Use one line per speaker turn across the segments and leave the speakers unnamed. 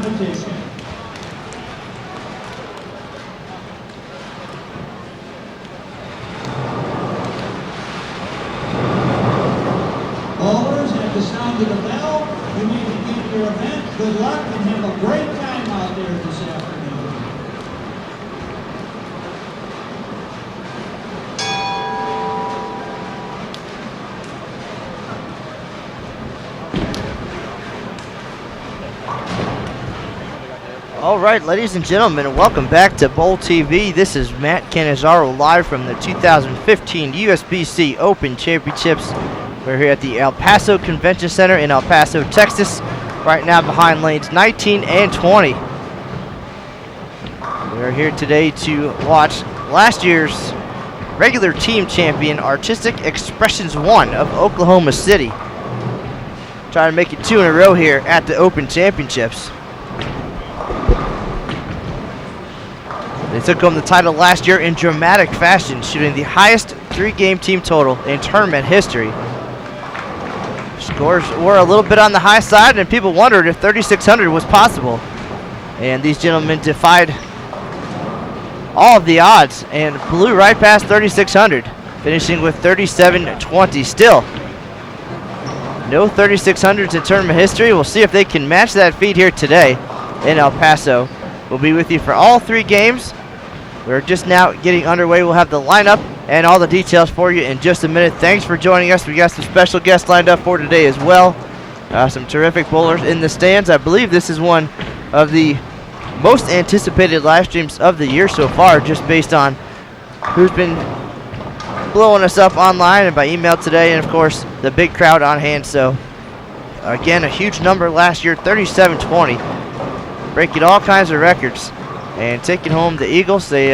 competition. Bowlers, at the sound of the bell, you may begin your event. Good luck and have a great time out there this afternoon.
All right, ladies and gentlemen, welcome back to Bowl TV. This is Matt Cannizzaro live from the 2015 USBC Open Championships. We're here at the El Paso Convention Center in El Paso, Texas, right now behind lanes 19 and 20. We're here today to watch last year's regular team champion, Artistic Expressions 1 of Oklahoma City. Trying to make it 2 in a row here at the Open Championships. They took home the title last year in dramatic fashion, shooting the highest 3-game team total in tournament history. Scores were a little bit on the high side, and people wondered if 3,600 was possible. And these gentlemen defied all of the odds and blew right past 3,600, finishing with 37-20 still. No 3,600s in tournament history. We'll see if they can match that feat here today in El Paso. We'll be with you for all 3 games. We're just now getting underway. We'll have the lineup and all the details for you in just a minute. Thanks for joining us. We got some special guests lined up for today as well. Some terrific bowlers in the stands. I believe this is one of the most anticipated live streams of the year so far, just based on who's been blowing us up online and by email today, and of course the big crowd on hand. So again, a huge number last year, 37-20, breaking all kinds of records and taking home the Eagles. They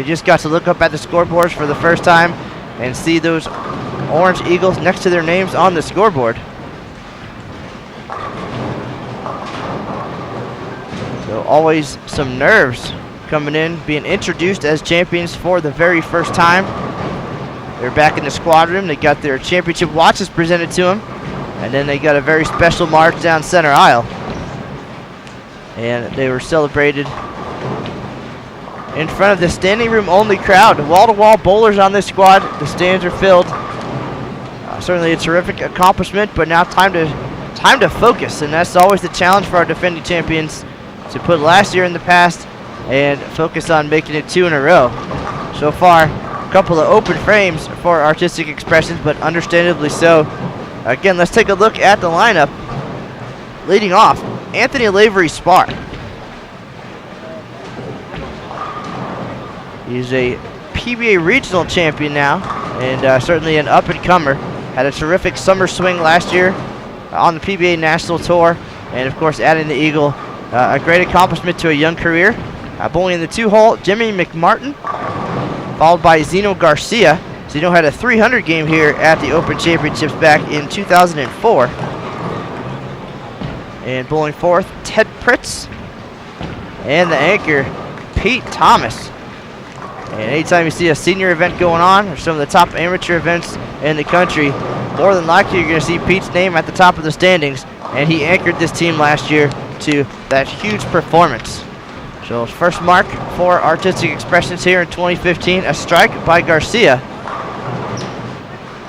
just got to look up at the scoreboards for the first time and see those orange Eagles next to their names on the scoreboard. So always some nerves coming in, being introduced as champions for the very first time. They're back in the squad room. They got their championship watches presented to them, and then they got a very special march down center aisle. And they were celebrated in front of the standing room only crowd. Wall-to-wall bowlers on this squad. The stands are filled. Certainly a terrific accomplishment, but now time to focus, and that's always the challenge for our defending champions, to put last year in the past and focus on making it 2 in a row. So far, a couple of open frames for Artistic Expressions, but understandably so. Again, let's take a look at the lineup. Leading off, Anthony Lavery-Spahr. He's a PBA regional champion now, and certainly an up-and-comer. Had a terrific summer swing last year on the PBA National Tour, and of course adding the Eagle, a great accomplishment to a young career. Bowling in the 2-hole, Jimmy McMartin, followed by Xeno Garcia. Xeno had a 300 game here at the Open Championships back in 2004. And bowling 4th, Ted Pritts, and the anchor, Pete Thomas. And anytime you see a senior event going on, or some of the top amateur events in the country, more than likely you're going to see Pete's name at the top of the standings, and he anchored this team last year to that huge performance. So his first mark for Artistic Expressions here in 2015, a strike by Garcia.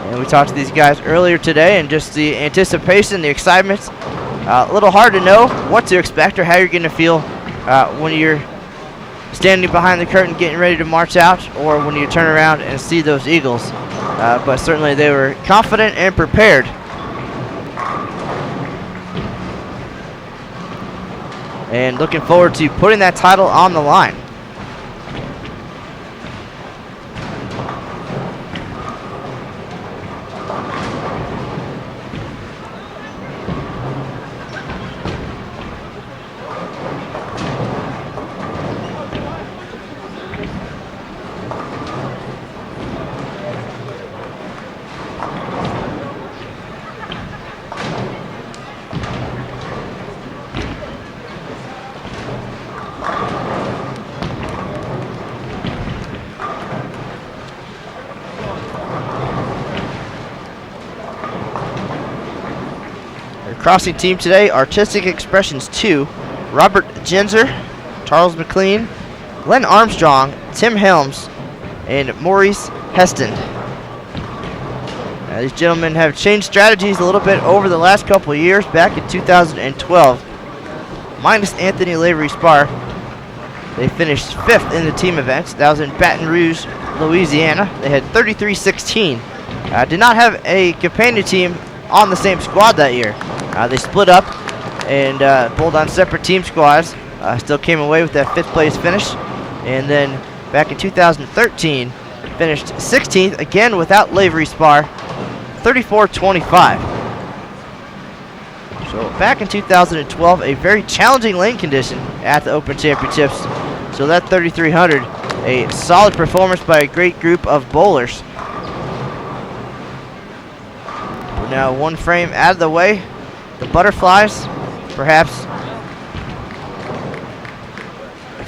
And we talked to these guys earlier today, and just the anticipation, the excitement. A little hard to know what to expect or how you're going to feel when you're standing behind the curtain getting ready to march out, or when you turn around and see those Eagles. But certainly they were confident and prepared. And looking forward to putting that title on the line. Crossing team today, Artistic Expressions 2, Robert Genzer, Charles McLean, Glenn Armstrong, Tim Helms, and Maurice Heston. These gentlemen have changed strategies a little bit over the last couple of years. Back in 2012, minus Anthony Lavery-Spahr, they finished 5th in the team events. That was in Baton Rouge, Louisiana. They had 33-16. Did not have a companion team on the same squad that year. They split up and pulled on separate team squads. Still came away with that 5th place finish. And then back in 2013, finished 16th, again without Lavery-Spahr, 34-25. So back in 2012, a very challenging lane condition at the Open Championships. So that 3,300, a solid performance by a great group of bowlers. We're now one frame out of the way. The butterflies, perhaps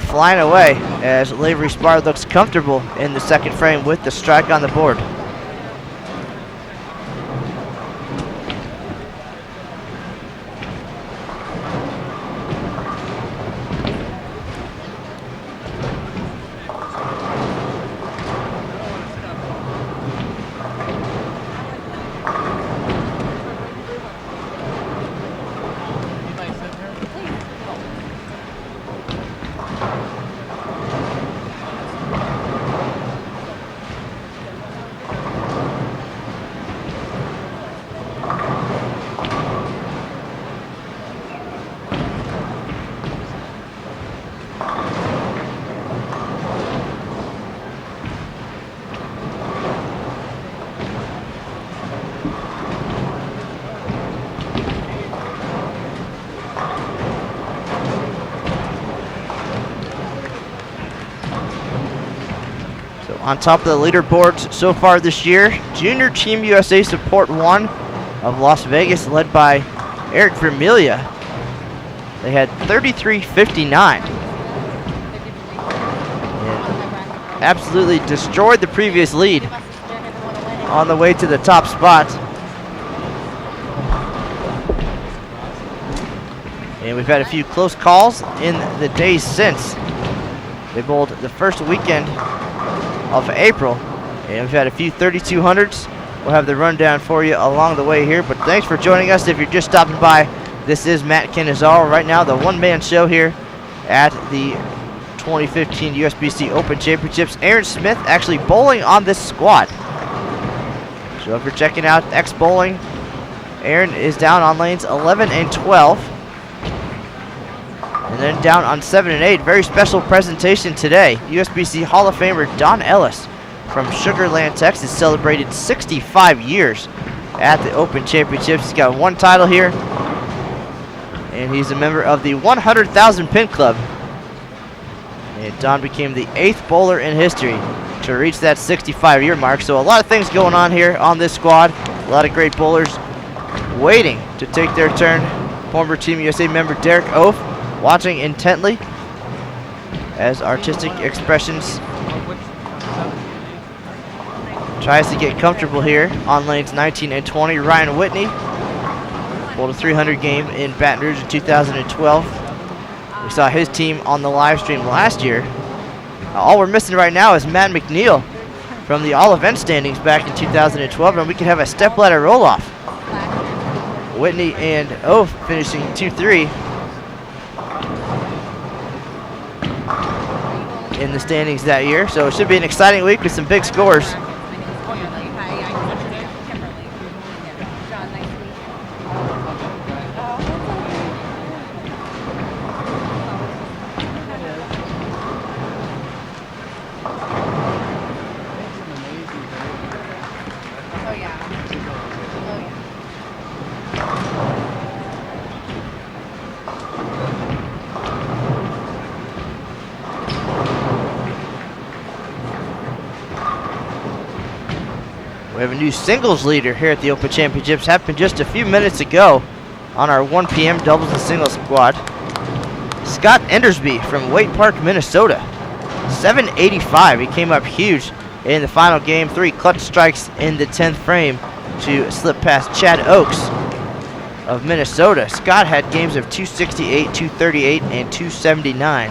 flying away as Lavery-Spahr looks comfortable in the 2nd frame with the strike on the board. On top of the leaderboards so far this year, Junior Team USA Support 1 of Las Vegas, led by Eric Vermelia. They had 33-59. Absolutely destroyed the previous lead on the way to the top spot. And we've had a few close calls in the days since. They bowled the first weekend of April, and we've had a few 3200s. We'll have the rundown for you along the way here, but thanks for joining us. If you're just stopping by, this is Matt Canizaro. Right now, the one-man show here at the 2015 USBC Open Championships. Aaron Smith actually bowling on this squad. So if you're checking out X Bowling, Aaron is down on lanes 11 and 12. And then down on 7 and 8. Very special presentation today. USBC Hall of Famer Don Ellis from Sugar Land, Texas, celebrated 65 years at the Open Championships. He's got 1 title here, and he's a member of the 100,000 Pin Club. And Don became the 8th bowler in history to reach that 65-year mark. So a lot of things going on here on this squad. A lot of great bowlers waiting to take their turn. Former Team USA member Derek Oaf watching intently as Artistic Expressions tries to get comfortable here on lanes 19 and 20. Ryan Whitney bowled a 300 game in Baton Rouge in 2012. We saw his team on the live stream last year. All we're missing right now is Matt McNeil from the all-event standings back in 2012, and we could have a step-ladder roll-off. Whitney and Oaf finishing 2-3 in the standings that year. So it should be an exciting week with some big scores. We have a new singles leader here at the Open Championships. Happened just a few minutes ago on our 1 p.m. doubles and singles squad. Scott Endersby from Waite Park, Minnesota. 785. He came up huge in the final game. 3 clutch strikes in the 10th frame to slip past Chad Oakes of Minnesota. Scott had games of 268, 238, and 279.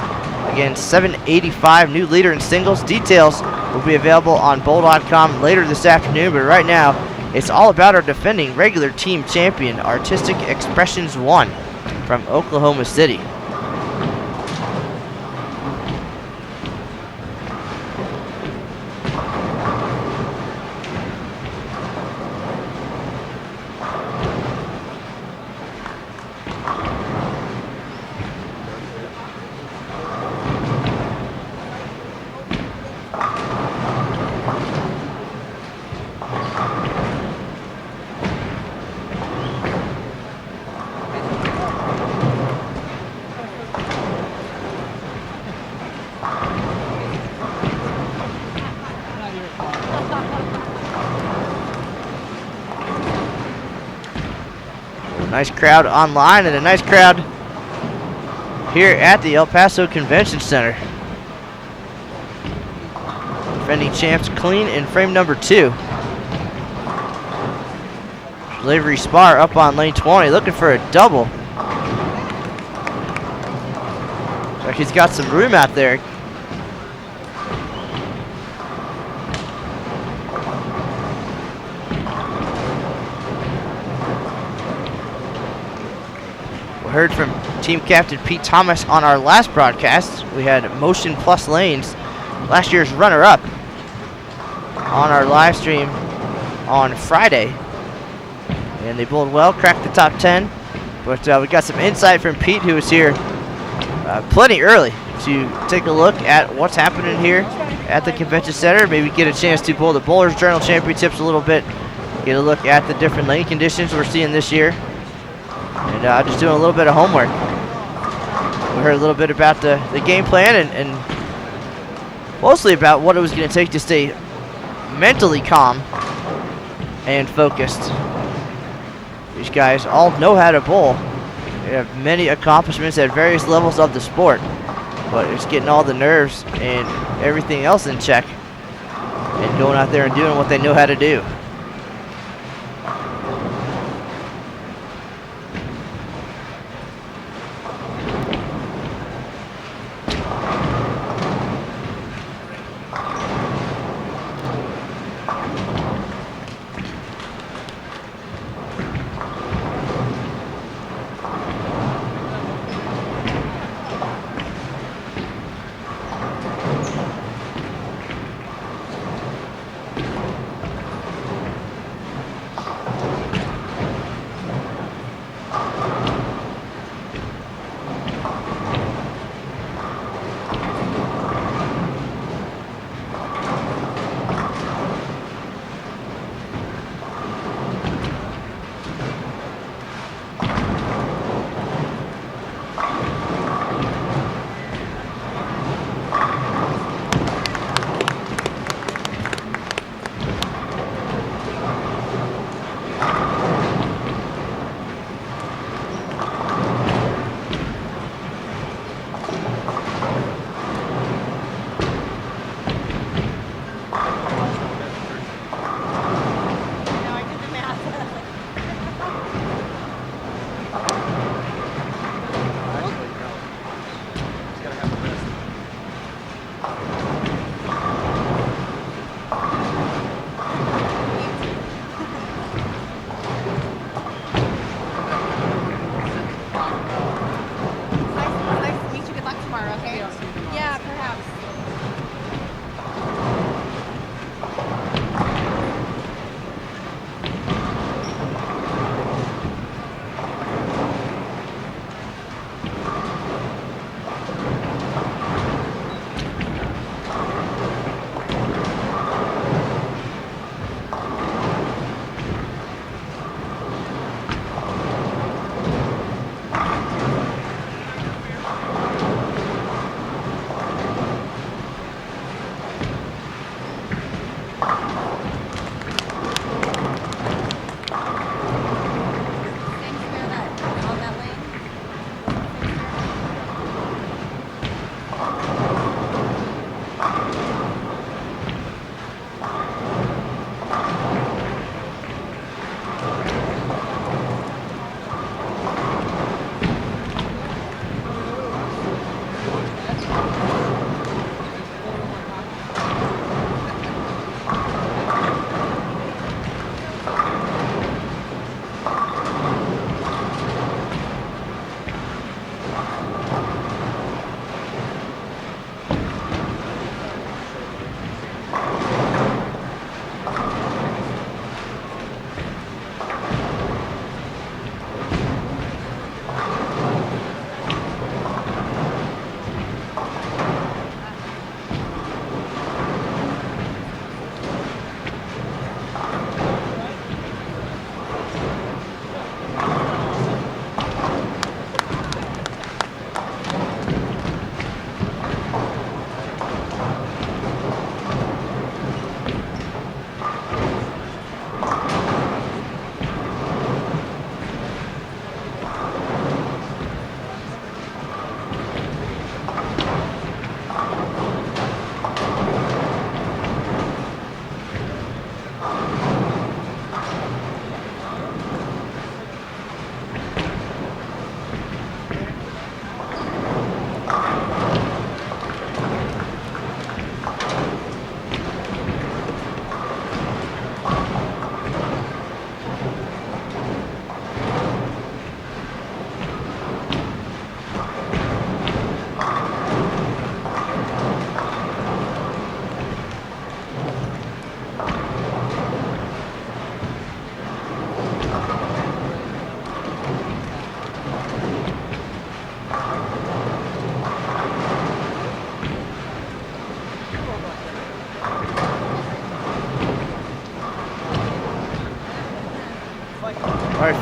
Again, 785, new leader in singles. Details will be available on bowl.com later this afternoon, but right now it's all about our defending regular team champion, Artistic Expressions 1 from Oklahoma City. Nice crowd online and a nice crowd here at the El Paso Convention Center. Defending champs clean in frame number 2. Lavery-Spahr up on lane 20, looking for a double. Looks like he's got some room out there. We heard from team captain Pete Thomas on our last broadcast. We had Motion Plus Lanes, last year's runner-up, on our live stream on Friday. And they bowled well, cracked the top 10. But we got some insight from Pete, who was here plenty early to take a look at what's happening here at the convention center. Maybe get a chance to bowl the Bowlers Journal Championships a little bit. Get a look at the different lane conditions we're seeing this year. And just doing a little bit of homework. We heard a little bit about the game plan and mostly about what it was going to take to stay mentally calm and focused. These guys all know how to bowl. They have many accomplishments at various levels of the sport, but it's getting all the nerves and everything else in check and going out there and doing what they know how to do.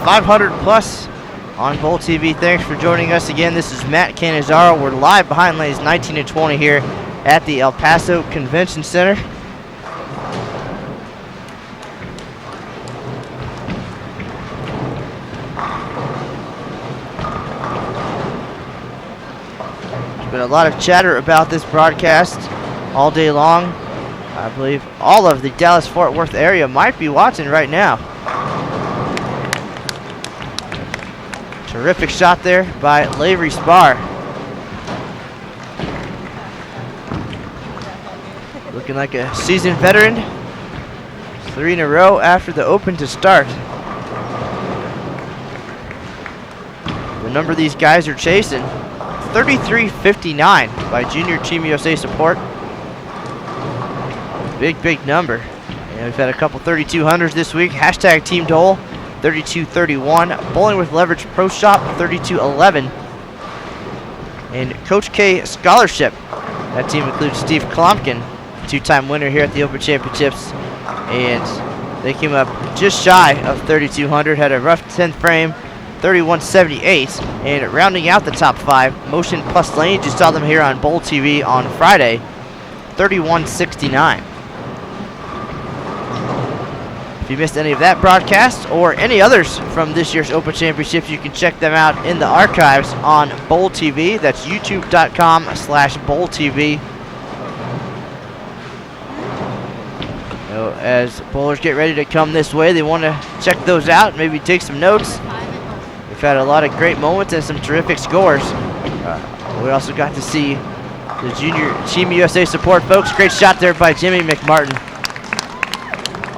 500 plus on Bowl TV. Thanks for joining us again. This is Matt Canizaro. We're live behind lanes 19 and 20 here at the El Paso Convention Center. There's been a lot of chatter about this broadcast all day long. I believe all of the Dallas-Fort Worth area might be watching right now. Terrific shot there by Lavery-Spahr. Looking like a seasoned veteran. 3 in a row after the open to start. The number these guys are chasing, 33.59 by junior Team USA support. Big number. And we've had a couple 3200s this week. Hashtag Team Dole, 32.31. Bowling with Leverage Pro Shop, 32.11. And Coach K Scholarship. That team includes Steve Klompkin, two-time winner here at the Open Championships. And they came up just shy of 3200. Had a rough 10th frame, 31.78. And rounding out the top 5, Motion Plus Lanes. You saw them here on Bowl TV on Friday, 31.69. If you missed any of that broadcast or any others from this year's Open Championships, you can check them out in the archives on Bowl TV. That's youtube.com/Bowl TV. As bowlers get ready to come this way, they want to check those out, maybe take some notes. We've had a lot of great moments and some terrific scores. We also got to see the junior Team USA support folks. Great shot there by Jimmy McMartin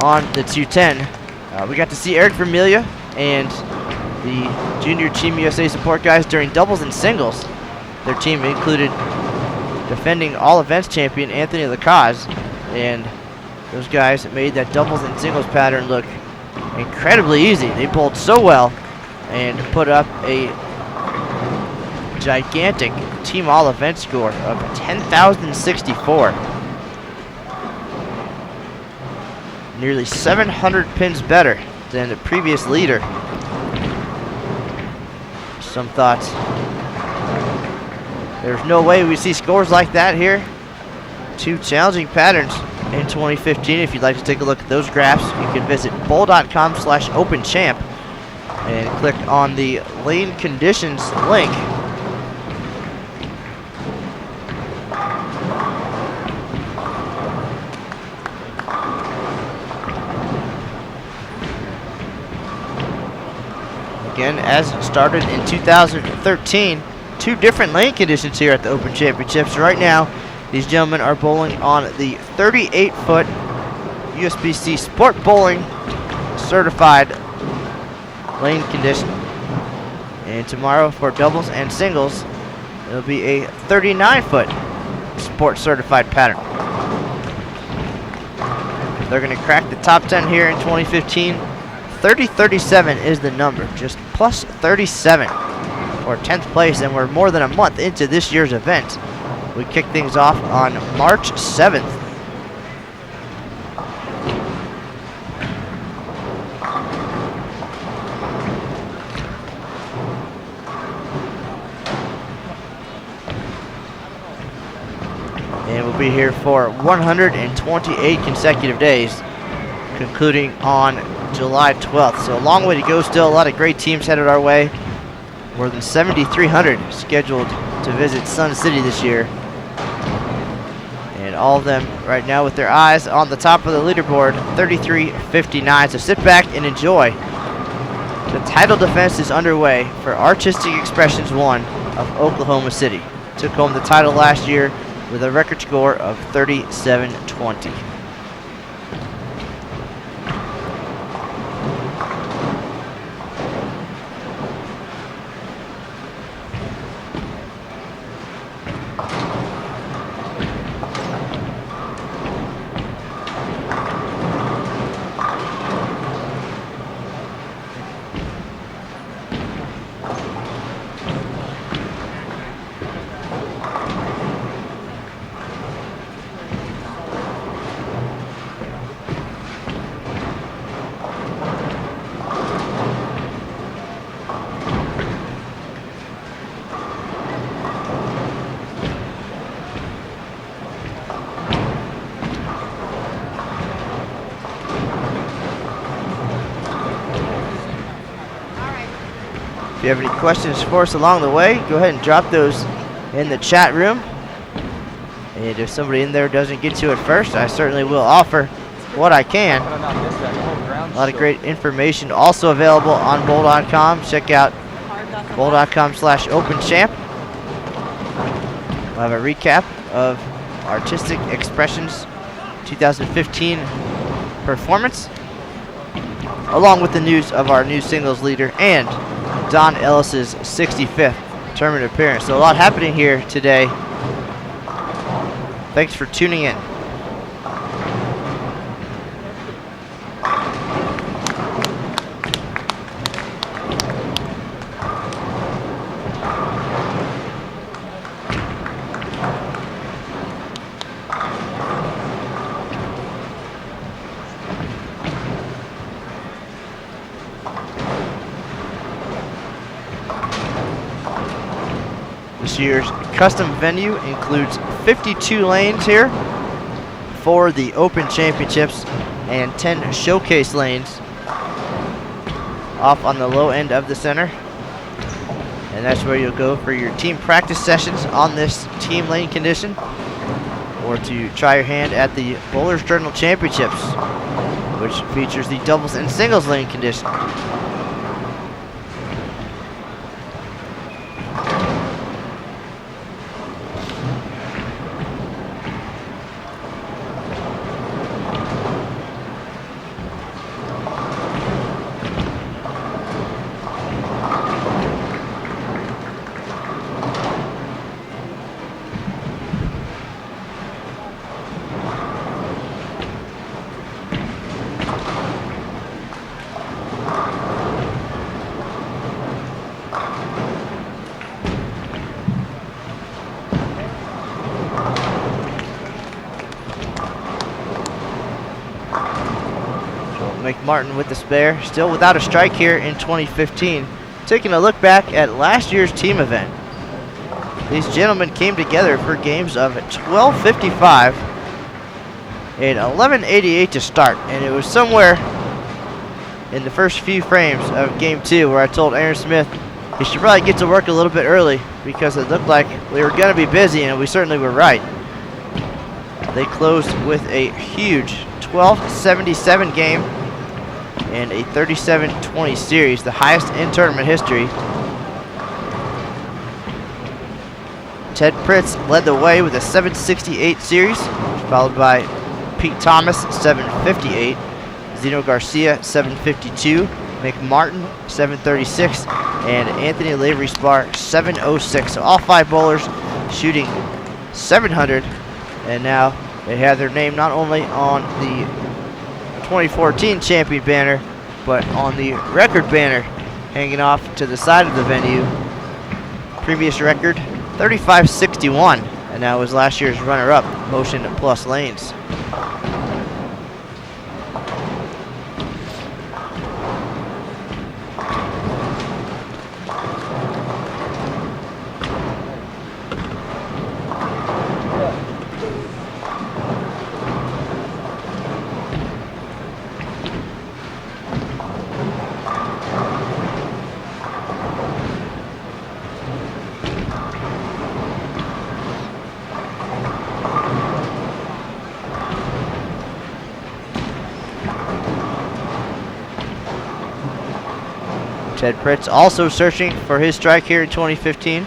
on the 210. We got to see Eric Vermelia and the junior Team USA support guys during doubles and singles. Their team included defending all events champion Anthony Lacaze, and those guys made that doubles and singles pattern look incredibly easy. They bowled so well and put up a gigantic team all event score of 10,064. Nearly 700 pins better than the previous leader. Some thoughts. There's no way we see scores like that here. Two challenging patterns in 2015. If you'd like to take a look at those graphs, you can visit bowl.com/openchamp and click on the lane conditions link. Again, as started in 2013, 2 different lane conditions here at the Open Championships. Right now, these gentlemen are bowling on the 38-foot USBC Sport Bowling certified lane condition. And tomorrow for doubles and singles, it'll be a 39-foot sport certified pattern. They're going to crack the top 10 here in 2015. 3037 is the number, just plus 37 for 10th place, and we're more than a month into this year's event. We kick things off on March 7th. And we'll be here for 128 consecutive days, concluding on July 12th. So a long way to go still. A lot of great teams headed our way. More than 7,300 scheduled to visit Sun City this year. And all of them right now with their eyes on the top of the leaderboard, 33.59. So sit back and enjoy. The title defense is underway for Artistic Expressions 1 of Oklahoma City. Took home the title last year with a record score of 37.20. If you have any questions for us along the way, go ahead and drop those in the chat room. And if somebody in there doesn't get to it first, I certainly will offer what I can. A lot of great information also available on bowl.com. Check out bowl.com/openchamp. We'll have a recap of Artistic Expressions 2015 performance, along with the news of our new singles leader and Don Ellis's 65th tournament appearance. So a lot happening here today. Thanks for tuning in. This year's custom venue includes 52 lanes here for the Open Championships and 10 showcase lanes off on the low end of the center. And that's where you'll go for your team practice sessions on this team lane condition, or to try your hand at the Bowlers Journal Championships, which features the doubles and singles lane condition. McMartin with the spare, still without a strike here in 2015. Taking a look back at last year's team event, these gentlemen came together for games of 12:55 and 11:88 to start, and it was somewhere in the first few frames of game 2 where I told Aaron Smith he should probably get to work a little bit early because it looked like we were going to be busy, and we certainly were right. They closed with a huge 12:77 game and a 37-20 series, the highest in tournament history. Ted Pritts led the way with a 768 series, followed by Pete Thomas 758, Xeno Garcia 752, McMartin 736, and Anthony Lavery-Spahr 706. So all 5 bowlers shooting 700, and now they have their name not only on the 2014 champion banner, but on the record banner hanging off to the side of the venue. Previous record 3561, and that was last year's runner-up, Motion Plus Lanes. Ted Pritts also searching for his strike here in 2015.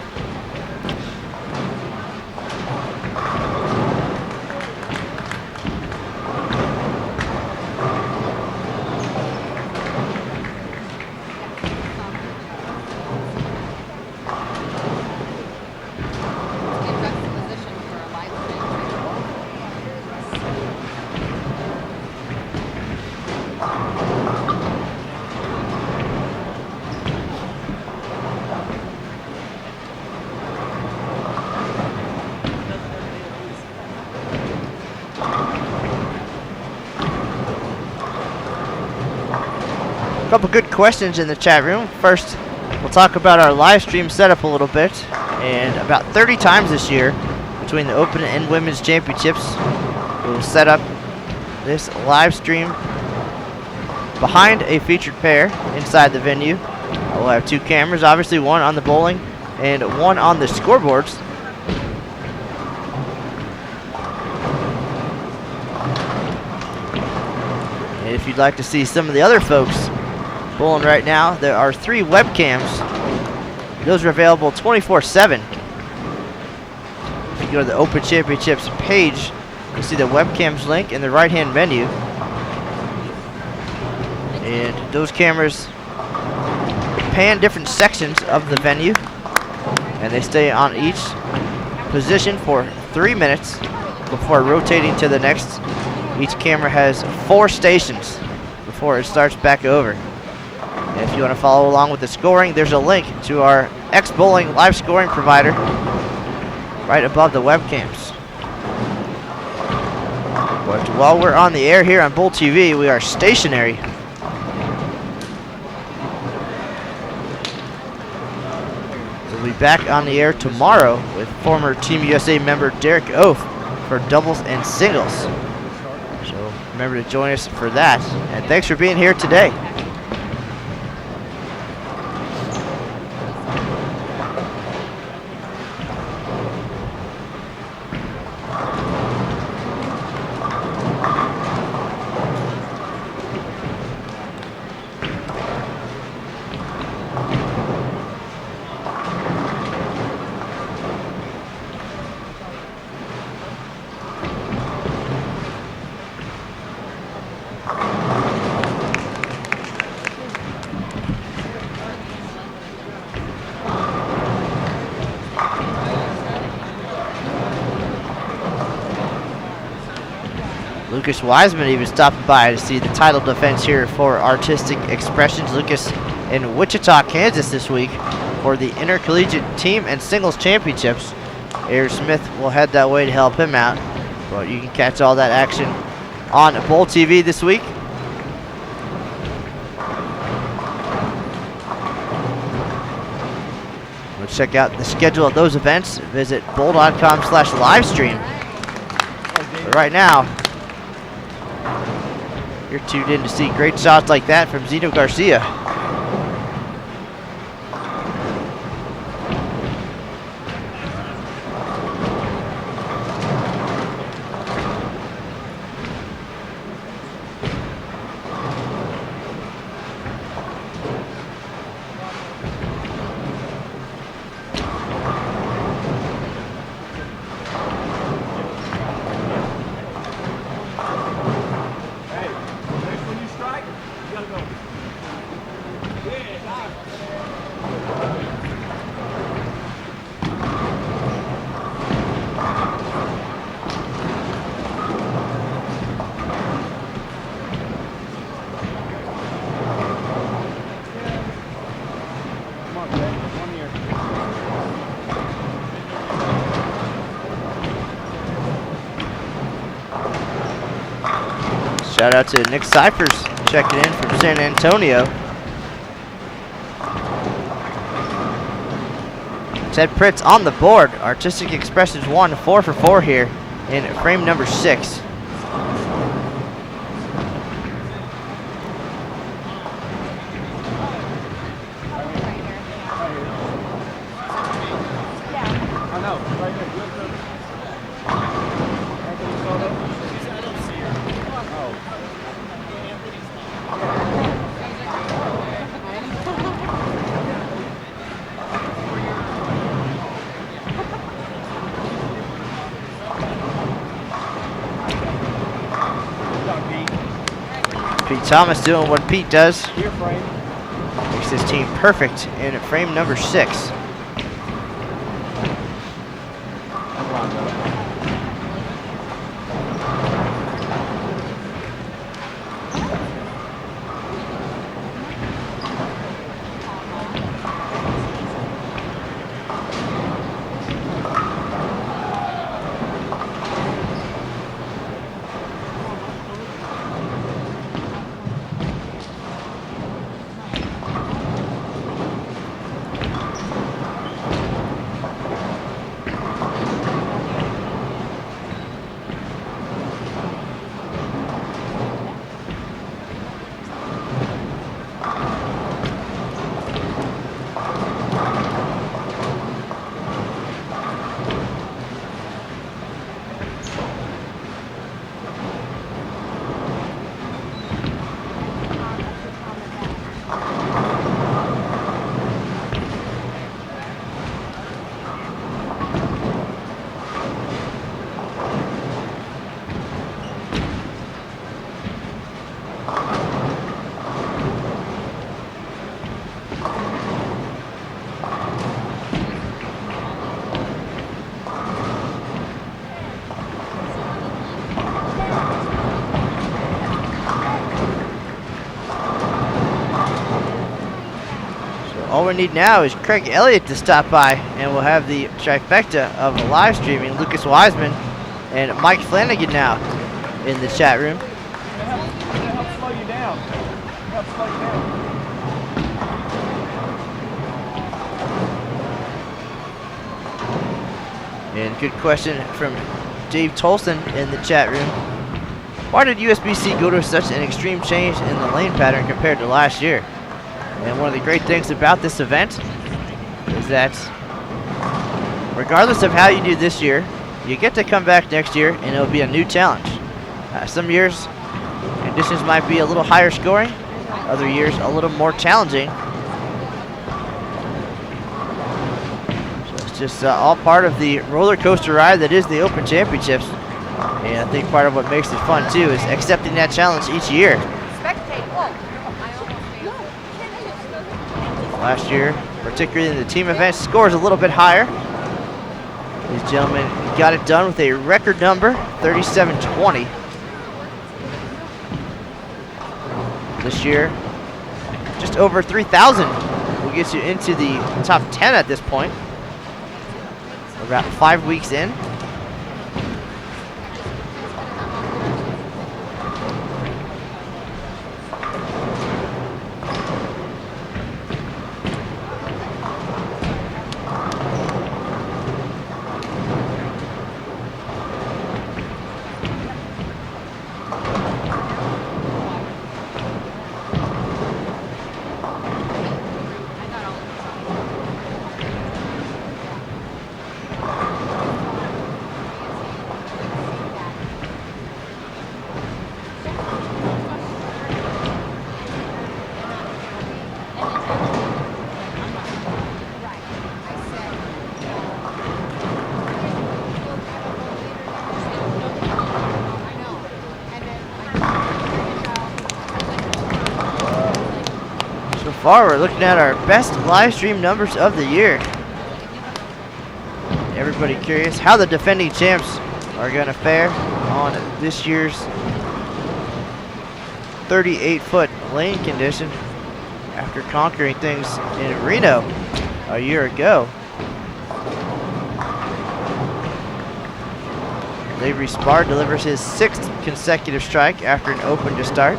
Couple good questions in the chat room. First, we'll talk about our live stream setup a little bit. And about 30 times this year, between the Open and Women's Championships, we'll set up this live stream behind a featured pair inside the venue. We'll have 2 cameras, obviously, one on the bowling and one on the scoreboards. And if you'd like to see some of the other folks bowling right now, there are 3 webcams. Those are available 24/7. If you go to the Open Championships page, you'll see the webcams link in the right-hand menu. And those cameras pan different sections of the venue, and they stay on each position for 3 minutes before rotating to the next. Each camera has 4 stations before it starts back over. And if you want to follow along with the scoring, there's a link to our X-Bowling live scoring provider right above the webcams. But while we're on the air here on Bowl TV, we are stationary. We'll be back on the air tomorrow with former Team USA member Derek Oaf for doubles and singles. So remember to join us for that. And thanks for being here today. Lucas Wiseman even stopped by to see the title defense here for Artistic Expressions. Lucas in Wichita, Kansas this week for the Intercollegiate Team and Singles Championships. Aaron Smith will head that way to help him out. But you can catch all that action on Bowl TV this week. Let's check out the schedule of those events. Visit bowl.com/livestream. But right now, you're tuned in to see great shots like that from Xeno Garcia. Shout out to Nick Cyphers checking in from San Antonio. Ted Pritts on the board. Artistic Expressions won 4 for 4 here in frame number 6. Pete Thomas doing what Pete does. Makes his team perfect in frame number 6. we need now is Craig Elliott to stop by, and we'll have the trifecta of live streaming. Lucas Wiseman and Mike Flanagan now in the chat room.
Help slow you down. Help slow you down.
And good question from Dave Tolson in the chat room. Why did USBC go to such an extreme change in the lane pattern compared to last year? And one of the great things about this event is that regardless of how you do this year, you get to come back next year and it'll be a new challenge. Some years, conditions might be a little higher scoring, other years a little more challenging. So it's just all part of the roller coaster ride that is the Open Championships. And I think part of what makes it fun too is accepting that challenge each year. Last year, particularly in the team events, scores a little bit higher. These gentlemen got it done with a record number, 37-20. This year, just over 3,000 will get you into the top 10 at this point. We're about 5 weeks in. Far, we're looking at our best live stream numbers of the year. Everybody curious how the defending champs are going to fare on this year's 38-foot lane condition after conquering things in Reno a year ago. Lavery-Spahr delivers his 6th consecutive strike after an open to start.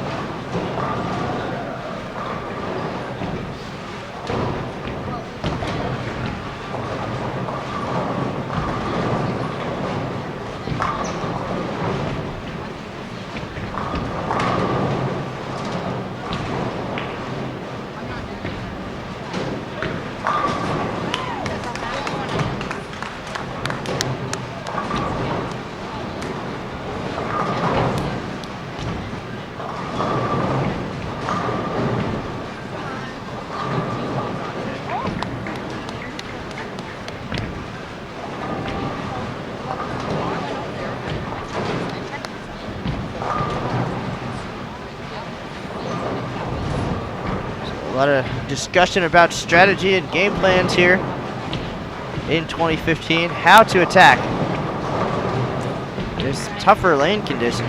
A lot of discussion about strategy and game plans here in 2015. How to attack this tougher lane condition.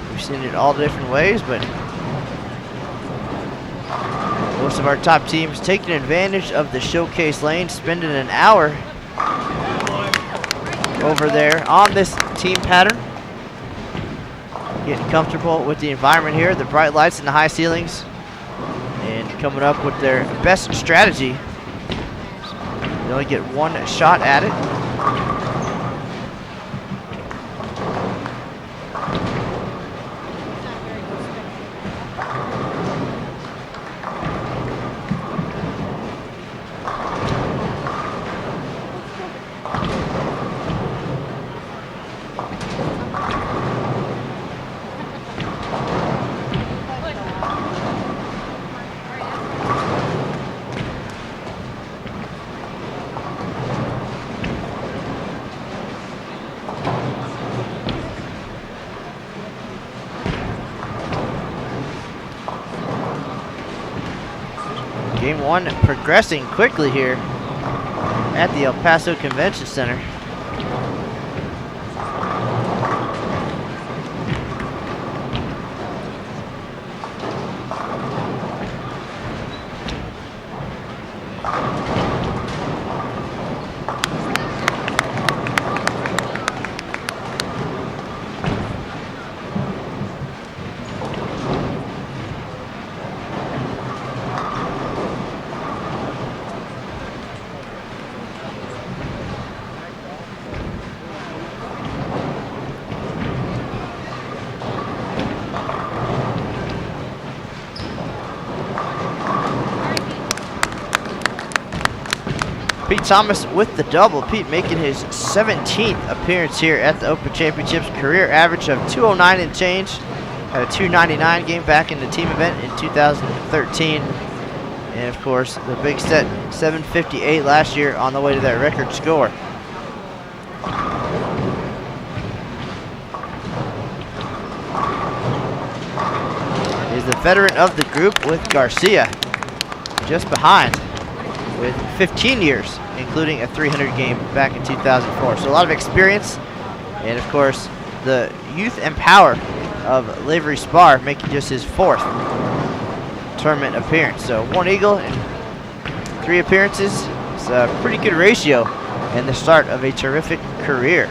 We've seen it all different ways, but most of our top teams taking advantage of the showcase lane, spending an hour over there on this team pattern. Getting comfortable with the environment here, the bright lights and the high ceilings, and coming up with their best strategy. They only get one shot at it. Game one progressing quickly here at the El Paso Convention Center. Pete Thomas with the double. Pete making his 17th appearance here at the Open Championships. Career average of 209 and change. Had a 299 game back in the team event in 2013. And of course, the big set, 758 last year, on the way to that record score. Is the veteran of the group with Garcia just behind with 15 years, including a 300 game back in 2004. So a lot of experience, and of course the youth and power of Lavery-Spahr making just his 4th tournament appearance. So 1 eagle and 3 appearances. It's a pretty good ratio and the start of a terrific career.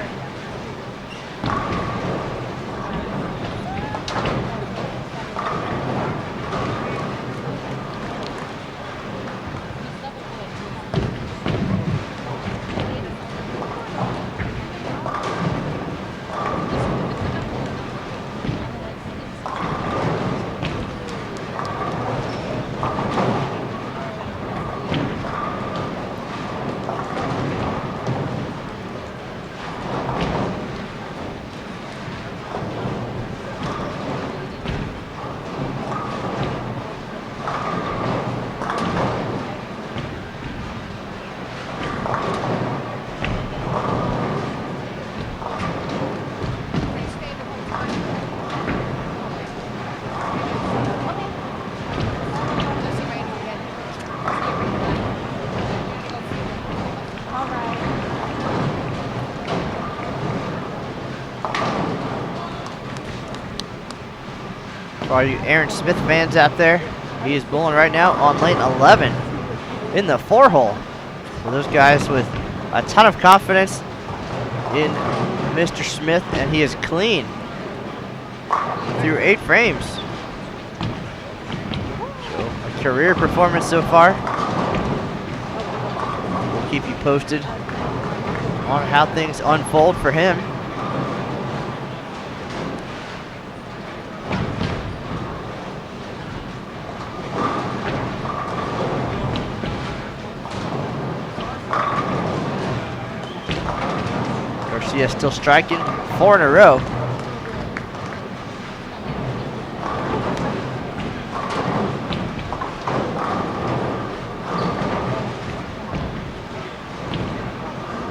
For all you Aaron Smith fans out there, he is bowling right now on lane 11 in the 4-hole. So those guys with a ton of confidence in Mr. Smith, and he is clean through 8 frames. So a career performance so far. We'll keep you posted on how things unfold for him. Garcia still striking 4 in a row.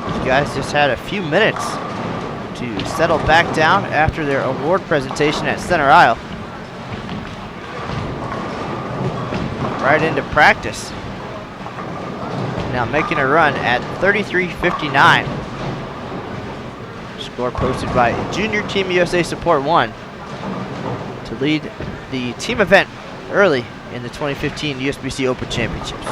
These guys just had a few minutes to settle back down after their award presentation at center aisle. Right into practice. Now making a run at 33.59. Score posted by Junior Team USA Support 1 to lead the team event early in the 2015 USBC Open Championships.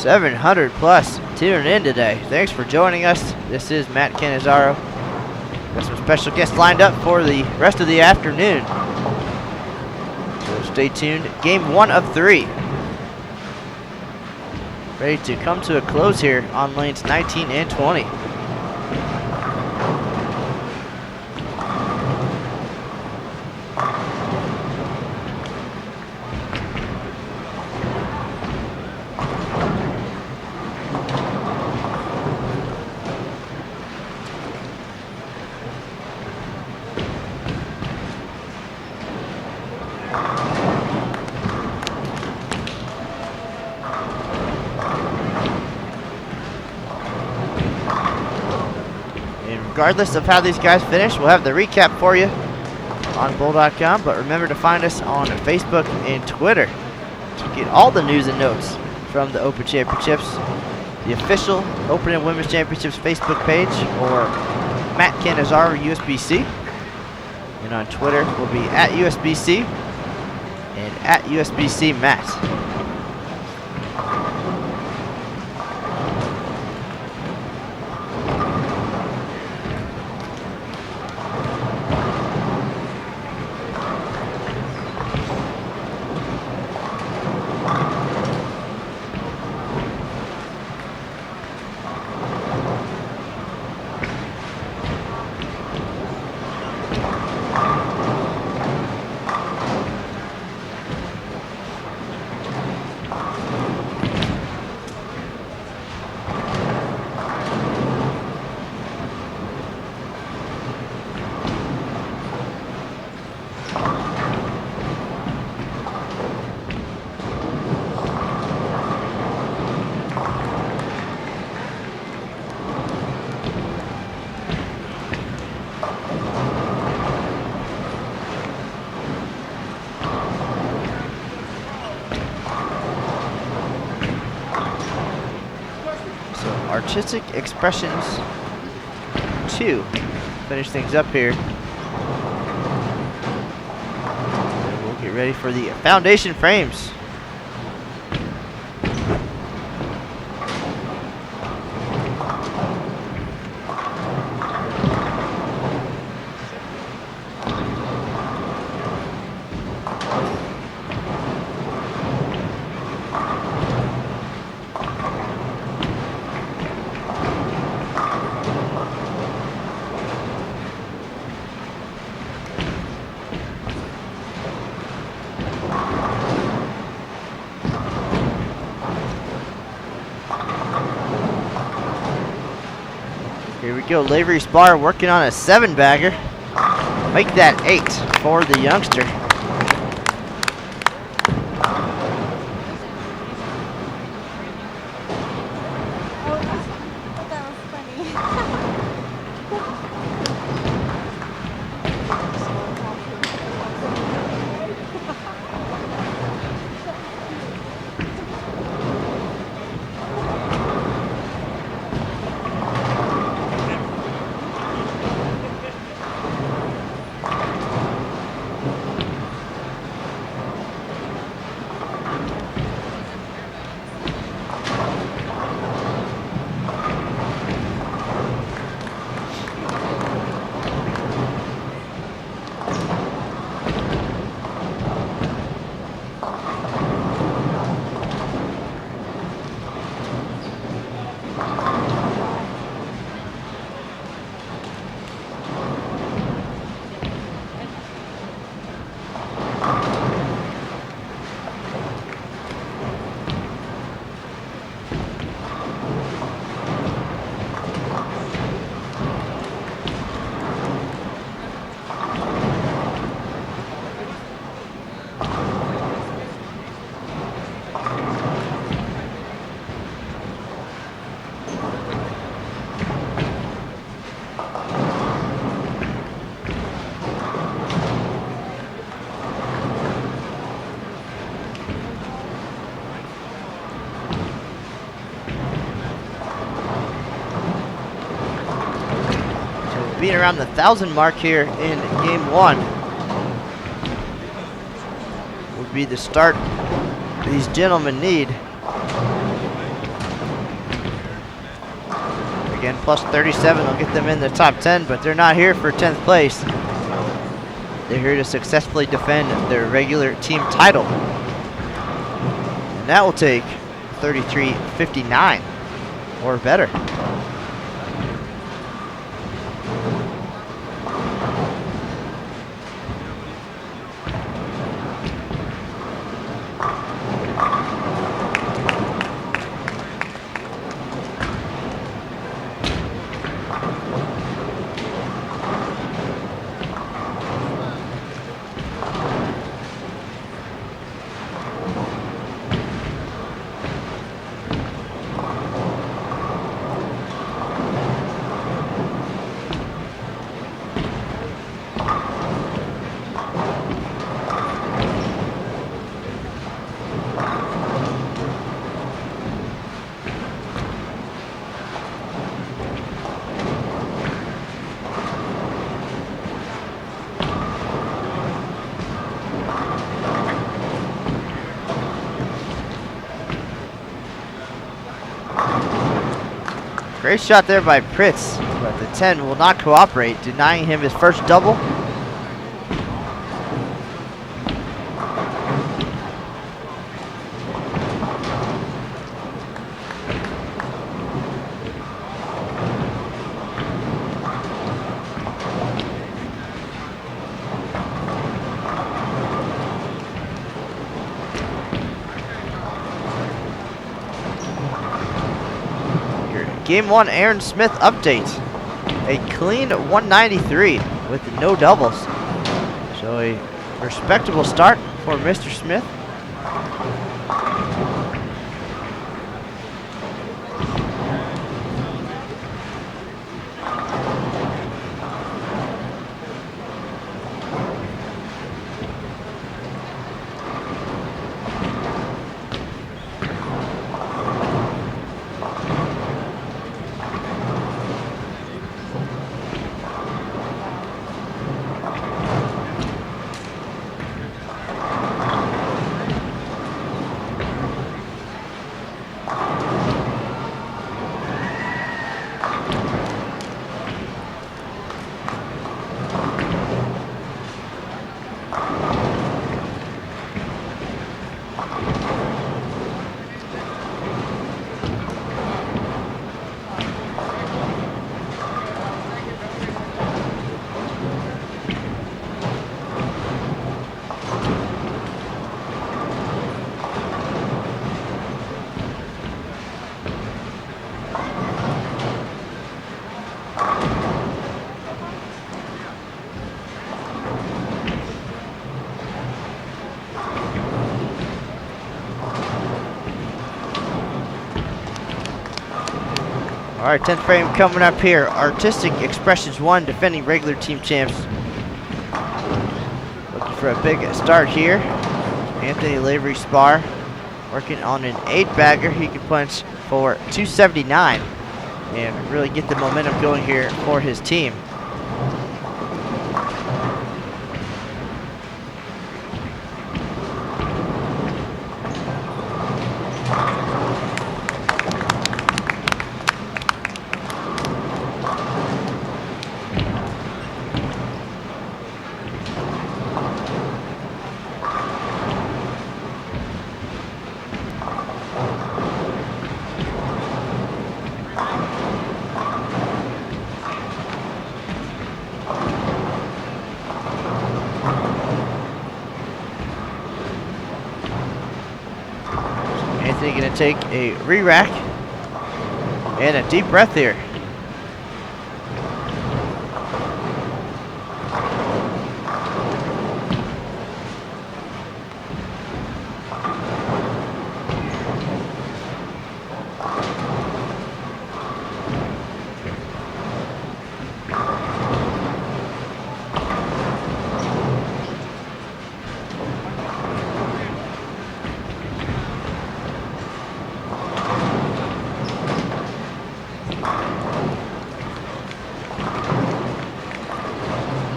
$700 plus tuning in today. Thanks for joining us. This is Matt Cannizzaro. Got some special guests lined up for the rest of the afternoon. So stay tuned. Game 1 of 3. Ready to come to a close here on lanes 19 and 20. Regardless of how these guys finish, we'll have the recap for you on bowl.com. But remember to find us on Facebook and Twitter to get all the news and notes from the Open Championships, the official Open and Women's Championships Facebook page, or Matt Cannizzaro USBC. And on Twitter, we'll be at USBC and at USBC Matt. Artistic Expressions 2. Finish things up here. And we'll get ready for the foundation frames. Here we go, Lavery-Spahr working on a 7-bagger. Make that 8 for the youngster. Being around the 1,000 mark here in game 1 would be the start these gentlemen need. Again, plus 37 will get them in the top 10, but they're not here for 10th place. They're here to successfully defend their regular team title. And that will take 33.59 or better. Great shot there by Pritts, but the 10 will not cooperate, denying him his first double. Game 1 Aaron Smith update. A clean 193 with no doubles. So a respectable start for Mr. Smith. All right, 10th frame coming up here. Artistic Expressions 1, defending regular team champs. Looking for a big start here. Anthony Lavery-Spahr working on an 8-bagger. He can punch for 279 and really get the momentum going here for his team. Anthony gonna take a re-rack and a deep breath here.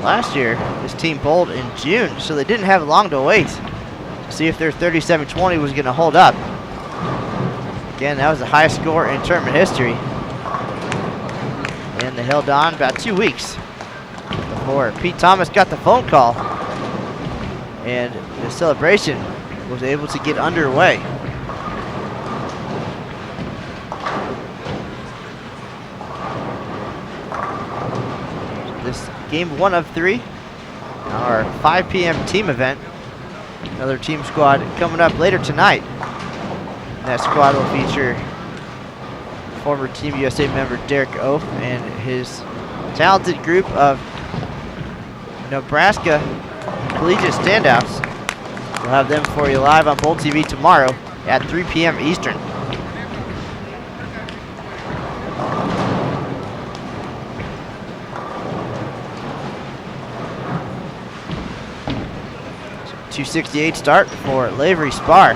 Last year, this team bowled in June, so they didn't have long to wait to see if their 37-20 was going to hold up. Again, that was the highest score in tournament history. And they held on about 2 weeks before Pete Thomas got the phone call, and the celebration was able to get underway. This game 1 of 3, our 5 p.m. team event. Another team squad coming up later tonight. And that squad will feature former Team USA member Derek Oaf and his talented group of Nebraska collegiate standouts. We'll have them for you live on Bowl TV tomorrow at 3 p.m. Eastern. .268 start for Lavery-Spahr.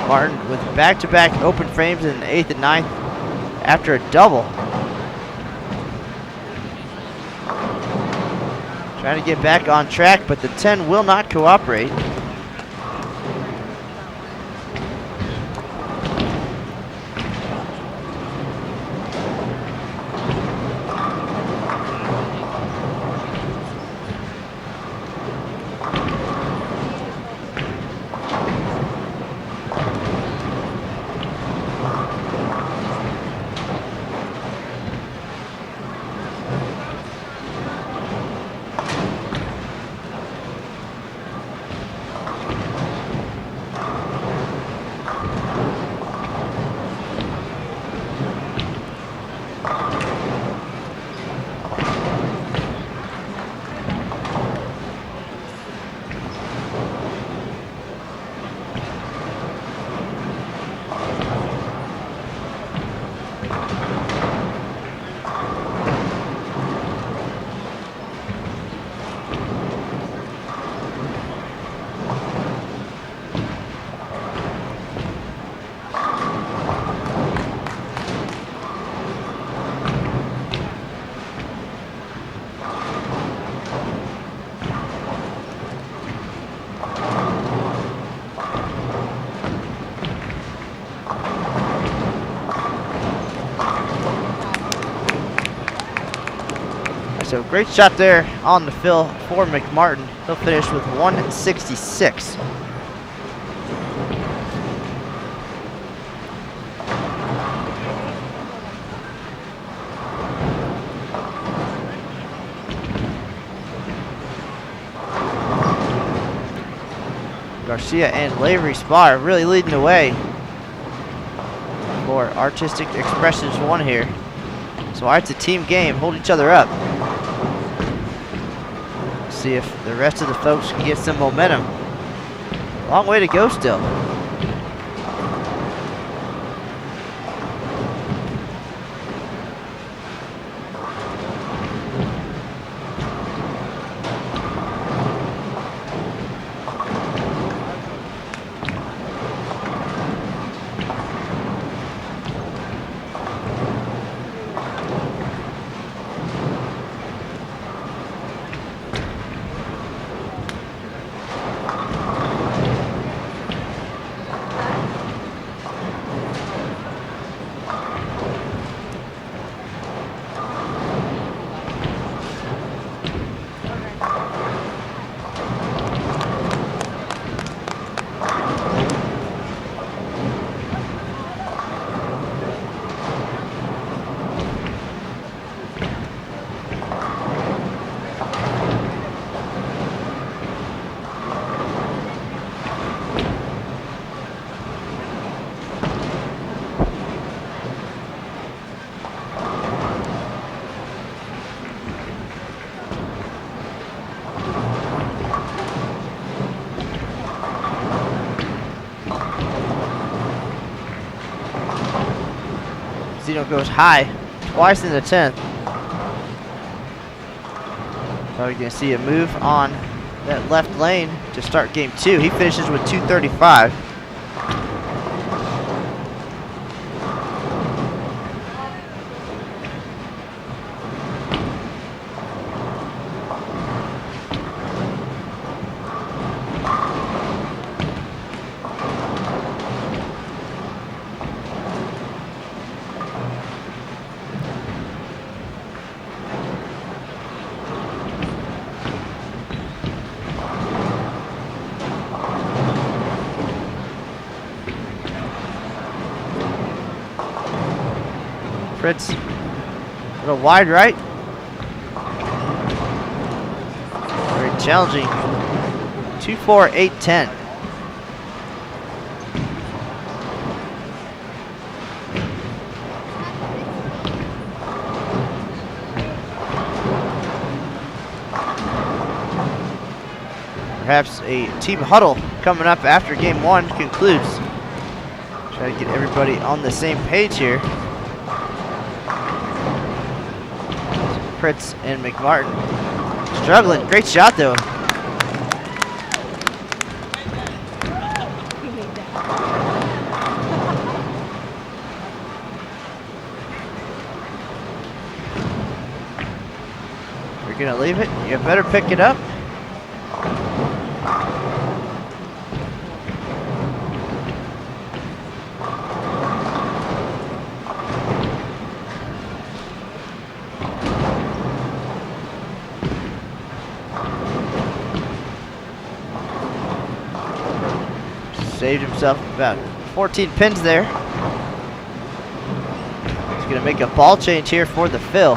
McMartin with back-to-back open frames in the 8th and 9th after a double. Trying to get back on track, but the 10 will not cooperate. So great shot there on the fill for McMartin. He'll finish with 166. Garcia and Lavery-Spahr really leading the way for Artistic Expressions 1 here. So it's a team game. Hold each other up. See if the rest of the folks can get some momentum. Long way to go still. Xeno goes high twice in the 10th. Probably going to see a move on that left lane to start game 2. He finishes with 235. Pritts, a little wide right. Very challenging. 2-4-8-10. Perhaps a team huddle coming up after game 1 concludes. Try to get everybody on the same page here. Pritts and McMartin struggling. Great shot though. You're gonna leave it? You better pick it up. Saved himself about 14 pins there. He's gonna make a ball change here for the fill.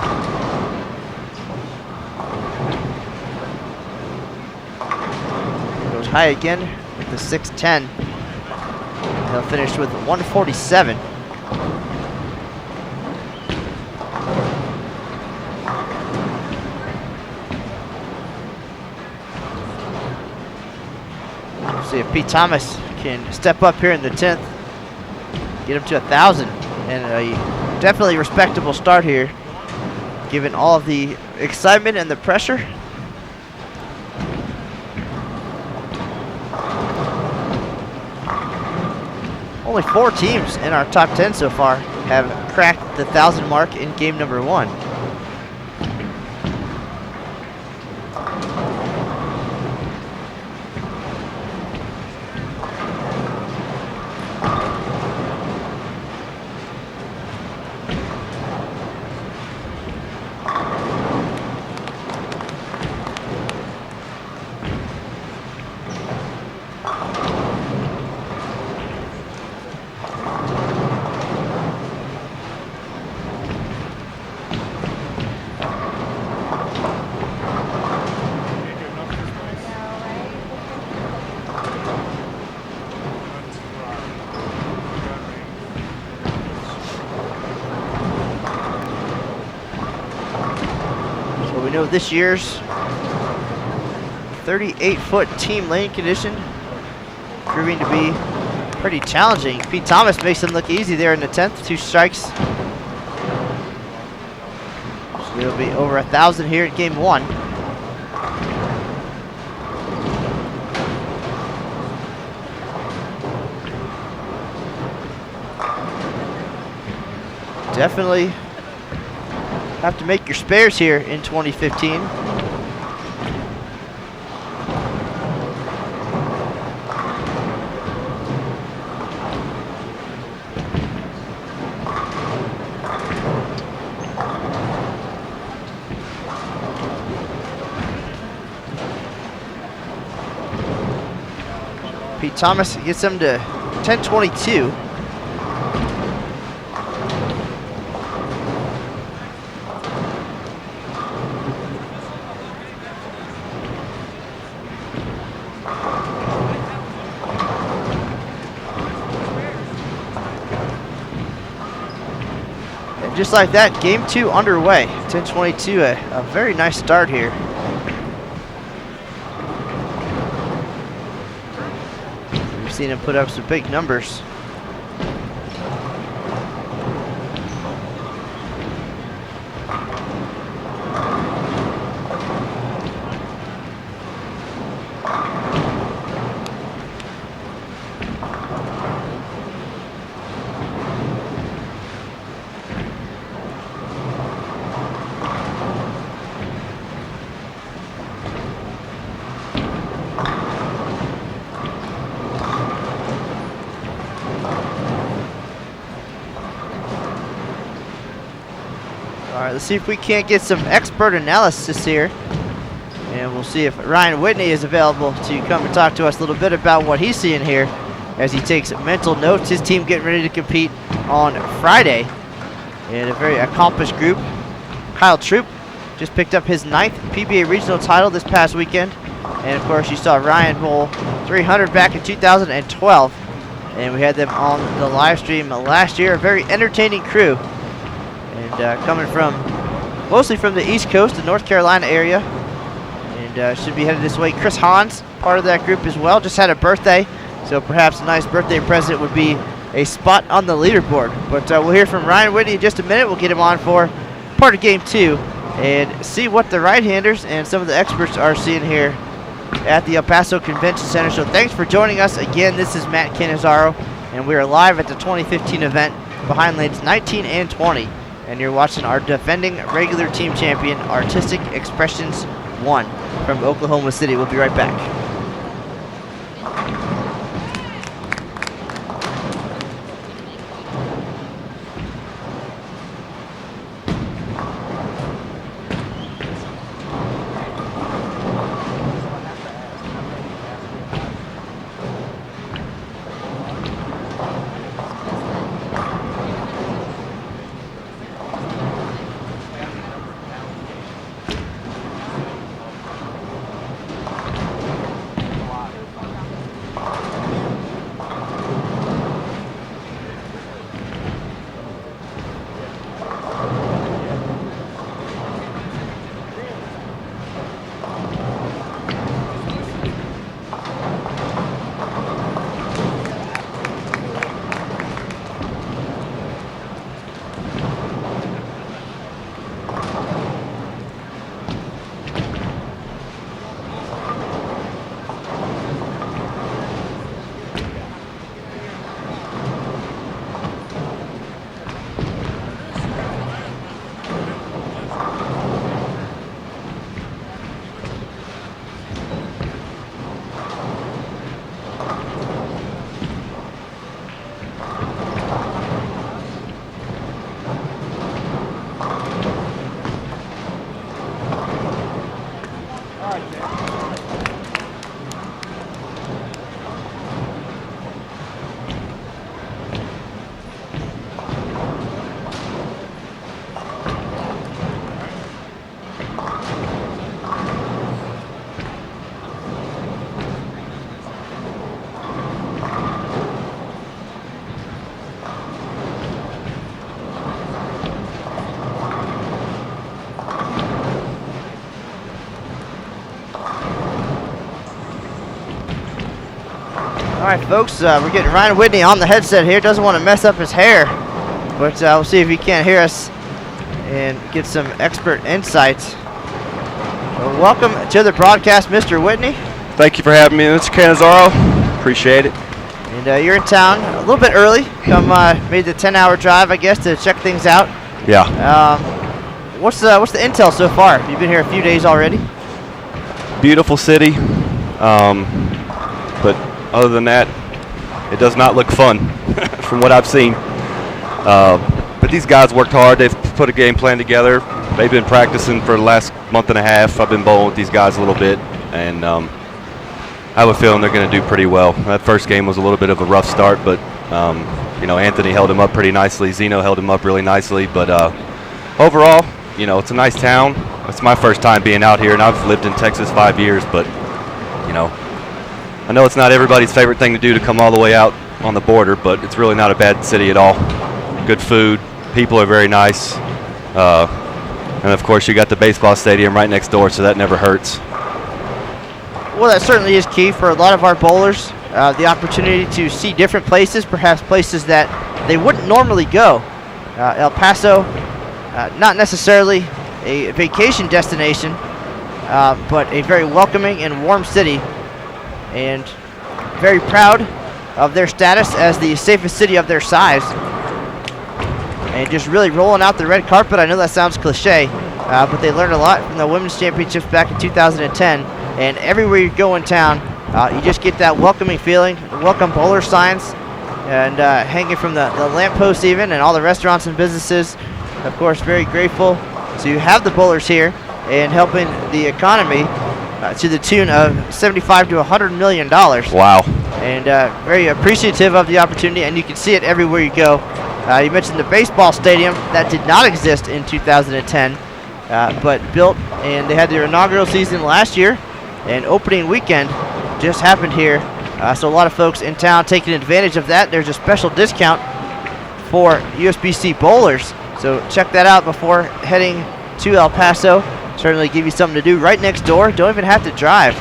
Goes high again with the 610. He'll finish with 147. See if Pete Thomas can step up here in the 10th, get him to 1,000, and a definitely respectable start here, given all of the excitement and the pressure. Only 4 teams in our top 10 so far have cracked the 1,000 mark in game number 1. We know this year's 38-foot team lane condition proving to be pretty challenging. Pete Thomas makes them look easy there in the 10th, 2 strikes. So it'll be over 1,000 here in game 1. Definitely have to make your spares here in 2015. Pete Thomas gets them to 10:22. Just like that, game 2 underway. 10:22, a very nice start here. We've seen him put up some big numbers. Let's see if we can't get some expert analysis here. And we'll see if Ryan Whitney is available to come and talk to us a little bit about what he's seeing here as he takes mental notes. His team getting ready to compete on Friday. And a very accomplished group. Kyle Troop just picked up his 9th PBA regional title this past weekend. And of course you saw Ryan bowl 300 back in 2012. And we had them on the live stream last year. A very entertaining crew. And coming from mostly from the East Coast, the North Carolina area, and should be headed this way. Chris Hans, part of that group as well, just had a birthday, so perhaps a nice birthday present would be a spot on the leaderboard. But we'll hear from Ryan Whitney in just a minute. We'll get him on for part of game 2 and see what the right-handers and some of the experts are seeing here at the El Paso Convention Center. So thanks for joining us again. This is Matt Cannizzaro, and we are live at the 2015 event behind lanes 19 and 20. and you're watching our defending regular team champion, Artistic Expressions 1 from Oklahoma City. We'll be right back. All right, folks, we're getting Ryan Whitney on the headset here. Doesn't want to mess up his hair, but we'll see if he can't hear us and get some expert insights. Well, welcome to the broadcast, Mr. Whitney.
Thank you for having me, Mr. Cannizzaro. Appreciate it.
And you're in town a little bit early. Made the 10-hour drive, I guess, to check things out.
Yeah.
What's the intel so far? You've been here a few days already.
Beautiful city, but other than that, it does not look fun from what I've seen. But these guys worked hard. They've put a game plan together. They've been practicing for the last month and a half. I've been bowling with these guys a little bit, and I have a feeling they're going to do pretty well. That first game was a little bit of a rough start, but Anthony held him up pretty nicely. Xeno held him up really nicely. But overall, it's a nice town. It's my first time being out here, and I've lived in Texas 5 years, but I know it's not everybody's favorite thing to do to come all the way out on the border, but it's really not a bad city at all. Good food, people are very nice, and of course you got the baseball stadium right next door, so that never hurts.
Well, that certainly is key for a lot of our bowlers, the opportunity to see different places, perhaps places that they wouldn't normally go. El Paso, not necessarily a vacation destination, but a very welcoming and warm city, and very proud of their status as the safest city of their size. And just really rolling out the red carpet. I know that sounds cliche, but they learned a lot from the Women's Championships back in 2010. And everywhere you go in town, you just get that welcoming feeling, welcome bowler signs, and hanging from the lampposts even, and all the restaurants and businesses. Of course, very grateful to have the bowlers here and helping the economy to the tune of $75 to $100 million.
Wow.
And very appreciative of the opportunity, and you can see it everywhere you go. You mentioned the baseball stadium that did not exist in 2010, but built, and they had their inaugural season last year, and opening weekend just happened here. So a lot of folks in town taking advantage of that. There's a special discount for USBC bowlers, so check that out before heading to El Paso. Certainly give you something to do right next door. Don't even have to drive.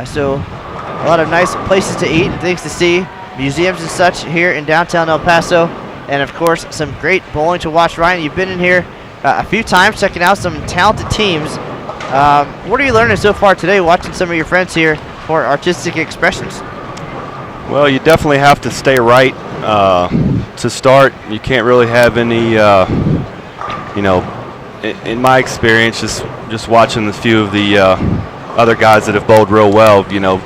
So a lot of nice places to eat and things to see, museums and such here in downtown El Paso, and of course some great bowling to watch. Ryan, you've been in here a few times checking out some talented teams. What are you learning so far today watching some of your friends here for Artistic Expressions?
Well, you definitely have to stay right to start. You can't really have any in my experience, just watching the few of the other guys that have bowled real well,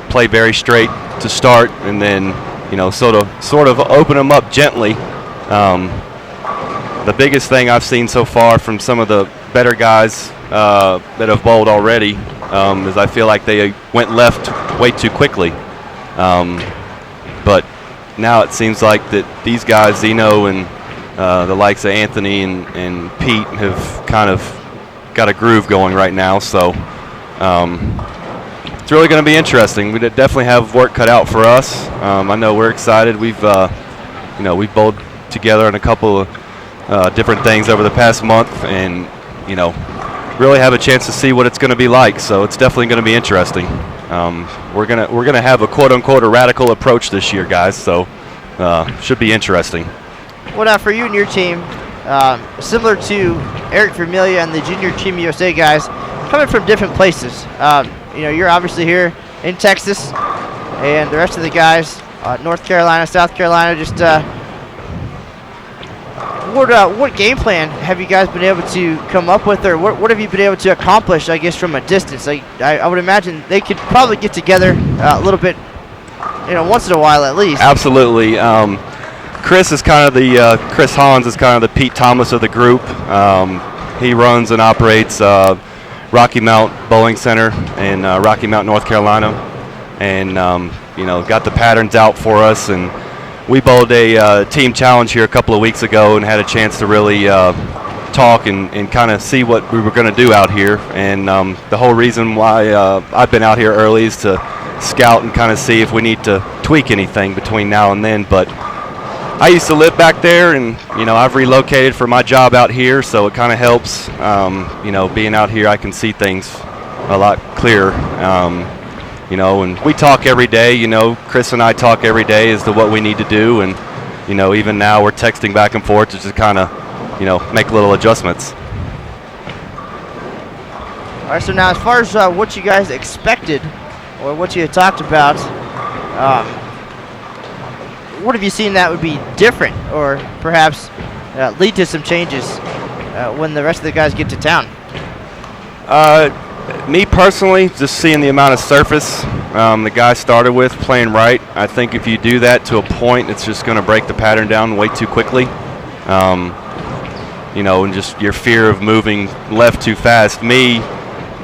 play very straight to start, and then sort of open them up gently. The biggest thing I've seen so far from some of the better guys that have bowled already is I feel like they went left way too quickly. But now it seems like that these guys, Xeno and the likes of Anthony and Pete, have kind of got a groove going right now. So it's really going to be interesting. We definitely have work cut out for us. I know we're excited. We've bowled together on a couple of different things over the past month, and really have a chance to see what it's going to be like. So it's definitely going to be interesting. We're gonna have a quote unquote a radical approach this year, guys. So should be interesting.
Well, now for you and your team, similar to Eric Vermelia and the Junior Team USA guys, coming from different places. You're obviously here in Texas, and the rest of the guys, North Carolina, South Carolina. Just what game plan have you guys been able to come up with, or what have you been able to accomplish, I guess, from a distance? I would imagine they could probably get together a little bit, once in a while at least.
Absolutely. Chris Hollins is kind of the Pete Thomas of the group. He runs and operates Rocky Mount Bowling Center in Rocky Mount, North Carolina, and got the patterns out for us. And we bowled a team challenge here a couple of weeks ago and had a chance to really talk and kind of see what we were going to do out here. And the whole reason why I've been out here early is to scout and kind of see if we need to tweak anything between now and then. But I used to live back there, and I've relocated for my job out here, so it kind of helps. Being out here, I can see things a lot clearer. And we talk every day. Chris and I talk every day as to what we need to do, and even now we're texting back and forth to just kind of make little adjustments.
All right. So now, as far as what you guys expected, or what you had talked about, what have you seen that would be different, or perhaps lead to some changes when the rest of the guys get to town?
Me personally, just seeing the amount of surface the guys started with playing right. I think if you do that to a point, it's just going to break the pattern down way too quickly. And just your fear of moving left too fast. Me,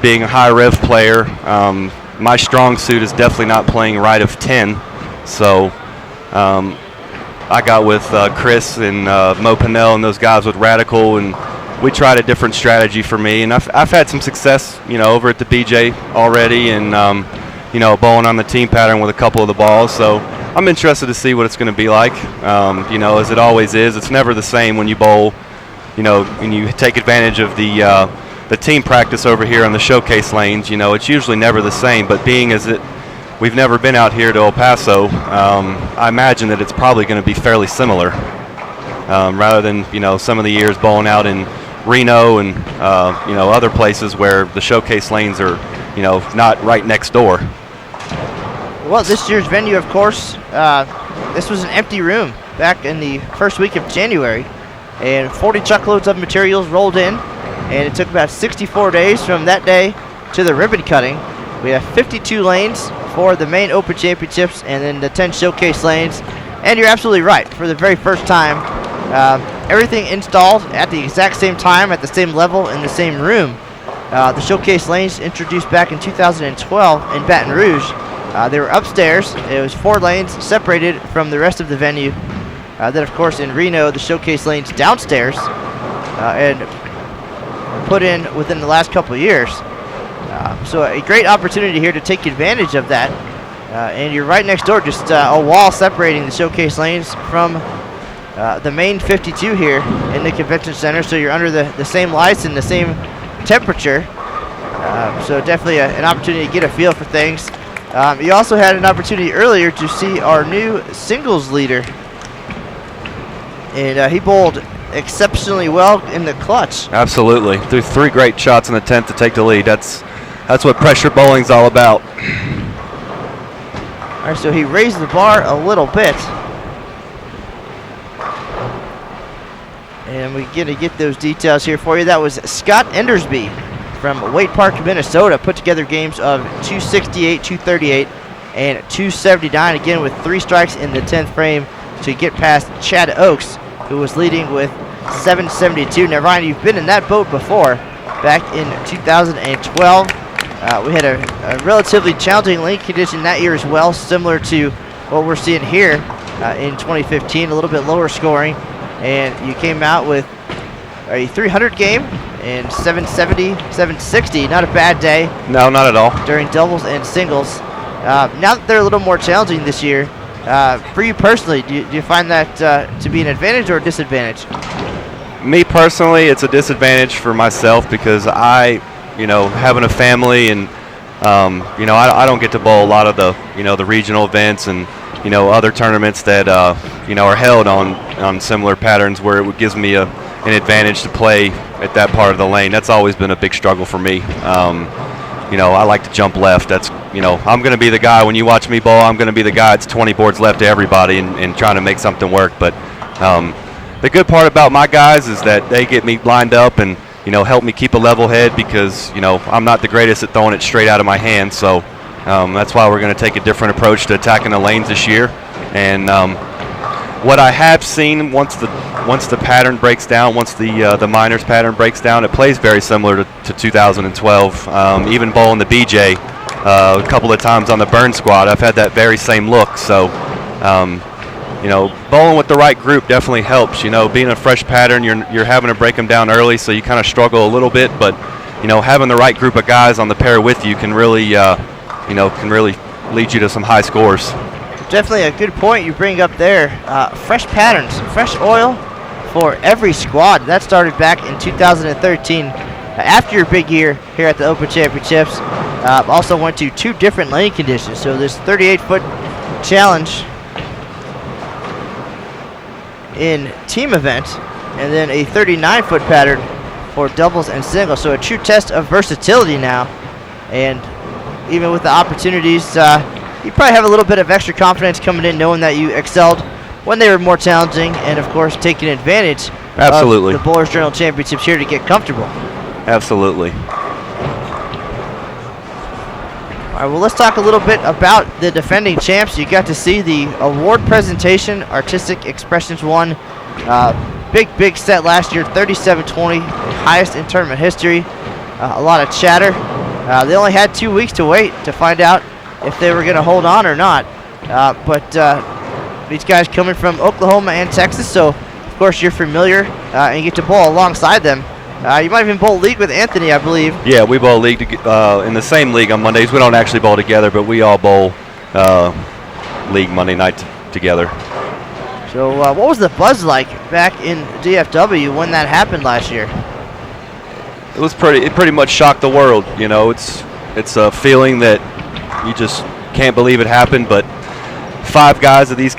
being a high rev player, my strong suit is definitely not playing right of 10. So I got with Chris and Mo Pinnell and those guys with Radical, and we tried a different strategy for me. And I've had some success, over at the BJ already, and bowling on the team pattern with a couple of the balls. So I'm interested to see what it's going to be like. As it always is, it's never the same when you bowl, and you take advantage of the team practice over here on the showcase lanes. It's usually never the same. But being as we've never been out here to El Paso, I imagine that it's probably going to be fairly similar, rather than some of the years bowling out in Reno and other places where the showcase lanes are not right next door.
Well, this year's venue, of course, this was an empty room back in the first week of January, and 40 truckloads of materials rolled in, and it took about 64 days from that day to the ribbon cutting. We have 52 lanes for the main Open Championships, and then the 10 showcase lanes. And you're absolutely right. For the very first time, everything installed at the exact same time, at the same level, in the same room. The showcase lanes introduced back in 2012 in Baton Rouge. They were upstairs. It was 4 lanes separated from the rest of the venue. Then, of course, in Reno, the showcase lanes downstairs and put in within the last couple of years. So a great opportunity here to take advantage of that. And you're right next door, just a wall separating the showcase lanes from the main 52 here in the convention center. So you're under the same lights and the same temperature. So definitely an opportunity to get a feel for things. You also had an opportunity earlier to see our new singles leader. And he bowled exceptionally well in the clutch.
Absolutely. Threw 3 great shots in the 10th to take the lead. That's what pressure bowling's all about.
All right, so he raised the bar a little bit. And we're going to get those details here for you. That was Scott Endersby from Wade Park, Minnesota, put together games of 268, 238, and 279, again with 3 strikes in the 10th frame to get past Chad Oakes, who was leading with 772. Now, Ryan, you've been in that boat before, back in 2012. We had a relatively challenging lane condition that year as well, similar to what we're seeing here in 2015, a little bit lower scoring. And you came out with a 300 game and 770, 760. Not a bad day.
No, not at all.
During doubles and singles. Now that they're a little more challenging this year, for you personally, do you find that to be an advantage or a disadvantage?
Me personally, it's a disadvantage for myself because having a family and, I don't get to bowl a lot of the regional events and, other tournaments that, are held on similar patterns where it gives me an advantage to play at that part of the lane. That's always been a big struggle for me. I like to jump left. That's, I'm going to be the guy when you watch me bowl. I'm going to be the guy that's 20 boards left to everybody and trying to make something work. But the good part about my guys is that they get me lined up and, help me keep a level head because, I'm not the greatest at throwing it straight out of my hand. So that's why we're going to take a different approach to attacking the lanes this year. And what I have seen once the pattern breaks down, once the minors pattern breaks down, it plays very similar to 2012. Even bowling the BJ a couple of times on the burn squad, I've had that very same look. So, bowling with the right group definitely helps. Being a fresh pattern, you're having to break them down early, so you kind of struggle a little bit. But having the right group of guys on the pair with you can really lead you to some high scores.
Definitely a good point you bring up there. Fresh patterns, fresh oil for every squad. That started back in 2013 after your big year here at the Open Championships. Also went to 2 different lane conditions. So this 38-foot challenge in team event and then a 39-foot pattern for doubles and singles. So a true test of versatility now. And even with the opportunities, you probably have a little bit of extra confidence coming in knowing that you excelled when they were more challenging and, of course, taking advantage
Absolutely.
of the Bowlers Journal Championships here to get comfortable.
Absolutely.
All right, well, let's talk a little bit about the defending champs. You got to see the award presentation. Artistic Expressions won. Big set last year, 37-20, highest in tournament history. A lot of chatter. They only had 2 weeks to wait to find out if they were going to hold on or not. But these guys coming from Oklahoma and Texas, so of course you're familiar and you get to bowl alongside them. You might even bowl league with Anthony, I believe. Yeah,
we bowl league in the same league on Mondays. We don't actually bowl together, but we all bowl league Monday night together.
So what was the buzz like back in DFW when that happened last year?
It was it pretty much shocked the world. It's a feeling that you just can't believe it happened, but 5 guys of this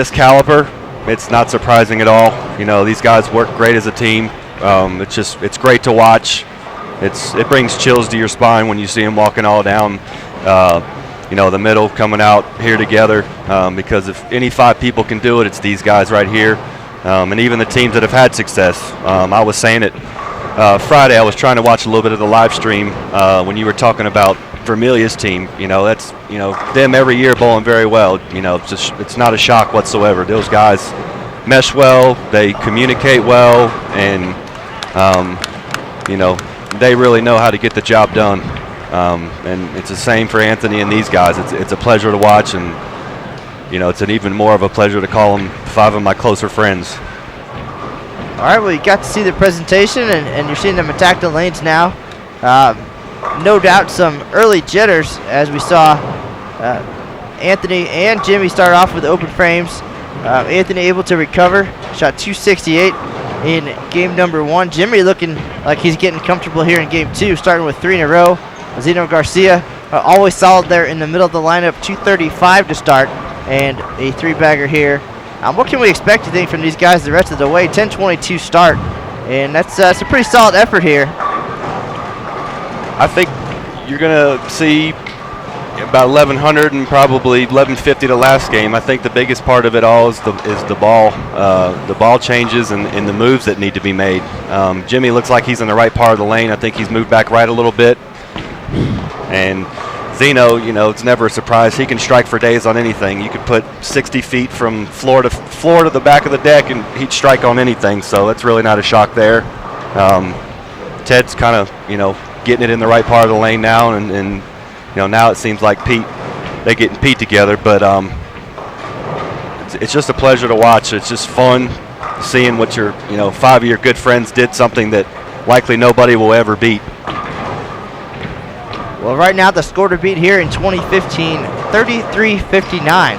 caliber, it's not surprising at all. These guys work great as a team. It's great to watch. It brings chills to your spine when you see them walking all down the middle, coming out here together, because if any 5 people can do it, it's these guys right here, and even the teams that have had success. I was saying it Friday, I was trying to watch a little bit of the live stream when you were talking about Vermilia's team. That's them every year bowling very well. It's not a shock whatsoever. Those guys mesh well, they communicate well, and they really know how to get the job done. And it's the same for Anthony and these guys. It's a pleasure to watch, and it's an even more of a pleasure to call them 5 of my closer friends.
All right, well, you got to see the presentation, and you're seeing them attack the lanes now. No doubt some early jitters as we saw Anthony and Jimmy start off with open frames. Anthony able to recover, shot 268 in game number 1. Jimmy looking like he's getting comfortable here in game 2, starting with 3 in a row. Xeno Garcia always solid there in the middle of the lineup, 235 to start, and a 3-bagger here. What can we expect, you think, from these guys the rest of the way? 10-22 start, and that's a pretty solid effort here.
I think you're going to see about 1,100 and probably 1,150 the last game. I think the biggest part of it all is the ball changes and the moves that need to be made. Jimmy looks like he's in the right part of the lane. I think he's moved back right a little bit. And Xeno, you know, it's never a surprise. He can strike for days on anything. You could put 60 feet from floor to the back of the deck, and he'd strike on anything. So that's really not a shock there. Ted's kind of, you know, getting it in the right part of the lane now, and you know, now it seems like they're getting Pete together. But it's just a pleasure to watch. It's just fun seeing what your, you know, 5 of your good friends did something that likely nobody will ever beat.
Well, right now the score to beat here in 2015, 33-59.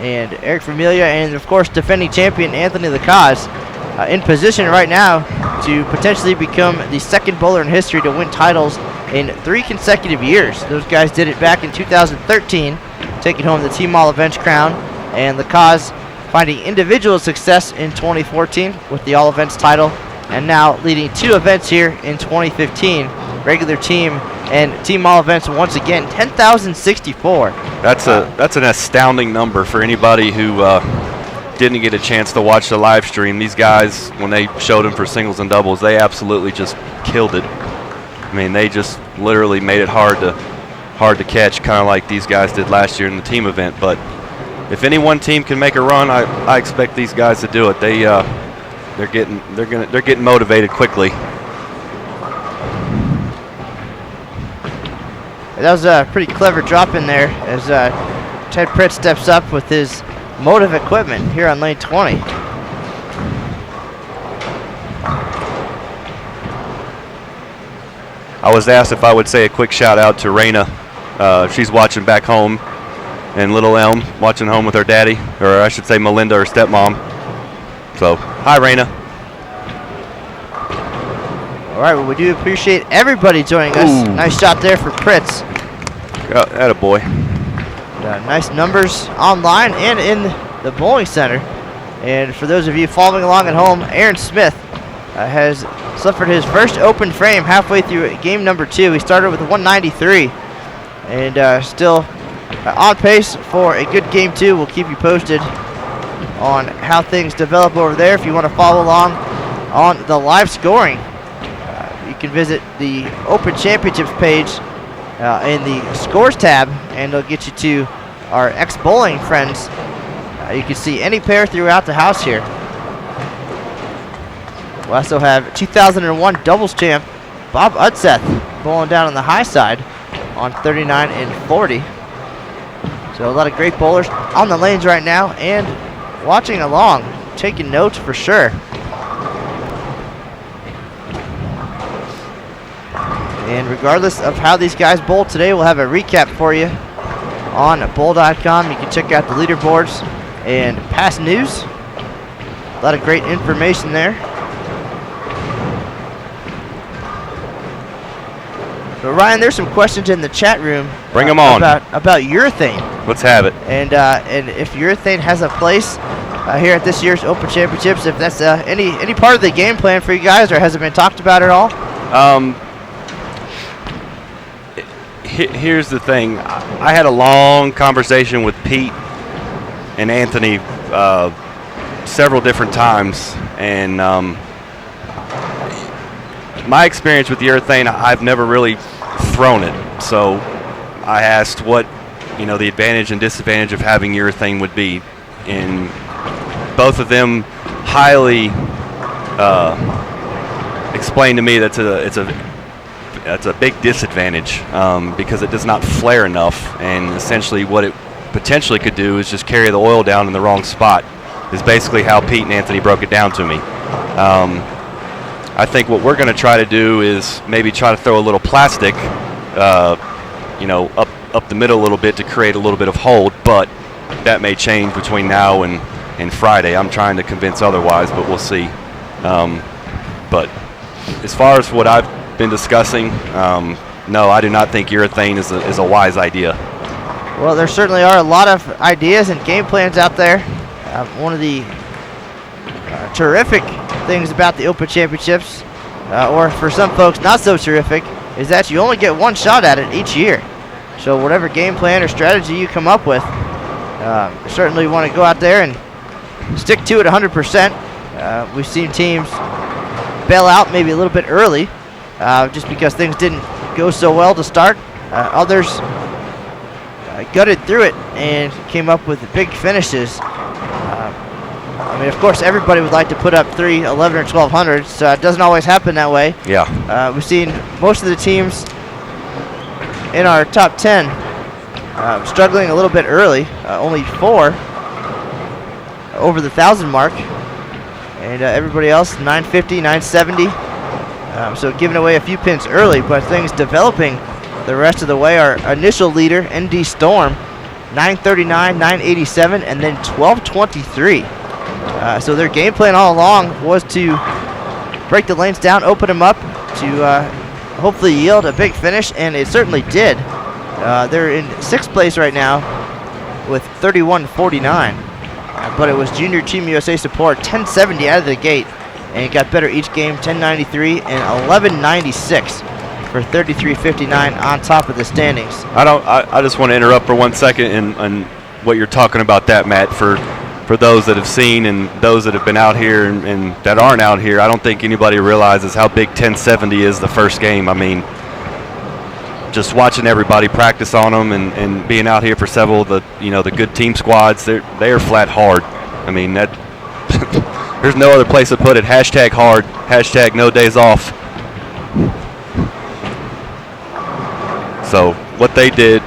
And Eric Familia and, of course, defending champion Anthony Lacaze in position right now to potentially become the second bowler in history to win titles in 3 consecutive years. Those guys did it back in 2013, taking home the Team All Events crown, and Lacaze finding individual success in 2014 with the All Events title, and now leading 2 events here in 2015, regular team and Team All Events once again, 10,064.
That's an astounding number for anybody who didn't get a chance to watch the live stream. These guys, when they showed them for singles and doubles, they absolutely just killed it. I mean, they just literally made it hard to catch, kind of like these guys did last year in the team event. But if any one team can make a run, I expect these guys to do it. They're getting motivated quickly.
That was a pretty clever drop in there as Ted Pritts steps up with his motive equipment here on lane 20.
I was asked if I would say a quick shout out to Raina. She's watching back home in Little Elm, watching home with her daddy, or I should say Melinda, her stepmom. So, hi Raina.
All right, well, we do appreciate everybody joining us.
Ooh.
Nice shot there for Pritts.
Attaboy.
Nice numbers online and in the bowling center. And for those of you following along at home, Aaron Smith has suffered his first open frame halfway through game number 2. He started with 193 and still on pace for a good game 2. We'll keep you posted on how things develop over there. If you want to follow along on the live scoring, you can visit the Open Championships page in the Scores tab, and it'll get you to our ex-bowling friends. You can see any pair throughout the house here. We also have 2001 doubles champ Bob Udseth bowling down on the high side on 39 and 40. So a lot of great bowlers on the lanes right now and watching along, taking notes for sure. And regardless of how these guys bowl today, we'll have a recap for you on bowl.com. You can check out the leaderboards and past news. A lot of great information there. So Ryan, there's some questions in the chat room.
Bring them on.
About urethane.
Let's have it.
And if urethane has a place here at this year's Open Championships, if that's any part of the game plan for you guys, or has it been talked about at all?
Here's the thing. I had a long conversation with Pete and Anthony several different times, and my experience with urethane, I've never really thrown it. So I asked what, the advantage and disadvantage of having urethane would be, and both of them highly explained to me that's a big disadvantage because it does not flare enough, and essentially what it potentially could do is just carry the oil down in the wrong spot, is basically how Pete and Anthony broke it down to me. I think what we're going to try to do is maybe try to throw a little plastic up the middle a little bit to create a little bit of hold, but that may change between now and Friday. I'm trying to convince otherwise, but we'll see. But as far as what I've been discussing, no, I do not think urethane is a wise idea.
Well, there certainly are a lot of ideas and game plans out there. One of the terrific things about the Open Championships, or for some folks not so terrific, is that you only get one shot at it each year. So whatever game plan or strategy you come up with, certainly want to go out there and stick to it 100%. We've seen teams bail out maybe a little bit early just because things didn't go so well to start. Others gutted through it and came up with big finishes. I mean, of course, everybody would like to put up 3, 11, or 1200s. So it doesn't always happen that way.
Yeah.
We've seen most of the teams in our top 10 struggling a little bit early. Only 4 over the 1,000 mark. And everybody else, 950, 970. So giving away a few pins early, but things developing the rest of the way. Our initial leader, ND Storm, 939, 987, and then 1223. So their game plan all along was to break the lanes down, open them up to hopefully yield a big finish, and it certainly did. They're in 6th place right now with 31.49. But it was Junior Team USA support, 1070 out of the gate, and it got better each game, 1093 and 1196 for 33.59 on top of the standings.
I just want to interrupt for 1 second and what you're talking about that, Matt, for those that have seen and those that have been out here and that aren't out here. I don't think anybody realizes how big 1070 is the first game. I mean, just watching everybody practice on them and being out here for several of the good team squads, they are flat hard. I mean, that there's no other place to put it. Hashtag hard, hashtag no days off. So what they did,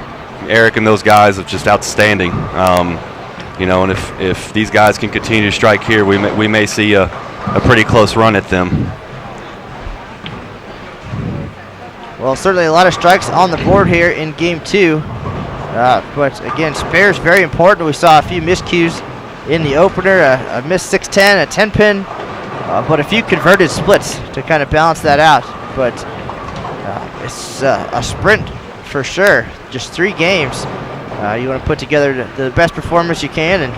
Eric and those guys, are just outstanding. And if these guys can continue to strike here, we may see a pretty close run at them.
Well, certainly a lot of strikes on the board here in game 2. But again, spares very important. We saw a few miscues in the opener, a missed 610, a 10-pin, but a few converted splits to kind of balance that out. But it's a sprint for sure. Just 3 games. You want to put together the best performance you can, and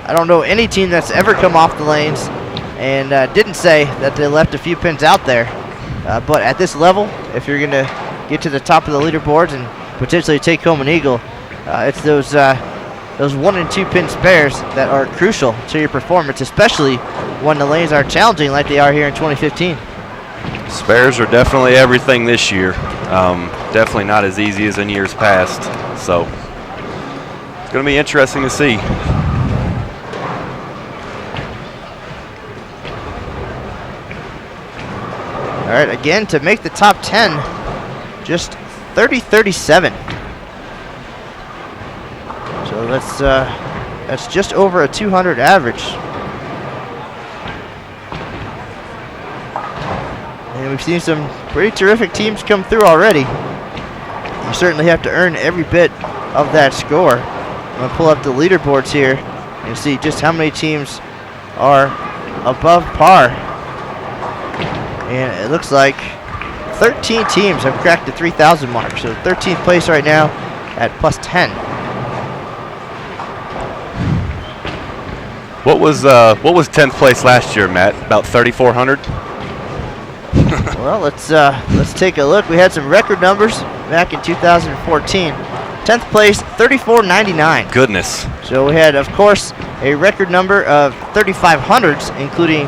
I don't know any team that's ever come off the lanes and didn't say that they left a few pins out there. But at this level, if you're going to get to the top of the leaderboards and potentially take home an eagle, it's those 1 and 2 pin spares that are crucial to your performance, especially when the lanes are challenging like they are here in 2015.
Spares are definitely everything this year. Definitely not as easy as in years past. So it's going to be interesting to see.
All right, again, to make the top 10, just 30-37. So that's just over a 200 average. And we've seen some pretty terrific teams come through already. You certainly have to earn every bit of that score. I'm going to pull up the leaderboards here and see just how many teams are above par. And it looks like 13 teams have cracked the 3,000 mark. So 13th place right now at plus 10.
What was 10th place last year, Matt? About 3,400.
Well, let's take a look. We had some record numbers back in 2014. 10th place, 34.99.
Goodness. So
we had, of course, a record number of 3,500s, including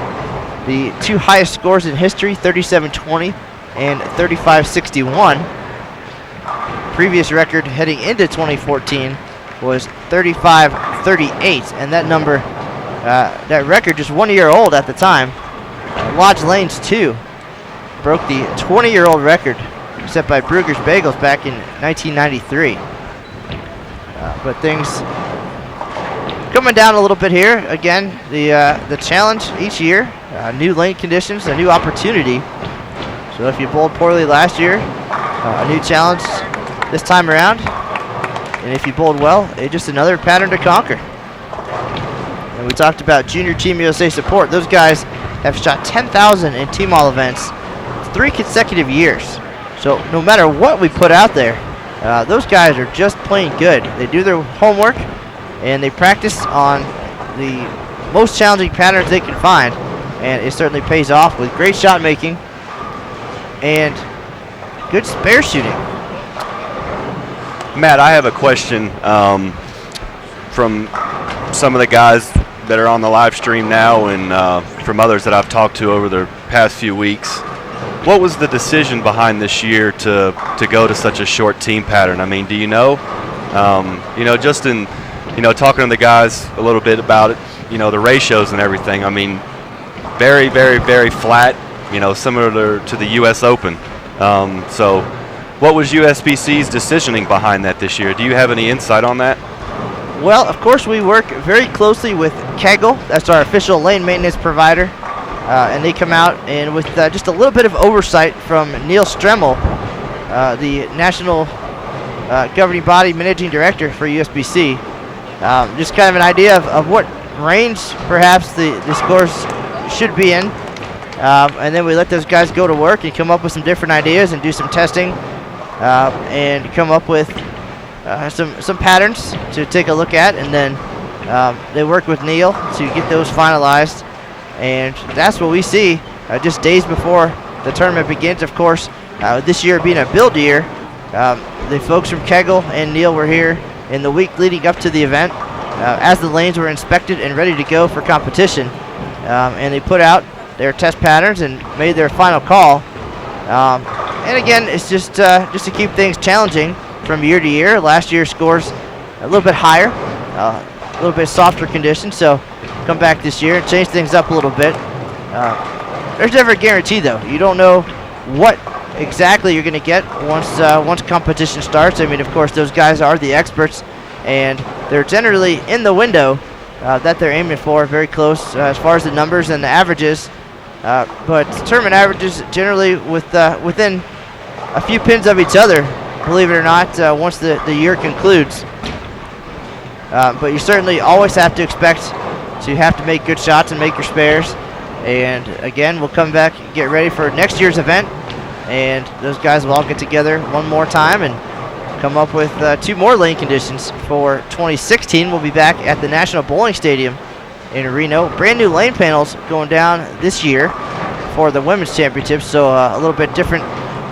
the 2 highest scores in history, 37.20 and 35.61. Previous record heading into 2014 was 35.38, and that number, that record, just 1 year old at the time. Lodge Lanes 2 broke the 20-year-old record set by Brugger's Bagels back in 1993. But things coming down a little bit here. Again, the challenge each year, new lane conditions, a new opportunity. So if you bowled poorly last year, a new challenge this time around. And if you bowled well, just another pattern to conquer. And we talked about Junior Team USA support. Those guys have shot 10,000 in team all events 3 consecutive years. So no matter what we put out there, those guys are just plain good. They do their homework and they practice on the most challenging patterns they can find, and it certainly pays off with great shot making and good spare shooting.
Matt, I have a question from some of the guys that are on the live stream now and from others that I've talked to over the past few weeks. What was the decision behind this year to go to such a short team pattern? I mean, do you know? Just in, talking to the guys a little bit about it, the ratios and everything, I mean, very, very, very flat, similar to the U.S. Open. So what was USBC's decisioning behind that this year? Do you have any insight on that?
Well, of course, we work very closely with Kegel. That's our official lane maintenance provider. And they come out and with just a little bit of oversight from Neil Stremmel, the national governing body managing director for USBC. Just kind of an idea of what range perhaps the scores should be in. And then we let those guys go to work and come up with some different ideas and do some testing and come up with some patterns to take a look at. And then they work with Neil to get those finalized. And that's what we see just days before the tournament begins. Of course, this year being a build year, the folks from Kegel and Neil were here in the week leading up to the event as the lanes were inspected and ready to go for competition. And they put out their test patterns and made their final call. And again, it's just to keep things challenging from year to year. Last year's scores a little bit higher, a little bit softer conditions. So come back this year and change things up a little bit. There's never a guarantee, though. You don't know what exactly you're going to get once competition starts. I mean, of course, those guys are the experts, and they're generally in the window that they're aiming for, very close as far as the numbers and the averages. But tournament averages generally within a few pins of each other, believe it or not, once the year concludes. But you certainly always have to expect to have to make good shots and make your spares. And again, we'll come back and get ready for next year's event, and those guys will all get together one more time and come up with 2 more lane conditions for 2016. We'll be back at the National Bowling Stadium in Reno. Brand new lane panels going down this year for the women's championships, so a little bit different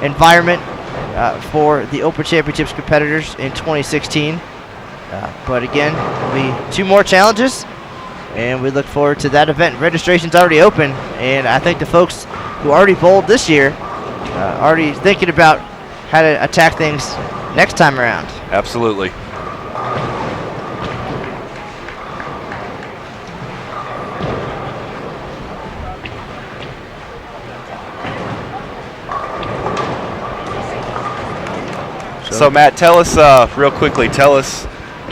environment for the Open Championships competitors in 2016. But again, there'll be 2 more challenges, and we look forward to that event. Registration's already open, and I think the folks who already bowled this year already thinking about how to attack things next time around.
Absolutely. So Matt, tell us real quickly. Tell us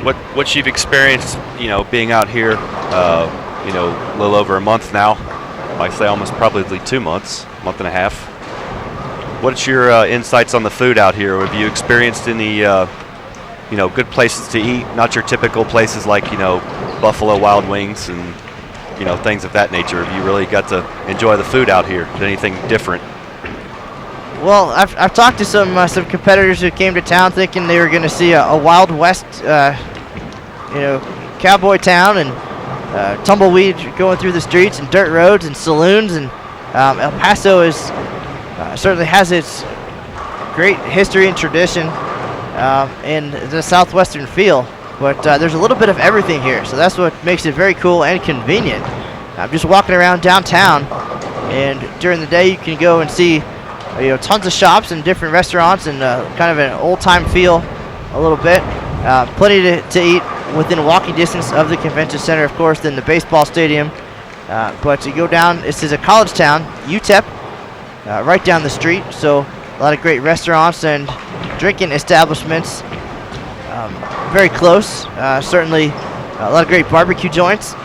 what you've experienced. Being out here, a little over a month now. I say almost probably 2 months, month and a half. What's your insights on the food out here? Have you experienced any, good places to eat? Not your typical places like Buffalo Wild Wings and things of that nature. Have you really got to enjoy the food out here? Anything different?
Well, I've talked to some competitors who came to town thinking they were going to see a Wild West, cowboy town and tumbleweed going through the streets and dirt roads and saloons. And El Paso is certainly has its great history and tradition in the southwestern feel. But there's a little bit of everything here, so that's what makes it very cool and convenient. I'm just walking around downtown, and during the day you can go and see tons of shops and different restaurants and kind of an old-time feel a little bit. Plenty to eat within walking distance of the convention center, of course, then the baseball stadium. But to go down, this is a college town, UTEP, right down the street. So a lot of great restaurants and drinking establishments very close. Certainly a lot of great barbecue joints.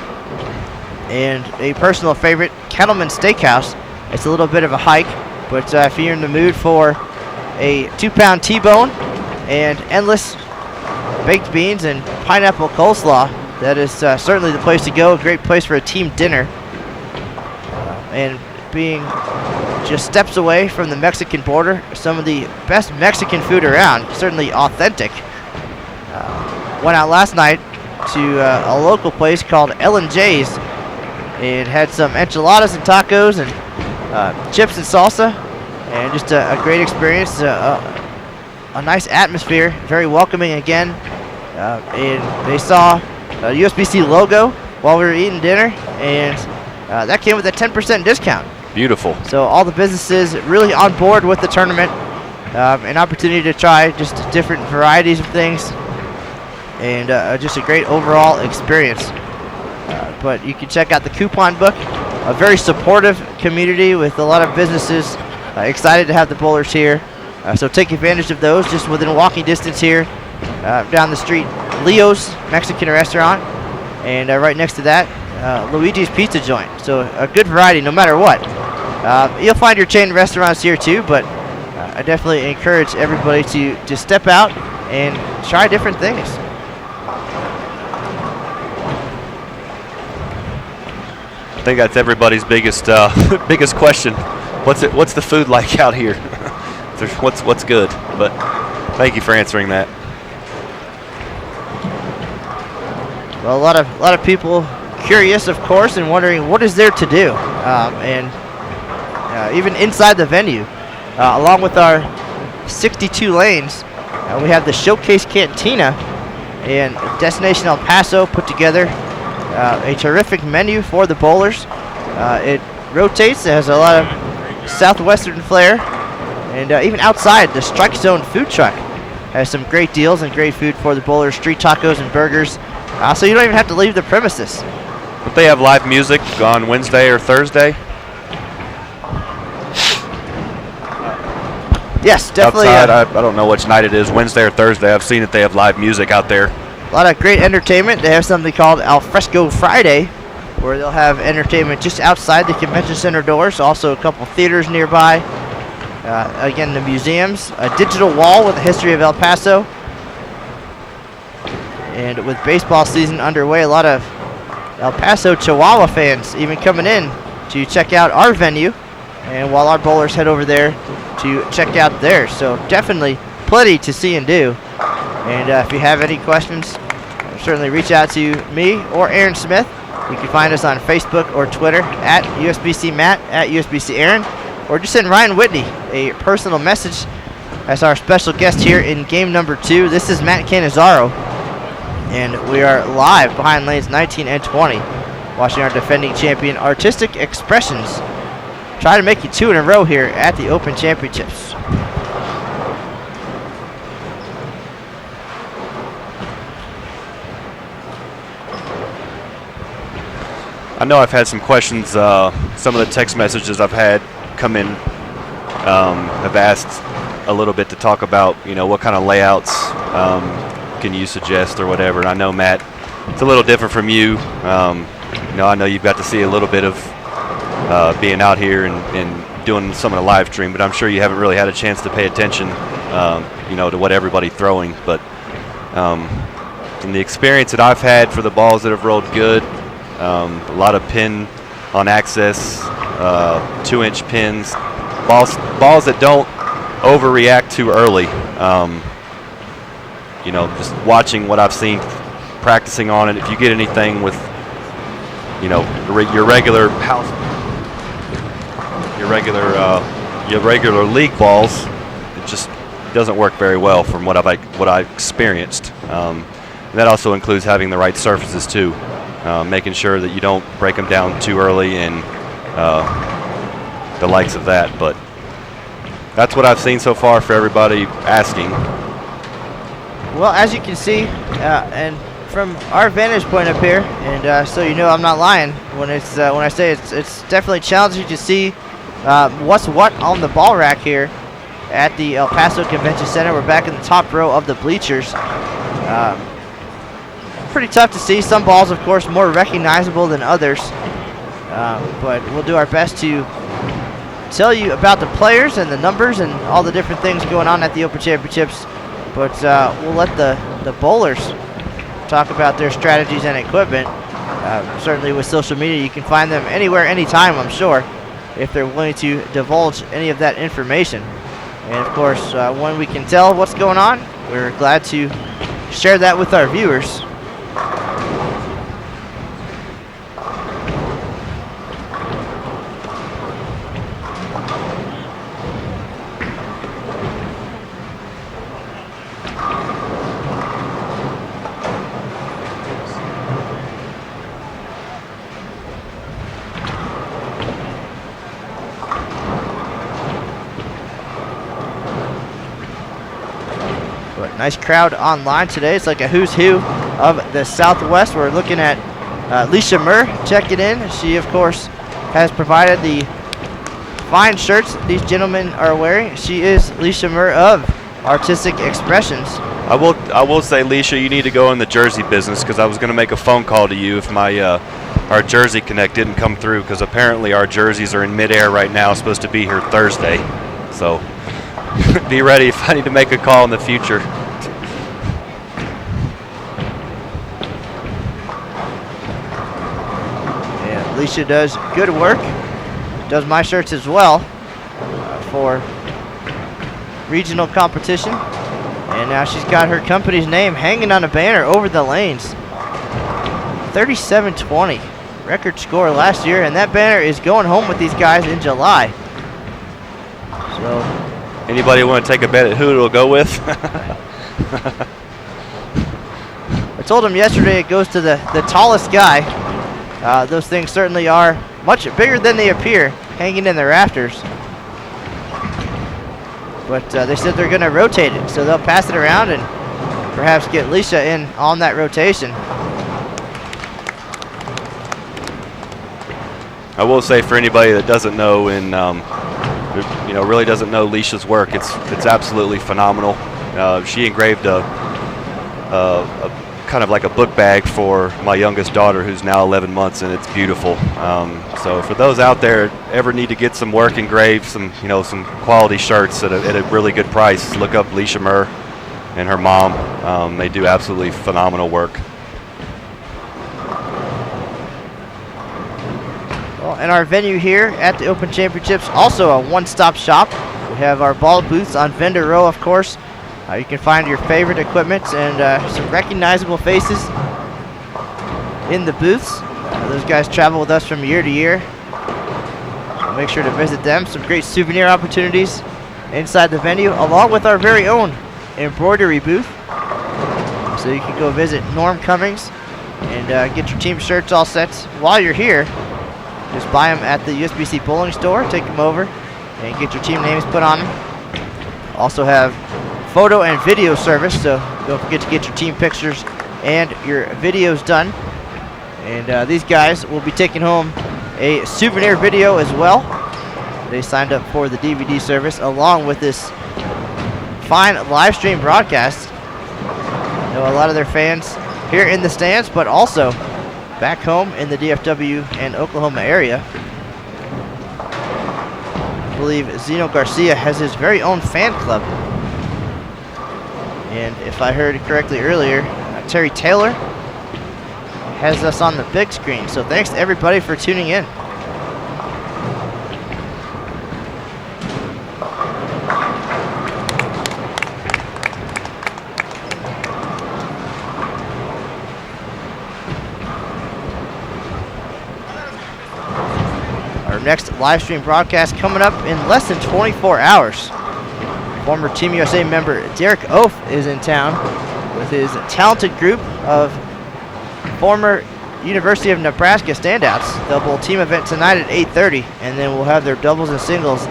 And a personal favorite, Kettleman Steakhouse. It's a little bit of a hike, but if you're in the mood for a 2-pound T-bone and endless baked beans and pineapple coleslaw, that is certainly the place to go. A great place for a team dinner. And being just steps away from the Mexican border, some of the best Mexican food around, certainly authentic. Went out last night to a local place called L&J's and had some enchiladas and tacos and chips and salsa, and just a great experience. a nice atmosphere, very welcoming again. And they saw a USBC logo while we were eating dinner, and that came with a 10% discount.
Beautiful.
So all the businesses really on board with the tournament. An opportunity to try just different varieties of things, and just a great overall experience. But you can check out the coupon book. A very supportive community with a lot of businesses excited to have the bowlers here. So take advantage of those just within walking distance here. Down the street, Leo's Mexican restaurant, and right next to that, Luigi's Pizza Joint. So a good variety no matter what. You'll find your chain restaurants here too, but I definitely encourage everybody to step out and try different things.
I think that's everybody's biggest biggest question. What's the food like out here? What's good? But thank you for answering that.
Well, a lot of people curious, of course, and wondering what is there to do, and even inside the venue, along with our 62 lanes, we have the Showcase Cantina and Destination El Paso put together a terrific menu for the bowlers. It rotates, it has a lot of southwestern flair, and even outside, the Strike Zone food truck has some great deals and great food for the bowlers, street tacos and burgers, so you don't even have to leave the premises.
But they have live music on Wednesday or Thursday?
Yes, definitely.
Outside, I don't know which night it is, Wednesday or Thursday. I've seen that they have live music out there.
A lot of great entertainment. They have something called Al Fresco Friday, where they'll have entertainment just outside the convention center doors. Also a couple theaters nearby. Again, the museums. A digital wall with the history of El Paso. And with baseball season underway, a lot of El Paso Chihuahua fans even coming in to check out our venue. And while our bowlers head over there to check out theirs. So definitely plenty to see and do. And if you have any questions, certainly reach out to me or Aaron Smith. You can find us on Facebook or Twitter at USBC Matt, at USBC Aaron, or just send Ryan Whitney a personal message as our special guest here in game number 2. This is Matt Canizaro, and we are live behind lanes 19 and 20, watching our defending champion Artistic Expressions try to make it 2 in a row here at the Open Championships.
I know I've had some questions. Some of the text messages I've had come in have asked a little bit to talk about, what kind of layouts can you suggest or whatever. And I know, Matt, it's a little different from you. I know you've got to see a little bit of being out here and doing some of the live stream, but I'm sure you haven't really had a chance to pay attention, to what everybody's throwing. But from the experience that I've had for the balls that have rolled good, a lot of pin on access, 2-inch pins, balls that don't overreact too early. Just watching what I've seen, practicing on it. If you get anything with, your regular house, your regular league balls, it just doesn't work very well from what I've experienced. That also includes having the right surfaces too. Making sure that you don't break them down too early and the likes of that. But that's what I've seen so far for everybody asking.
Well, as you can see, and from our vantage point up here, and so I'm not lying when I say it's definitely challenging to see what's what on the ball rack here at the El Paso Convention Center. We're back in the top row of the bleachers. Pretty tough to see. Some balls, of course, more recognizable than others. But we'll do our best to tell you about the players and the numbers and all the different things going on at the Open Championships. But we'll let the bowlers talk about their strategies and equipment. Certainly with social media, you can find them anywhere, anytime, I'm sure, if they're willing to divulge any of that information. And, of course, when we can tell what's going on, we're glad to share that with our viewers. But nice crowd online today. It's like a who's who of the Southwest. We're looking at Leisha Murr checking in. She, of course, has provided the fine shirts these gentlemen are wearing. She is Leisha Murr of Artistic Expressions.
I will say, Leisha, you need to go in the jersey business, because I was going to make a phone call to you if my our Jersey Connect didn't come through, because apparently our jerseys are in midair right now, supposed to be here Thursday. So be ready if I need to make a call in the future.
And Leisha does good work. Does my shirts as well for regional competition. And now she's got her company's name hanging on a banner over the lanes. 37-20. Record score last year, and that banner is going home with these guys in July. So,
anybody want to take a bet at who it'll go with?
I told him yesterday it goes to the tallest guy. Those things certainly are much bigger than they appear, hanging in the rafters. But they said they're going to rotate it, so they'll pass it around and perhaps get Leisha in on that rotation.
I will say, for anybody that doesn't know and really doesn't know Leisha's work, it's absolutely phenomenal. She engraved a kind of like a book bag for my youngest daughter, who's now 11 months, and it's beautiful. So for those out there ever need to get some work engraved, some quality shirts at a really good price, look up Leisha Murr and her mom. They do absolutely phenomenal work.
Well, and our venue here at the Open Championships, also a one-stop shop. We have our ball booths on vendor row, of course. You can find your favorite equipment and some recognizable faces in the booths. Those guys travel with us from year to year. So make sure to visit them. Some great souvenir opportunities inside the venue, along with our very own embroidery booth. So you can go visit Norm Cummings and get your team shirts all set. While you're here, just buy them at the USBC bowling store, take them over, and get your team names put on them. Also have photo and video service, so don't forget to get your team pictures and your videos done. And these guys will be taking home a souvenir video as well. They signed up for the DVD service along with this fine live stream broadcast. I know a lot of their fans here in the stands, but also back home in the DFW and Oklahoma area. I believe Xeno Garcia has his very own fan club. And if I heard correctly earlier, Terry Taylor has us on the big screen. So thanks to everybody for tuning in. Our next live stream broadcast coming up in less than 24 hours. Former Team USA member Derek Oaf is in town with his talented group of former University of Nebraska standouts. They'll bowl team event tonight at 8:30, and then we'll have their doubles and singles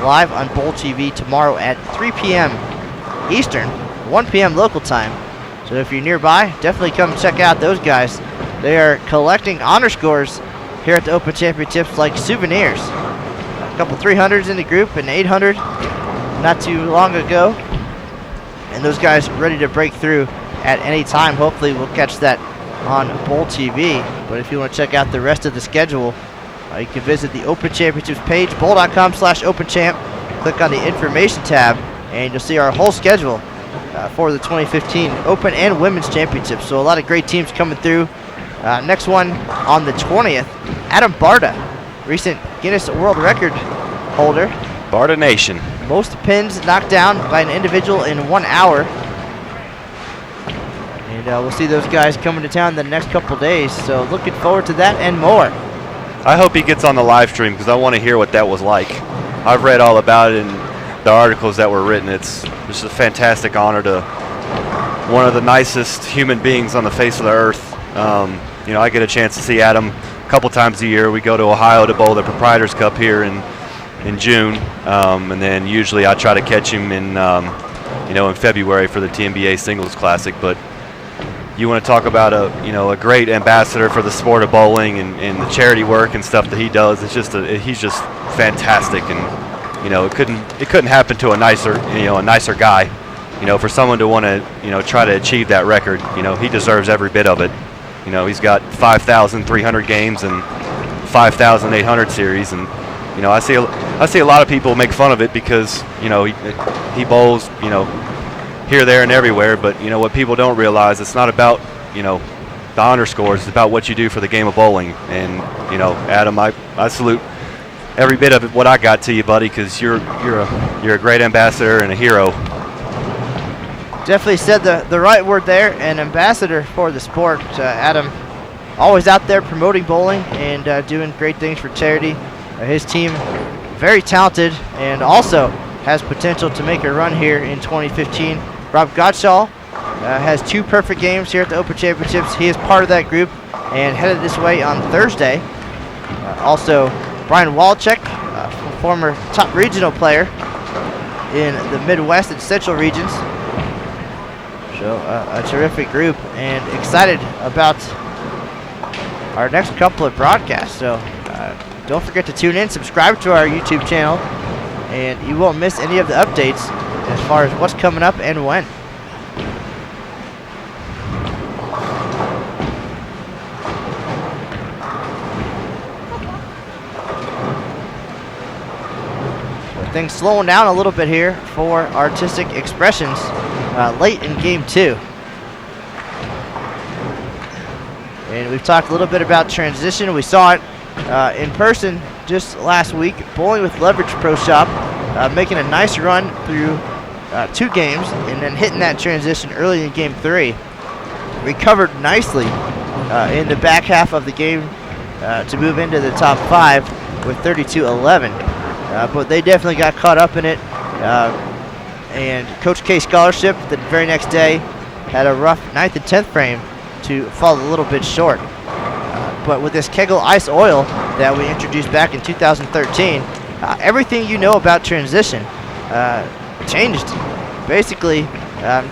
live on Bowl TV tomorrow at 3 p.m. Eastern, 1 p.m. local time. So if you're nearby, definitely come check out those guys. They are collecting honor scores here at the Open Championships like souvenirs. A couple 300s in the group, an 800 not too long ago. And those guys ready to break through at any time. Hopefully we'll catch that on Bowl TV. But if you want to check out the rest of the schedule, you can visit the Open Championships page, bowl.com/openchamp. Click on the information tab, and you'll see our whole schedule for the 2015 Open and Women's Championships. So a lot of great teams coming through. Next one on the 20th, Adam Barta, recent Guinness World Record holder.
Barta Nation.
Most pins knocked down by an individual in 1 hour. And we'll see those guys coming to town the next couple days. So looking forward to that and more.
I hope he gets on the live stream, because I want to hear what that was like. I've read all about it in the articles that were written. It's just a fantastic honor to one of the nicest human beings on the face of the earth. I get a chance to see Adam a couple times a year. We go to Ohio to bowl the Proprietors Cup here in June, and then usually I try to catch him in in February for the TNBA Singles Classic. But you want to talk about a great ambassador for the sport of bowling and the charity work and stuff that he does. It's just he's just fantastic, and it couldn't happen to a nicer guy. For someone to want to try to achieve that record, he deserves every bit of it. He's got 5,300 games and 5,800 series, and I see a lot of people make fun of it because he bowls here, there, and everywhere. But what people don't realize, it's not about the honor scores. It's about what you do for the game of bowling. And Adam, I salute every bit of it, what I got to you, buddy, because you're a great ambassador and a hero.
Definitely said the right word there, an ambassador for the sport. Adam, always out there promoting bowling and doing great things for charity. His team, very talented, and also has potential to make a run here in 2015. Rob Gottschall has 2 perfect games here at the Open Championships. He is part of that group and headed this way on Thursday. Also, Brian Walczek, former top regional player in the Midwest and Central regions. So a terrific group, and excited about our next couple of broadcasts. So don't forget to tune in, subscribe to our YouTube channel, and you won't miss any of the updates as far as what's coming up and when. So things slowing down a little bit here for Artistic Expressions late in game 2. And we've talked a little bit about transition. We saw it in person just last week, bowling with Leverage Pro Shop, making a nice run through 2 games and then hitting that transition early in game 3. Recovered nicely in the back half of the game to move into the top 5 with 32-11. But they definitely got caught up in it. And Coach K Scholarship the very next day had a rough 9th and 10th frame to fall a little bit short. But with this Kegel Ice Oil that we introduced back in 2013, everything you know about transition changed. Basically,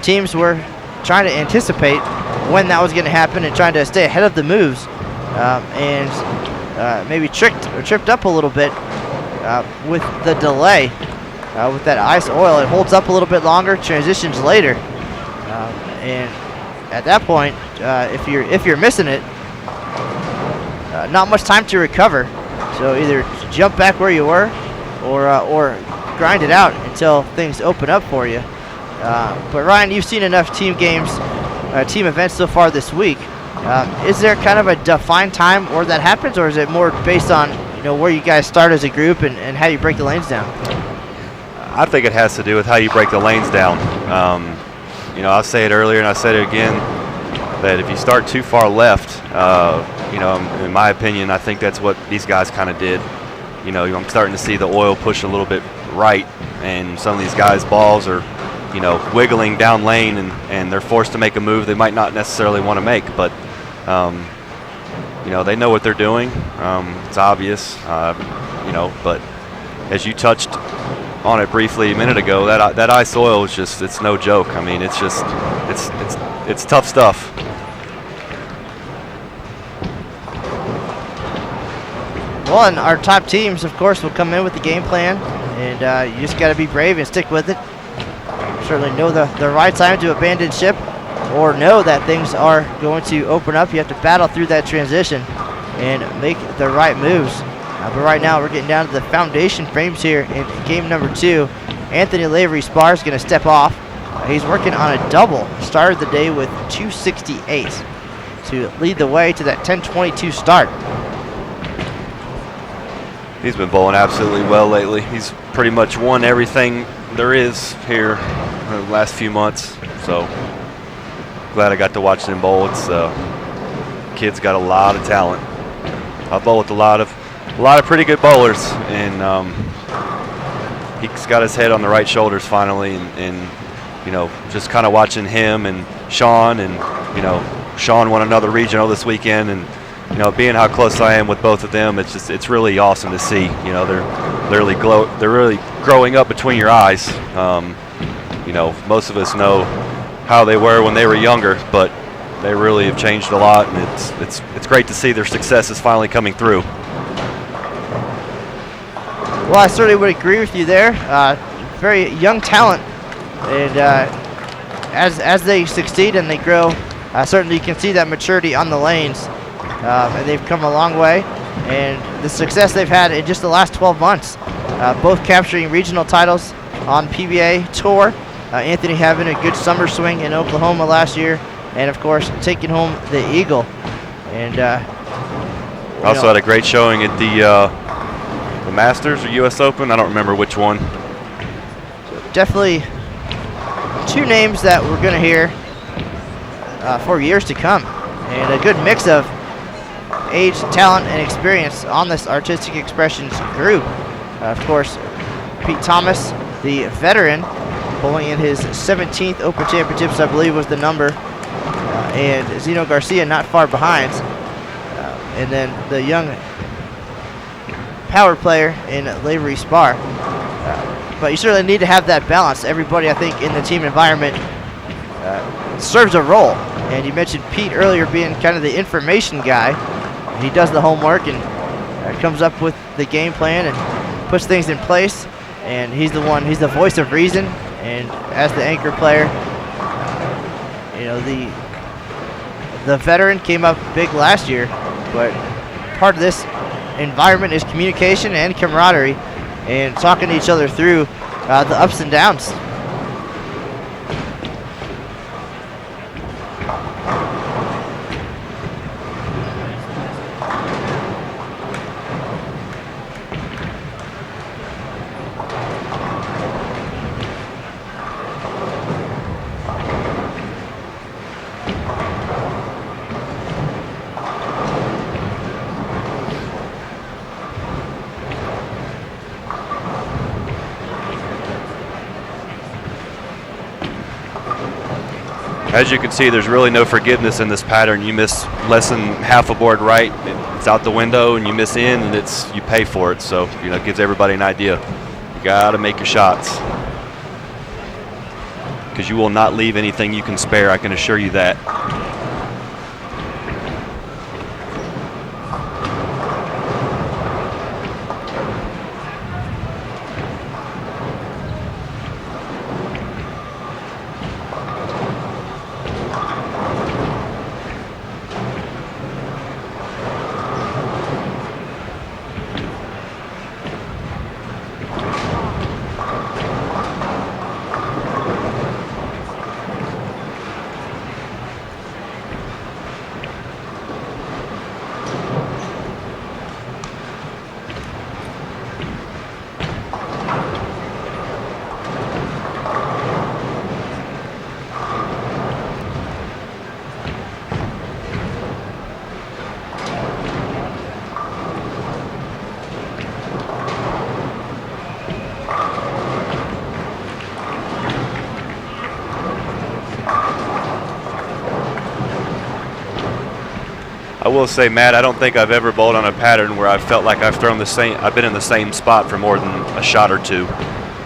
teams were trying to anticipate when that was going to happen and trying to stay ahead of the moves, and maybe tripped up a little bit with the delay. With that ice oil, it holds up a little bit longer, transitions later, and at that point, if you're missing it, not much time to recover. So either jump back where you were, or grind it out until things open up for you. But Ryan, you've seen enough team games, team events so far this week. Is there kind of a defined time where that happens, or is it more based on where you guys start as a group and how you break the lanes down?
I think it has to do with how you break the lanes down. I'll say it earlier and I said it again, that if you start too far left, in my opinion, I think that's what these guys kind of did. I'm starting to see the oil push a little bit right, and some of these guys' balls are, wiggling down lane, and they're forced to make a move they might not necessarily want to make, but, they know what they're doing. It's obvious, but as you touched on it briefly a minute ago, that ice oil is just, it's no joke. I mean, it's just, it's tough stuff.
Well, and our top teams, of course, will come in with the game plan, and you just got to be brave and stick with it. Certainly know the right time to abandon ship, or know that things are going to open up. You have to battle through that transition and make the right moves. But right now, we're getting down to the foundation frames here in game number 2. Anthony Lavery-Spahr is going to step off. He's working on a double. Started the day with 268 to lead the way to that 10:22 start.
He's been bowling absolutely well lately. He's pretty much won everything there is here in the last few months. So glad I got to watch him bowl. It's kid's got a lot of talent. I bowl with a lot of pretty good bowlers, and he's got his head on the right shoulders finally, and just kind of watching him and Sean, and Sean won another regional this weekend, and being how close I am with both of them, it's really awesome to see. They're really growing up between your eyes. You know, most of us know how they were when they were younger, but they really have changed a lot, and it's great to see their success is finally coming through.
Well, I certainly would agree with you there. Very young talent, and as they succeed and they grow, certainly you can see that maturity on the lanes, and they've come a long way. And the success they've had in just the last 12 months, both capturing regional titles on PBA Tour, Anthony having a good summer swing in Oklahoma last year, and of course taking home the Eagle. And
also had a great showing at the Masters or U.S. Open. I don't remember which one.
Definitely two names that we're going to hear for years to come, and a good mix of age, talent, and experience on this Artistic Expressions group. Of course, Pete Thomas, the veteran, pulling in his 17th Open Championships, I believe was the number, and Xeno Garcia not far behind. And then the young power player in Lavery-Spahr. But you certainly need to have that balance. Everybody, I think, in the team environment serves a role. And you mentioned Pete earlier being kind of the information guy. He does the homework and comes up with the game plan and puts things in place. And he's the voice of reason. And as the anchor player, you know, the veteran came up big last year, but part of this environment is communication and camaraderie and talking to each other through the ups and downs.
As you can see, there's really no forgiveness in this pattern. You miss less than half a board right, it's out the window, and you miss in, and you pay for it. So, you know, it gives everybody an idea. You gotta make your shots, because you will not leave anything you can spare, I can assure you that. I will say, Matt, I don't think I've ever bowled on a pattern where I felt like I've been in the same spot for more than a shot or two,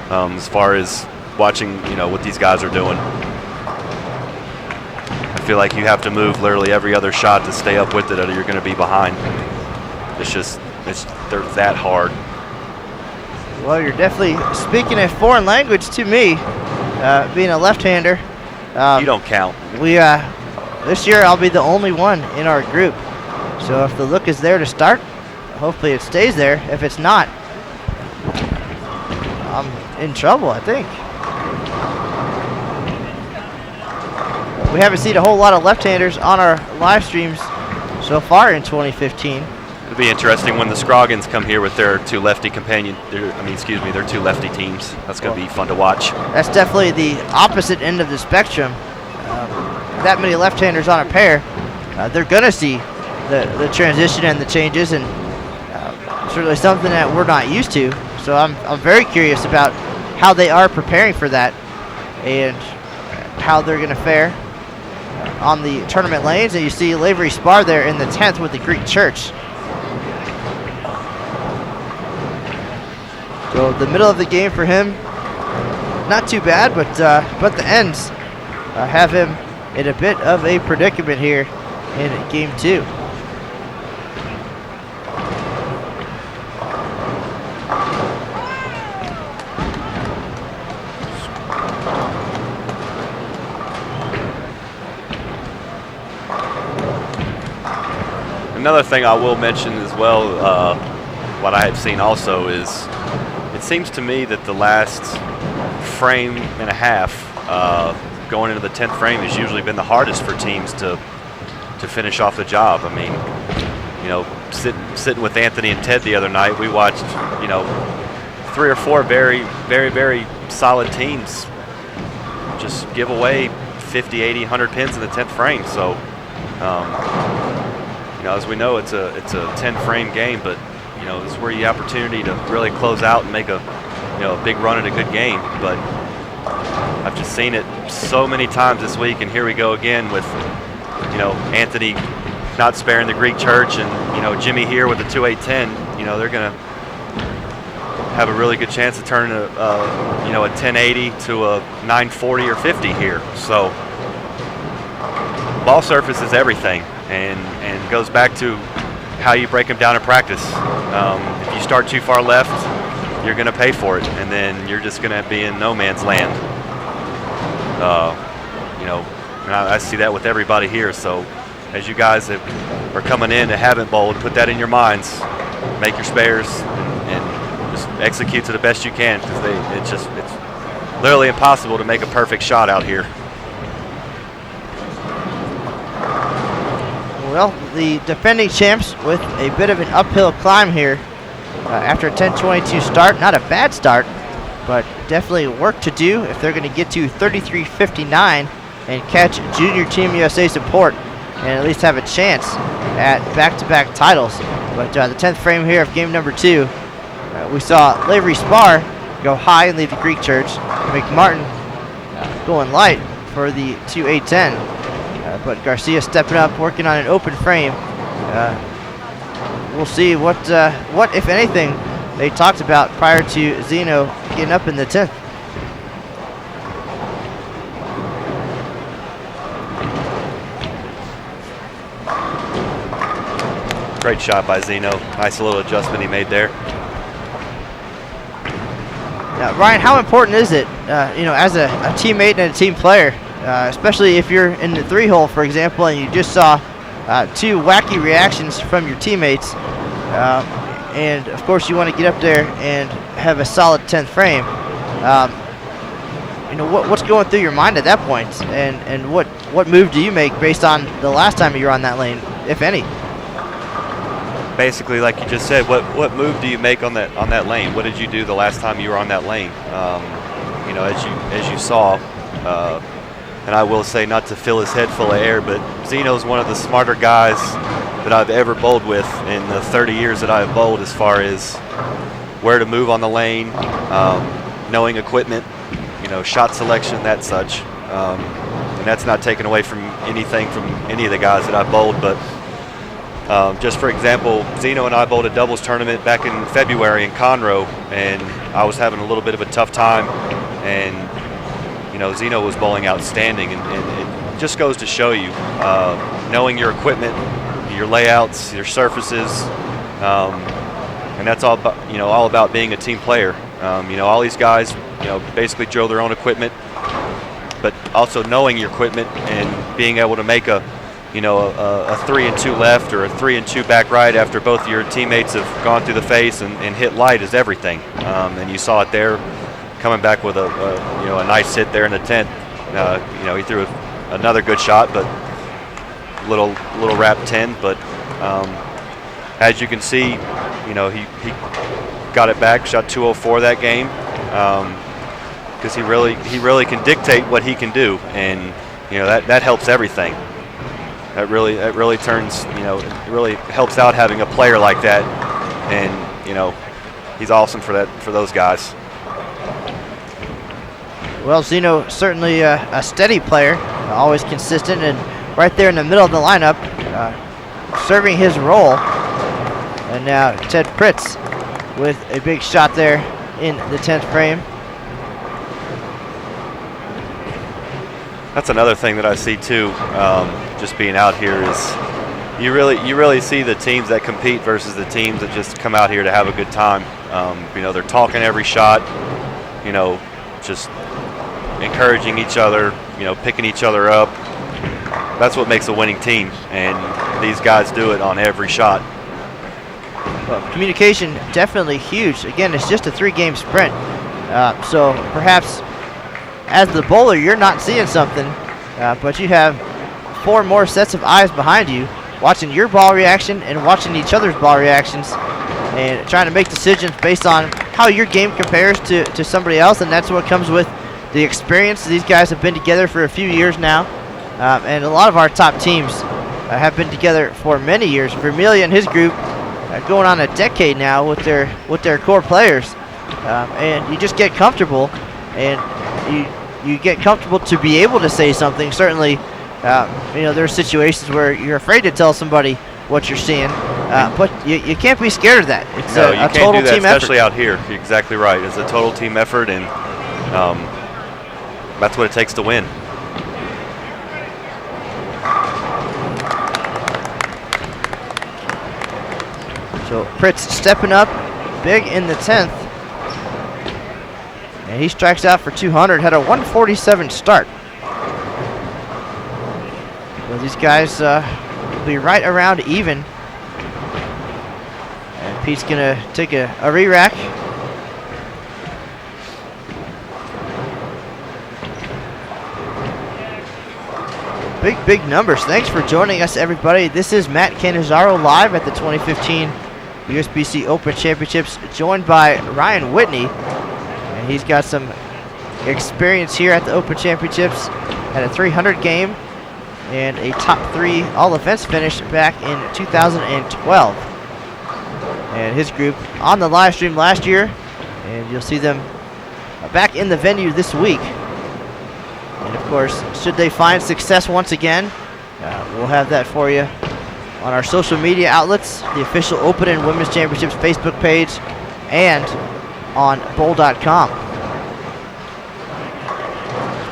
as far as watching, you know, what these guys are doing. I feel like you have to move literally every other shot to stay up with it, or you're going to be behind. They're that hard.
Well, you're definitely speaking a foreign language to me, being a left-hander.
You don't count.
This year I'll be the only one in our group. So if the look is there to start, hopefully it stays there. If it's not, I'm in trouble, I think. We haven't seen a whole lot of left-handers on our live streams so far in 2015.
It'll be interesting when the Scroggins come here with their two lefty their two lefty teams. That's going to be fun to watch.
That's definitely the opposite end of the spectrum. That many left-handers on a pair, they're going to see the transition and the changes, and certainly something that we're not used to. So I'm very curious about how they are preparing for that and how they're going to fare on the tournament lanes. And you see Lavery-Spahr there in the 10th with the Greek Church. So the middle of the game for him not too bad, but the ends have him in a bit of a predicament here in game 2.
Another thing I will mention as well, what I have seen also is, it seems to me that the last frame and a half going into the 10th frame has usually been the hardest for teams to finish off the job. I mean, you know, sitting with Anthony and Ted the other night, we watched, you know, 3 or 4 very, very, very solid teams just give away 50, 80, 100 pins in the 10th frame. So, you know, as we know, it's a 10-frame game, but you know, this is where you have opportunity to really close out and make a big run at a good game. But I've just seen it so many times this week, and here we go again with, you know, Anthony not sparing the Greek church, and you know, Jimmy here with the 2-8-10. You know, they're gonna have a really good chance to turn a 1080 to a 940 or 50 here. So ball surface is everything, and goes back to how you break them down in practice. If you start too far left, you're going to pay for it, and then you're just going to be in no man's land. You know, and I see that with everybody here. So as you guys are coming in and haven't bowled, put that in your minds. Make your spares and just execute to the best you can, because it's literally impossible to make a perfect shot out here.
Well, the defending champs with a bit of an uphill climb here after a 10-22 start. Not a bad start, but definitely work to do if they're going to get to 33-59 and catch Junior Team USA support and at least have a chance at back-to-back titles. But the 10th frame here of game number 2, we saw Lavery-Spahr go high and leave the Greek church. McMartin going light for the 2-8-10. But Garcia stepping up, working on an open frame. We'll see what, if anything, they talked about prior to Xeno getting up in the 10th.
Great shot by Xeno. Nice little adjustment he made there.
Now, Ryan, how important is it, as a teammate and a team player, especially if you're in the 3-hole, for example, and you just saw 2 wacky reactions from your teammates, and of course you want to get up there and have a solid 10th frame. What's going through your mind at that point, and what move do you make based on the last time you were on that lane, if any?
Basically, like you just said, what move do you make on that lane? What did you do the last time you were on that lane? As you saw, and I will say, not to fill his head full of air, but Xeno's one of the smarter guys that I've ever bowled with in the 30 years that I've bowled, as far as where to move on the lane, knowing equipment, shot selection, that such. And that's not taken away from anything from any of the guys that I've bowled, but just for example, Xeno and I bowled a doubles tournament back in February in Conroe, and I was having a little bit of a tough time, and Xeno was bowling outstanding, and it just goes to show you, knowing your equipment, your layouts, your surfaces, and that's all about being a team player. All these guys, basically drill their own equipment, but also knowing your equipment and being able to make a 3-2 left or a 3-2 back right after both of your teammates have gone through the face and hit light is everything. And you saw it there, coming back with a nice hit there in the 10th. He threw another good shot, but little wrap 10. But as you can see, he got it back, shot 204 that game, because he really can dictate what he can do, and that helps everything. That really turns, it really helps out having a player like that, and he's awesome for those guys.
Well, Xeno certainly a steady player, always consistent, and right there in the middle of the lineup, serving his role. And now Ted Pritts with a big shot there in the 10th frame.
That's another thing that I see too, just being out here, is you really see the teams that compete versus the teams that just come out here to have a good time. They're talking every shot, just encouraging each other, picking each other up. That's what makes a winning team, and these guys do it on every shot.
Well, communication definitely huge. Again, it's just a 3-game sprint, so perhaps as the bowler you're not seeing something, but you have 4 more sets of eyes behind you watching your ball reaction and watching each other's ball reactions and trying to make decisions based on how your game compares to somebody else, and that's what comes with the experience. These guys have been together for a few years now, and a lot of our top teams have been together for many years. Vermillion and his group going on a decade now with their core players, and you just get comfortable, and you get comfortable to be able to say something. Certainly, there's situations where you're afraid to tell somebody what you're seeing, but you can't be scared of that. It's
No,
a
you can't
total
do that,
team effort.
especially out here. You're exactly right. It's a total team effort, and that's what it takes to win.
So Pritts stepping up big in the 10th. And he strikes out for 200, had a 147 start. Well, these guys will be right around even. And Pete's going to take a re-rack. Big numbers. Thanks for joining us, everybody. This is Matt Cannizzaro live at the 2015 USBC Open Championships, joined by Ryan Whitney. And he's got some experience here at the Open Championships. Had a 300 game and a top 3 all events finish back in 2012. And his group on the live stream last year, and you'll see them back in the venue this week. And of course, should they find success once again, we'll have that for you on our social media outlets, the official Open and Women's Championships Facebook page, and on bowl.com.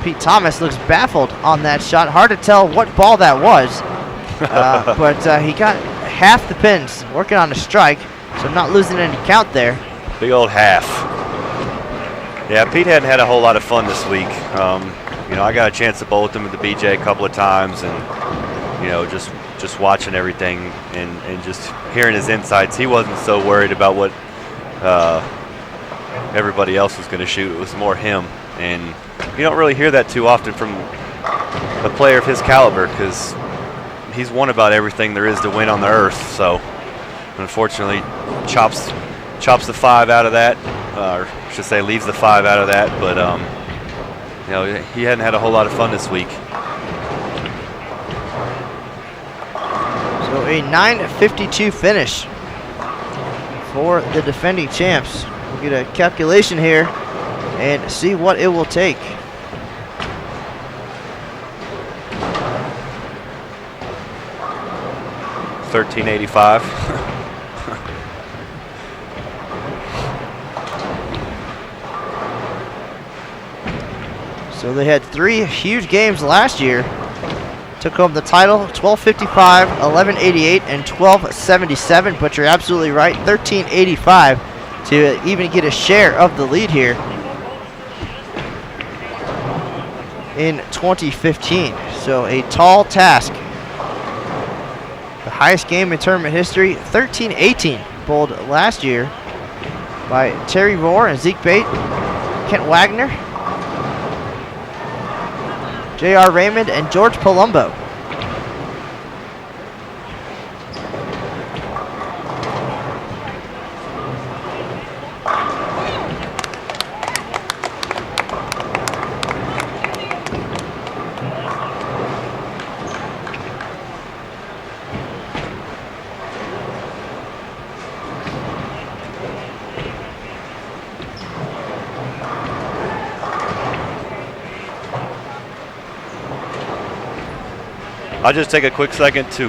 Pete Thomas looks baffled on that shot. Hard to tell what ball that was, but he got half the pins working on a strike, so not losing any count there.
Big old half. Yeah, Pete hadn't had a whole lot of fun this week. I got a chance to bowl with him at the BJ a couple of times, and just watching everything and just hearing his insights. He wasn't so worried about what everybody else was going to shoot. It was more him, and you don't really hear that too often from a player of his caliber, because he's won about everything there is to win on the earth. So unfortunately, chops the 5 out of that, or I should say leaves the 5 out of that, but he hadn't had a whole lot of fun this week.
So a 9:52 finish for the defending champs. We'll get a calculation here and see what it will take.
$13.85.
So they had 3 huge games last year. Took home the title, 1255, 1188, and 1277. But you're absolutely right, 1385 to even get a share of the lead here in 2015. So a tall task. The highest game in tournament history, 1318, bowled last year by Terry Rohr and Zeke Bate, Kent Wagner, J.R. Raymond, and George Palumbo.
I'll just take a quick second to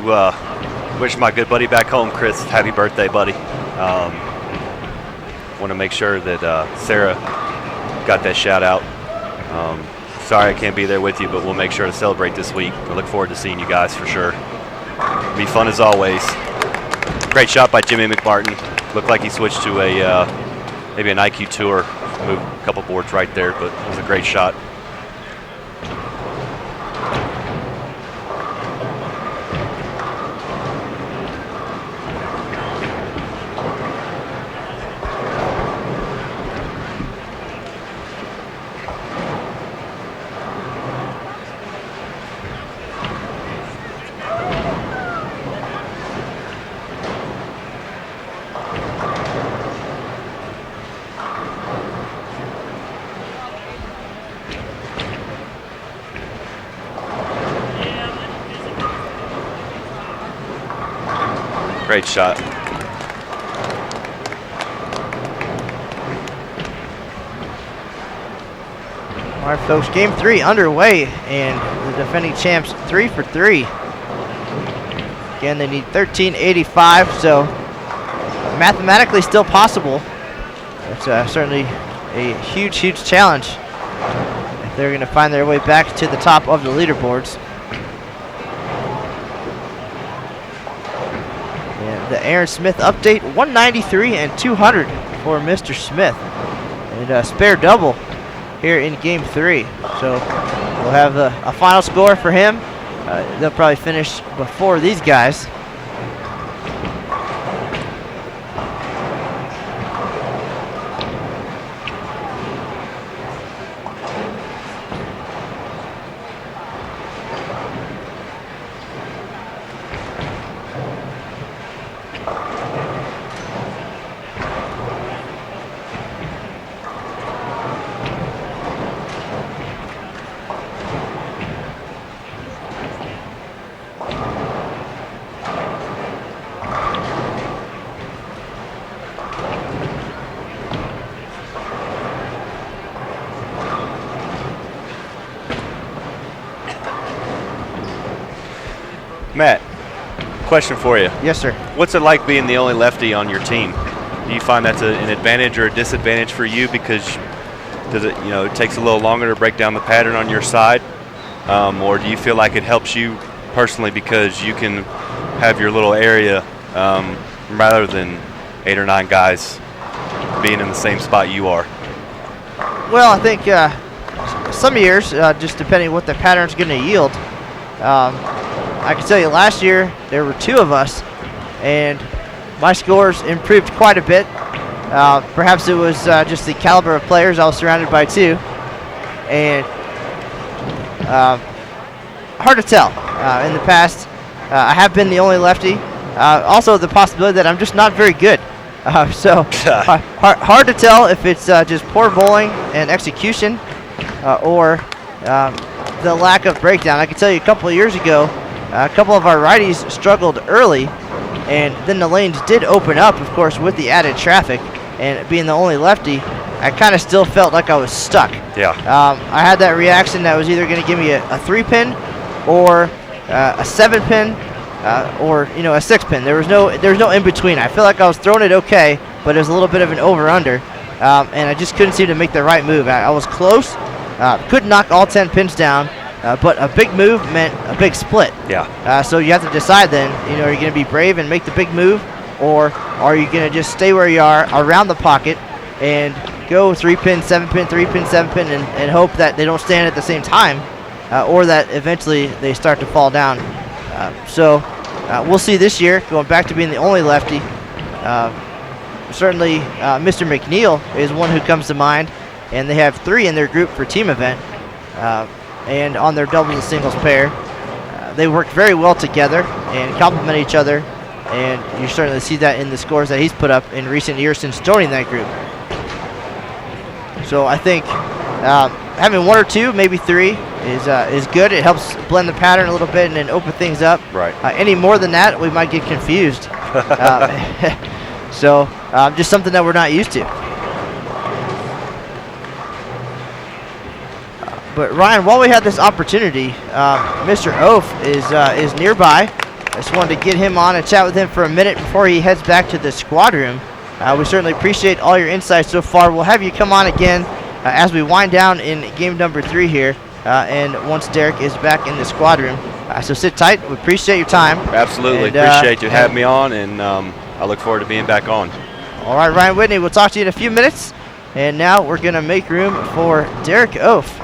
wish my good buddy back home, Chris, happy birthday, buddy. Want to make sure that Sarah got that shout out. sorry I can't be there with you, but we'll make sure to celebrate this week. I look forward to seeing you guys for sure. Be fun as always. Great shot by Jimmy McMartin. Looked like he switched to a maybe an IQ tour. Moved a couple boards right there, but it was a great shot. Great shot.
All right, folks, game 3 underway, and the defending champs 3 for 3. Again, they need 1385, so mathematically still possible. It's certainly a huge, huge challenge if they're going to find their way back to the top of the leaderboards. The Aaron Smith update, 193 and 200 for Mr. Smith. And a spare double here in game 3. So we'll have a final score for him. They'll probably finish before these guys.
Matt, question for you.
Yes, sir.
What's it like being the only lefty on your team? Do you find that's an advantage or a disadvantage for you because it takes a little longer to break down the pattern on your side? Or do you feel like it helps you personally because you can have your little area rather than 8 or 9 guys being in the same spot you are?
Well, I think some years, just depending what the pattern's going to yield. I can tell you last year there were 2 of us, and my scores improved quite a bit. Perhaps it was just the caliber of players I was surrounded by too, and hard to tell. In the past, I have been the only lefty. Also, the possibility that I'm just not very good. So hard to tell if it's just poor bowling and execution, or the lack of breakdown. I can tell you a couple of years ago, a couple of our righties struggled early, and then the lanes did open up, of course, with the added traffic. And being the only lefty, I kind of still felt like I was stuck.
Yeah.
I had that reaction that was either going to give me a 3-pin or a 7-pin or a 6-pin. There was no in between. I feel like I was throwing it okay, but it was a little bit of an over-under, and I just couldn't seem to make the right move. I was close, couldn't knock all 10 pins down. But a big move meant a big split.
Yeah.
So you have to decide then, are you going to be brave and make the big move, or are you going to just stay where you are around the pocket and go 3-pin, 7-pin, 3-pin, 7-pin, and hope that they don't stand at the same time, or that eventually they start to fall down. So we'll see this year, going back to being the only lefty. Certainly Mr. McNeil is one who comes to mind, and they have 3 in their group for team event. And on their doubles and singles pair, they work very well together and complement each other, and you certainly see that in the scores that he's put up in recent years since joining that group. So I think having 1 or 2, maybe 3, is good. It helps blend the pattern a little bit and then open things up.
Right.
Any more than that, we might get confused. So just something that we're not used to. But Ryan, while we had this opportunity, Mr. Oaf is nearby. I just wanted to get him on and chat with him for a minute before he heads back to the squad room. We certainly appreciate all your insights so far. We'll have you come on again as we wind down in game number 3 here. and once Derek is back in the squad room. So sit tight. We appreciate your time.
Absolutely.
And,
appreciate you having me on, and I look forward to being back on.
All right, Ryan Whitney, we'll talk to you in a few minutes. And now we're going to make room for Derek Oaf.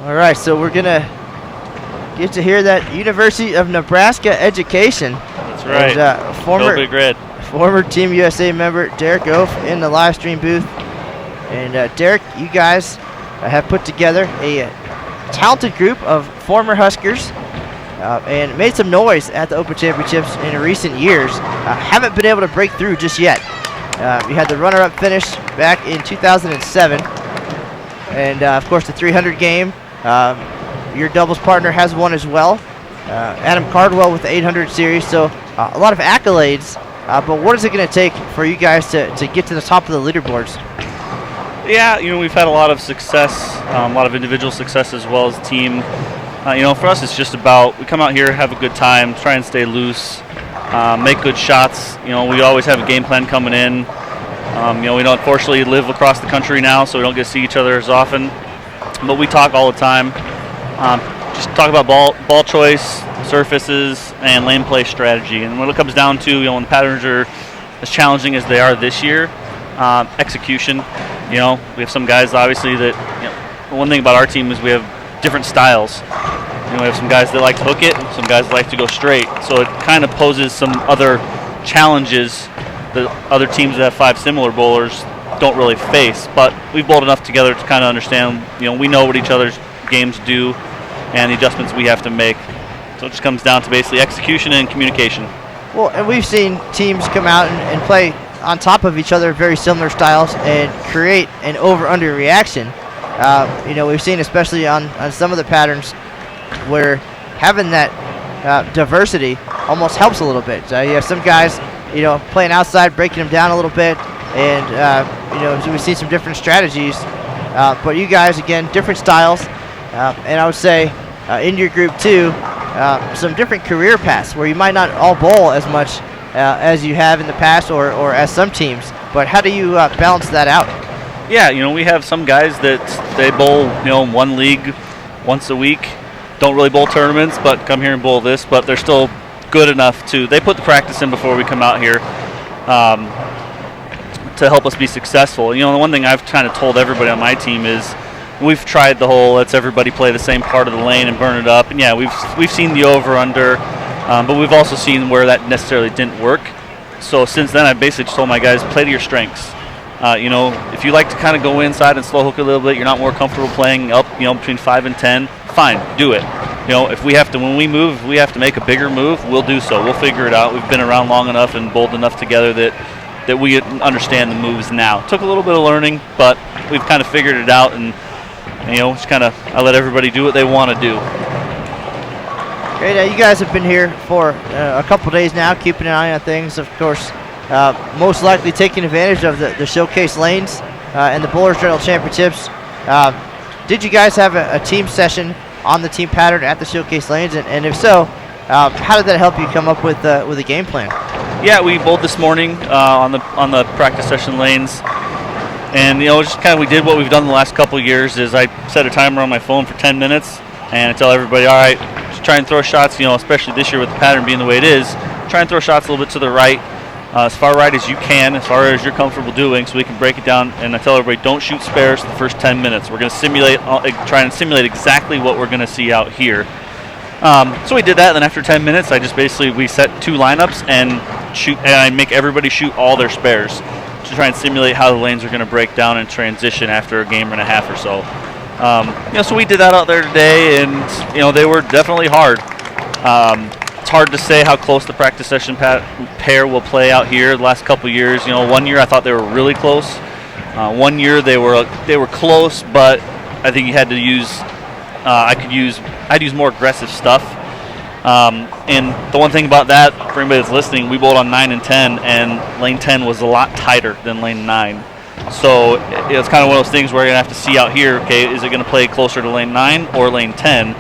All right, so we're going to get to hear that University of Nebraska education.
That's right.
And,
Go Big Red.
former Team USA member Derek Oaf in the live stream booth. And Derek, you guys have put together a talented group of former Huskers and made some noise at the Open Championships in recent years. Haven't been able to break through just yet. You had the runner-up finish back in 2007. And, of course, the 300 game. Your doubles partner has one as well. Adam Cardwell with the 800 series. So a lot of accolades. But what is it going to take for you guys to get to the top of the leaderboards?
Yeah, we've had a lot of success, a lot of individual success as well as team. For us, it's just about we come out here, have a good time, try and stay loose, make good shots. We always have a game plan coming in. We don't unfortunately live across the country now, so we don't get to see each other as often. But we talk all the time. Just talk about ball choice, surfaces, and lane play strategy. And when it comes down to, when the patterns are as challenging as they are this year, execution. We have some guys obviously that. One thing about our team is we have different styles. We have some guys that like to hook it, and some guys that like to go straight. So it kind of poses some other challenges that other teams that have 5 similar bowlers don't really face. But we've bowled enough together to kind of understand. We know what each other's games do and the adjustments we have to make. So it just comes down to basically execution and communication.
Well, and we've seen teams come out and play on top of each other, very similar styles, and create an over-under reaction. We've seen, especially on some of the patterns, where having that diversity almost helps a little bit. You have some guys, playing outside, breaking them down a little bit, and so we see some different strategies. But you guys, again, different styles, and I would say in your group too, some different career paths where you might not all bowl as much as you have in the past or as some teams. But how do you balance that out?
Yeah, we have some guys that they bowl, in one league once a week, don't really bowl tournaments, but come here and bowl this, but they're still good enough they put the practice in before we come out here to help us be successful. The one thing I've kind of told everybody on my team is we've tried the whole let's everybody play the same part of the lane and burn it up, and yeah, we've seen the over-under, but we've also seen where that necessarily didn't work. So since then, I basically just told my guys, play to your strengths. If you like to kind of go inside and slow hook a little bit, you're not more comfortable playing up, between 5 and 10, fine, do it. If we have to, when we move, if we have to make a bigger move, we'll do so. We'll figure it out. We've been around long enough and bowled enough together that we understand the moves now. Took a little bit of learning, but we've kind of figured it out, and just kind of I let everybody do what they want to do.
Great. You guys have been here for a couple days now, keeping an eye on things, of course. Most likely taking advantage of the showcase lanes and the Bowlers Journal Championships. Did you guys have a team session on the team pattern at the showcase lanes? And if so, how did that help you come up with a game plan?
Yeah, we bowled this morning on the practice session lanes. And, just kind of we did what we've done the last couple of years is I set a timer on my phone for 10 minutes and I tell everybody, all right, just try and throw shots, especially this year with the pattern being the way it is, try and throw shots a little bit to the right. As far right as you can, as far as you're comfortable doing, so we can break it down. And I tell everybody, don't shoot spares the first 10 minutes. We're going to try and simulate exactly what we're going to see out here. So we did that, and then after 10 minutes, we set 2 lineups and I make everybody shoot all their spares to try and simulate how the lanes are going to break down and transition after a game and a half or so. So we did that out there today, and they were definitely hard. It's hard to say how close the practice session pair will play out here the last couple of years. 1 year I thought they were really close. 1 year they were close, but I think you had to use I'd use more aggressive stuff. And the one thing about that, for anybody that's listening, we bowled on 9 and 10, and lane 10 was a lot tighter than lane 9. So it's kind of one of those things where you're going to have to see out here, okay, is it going to play closer to lane 9 or lane 10,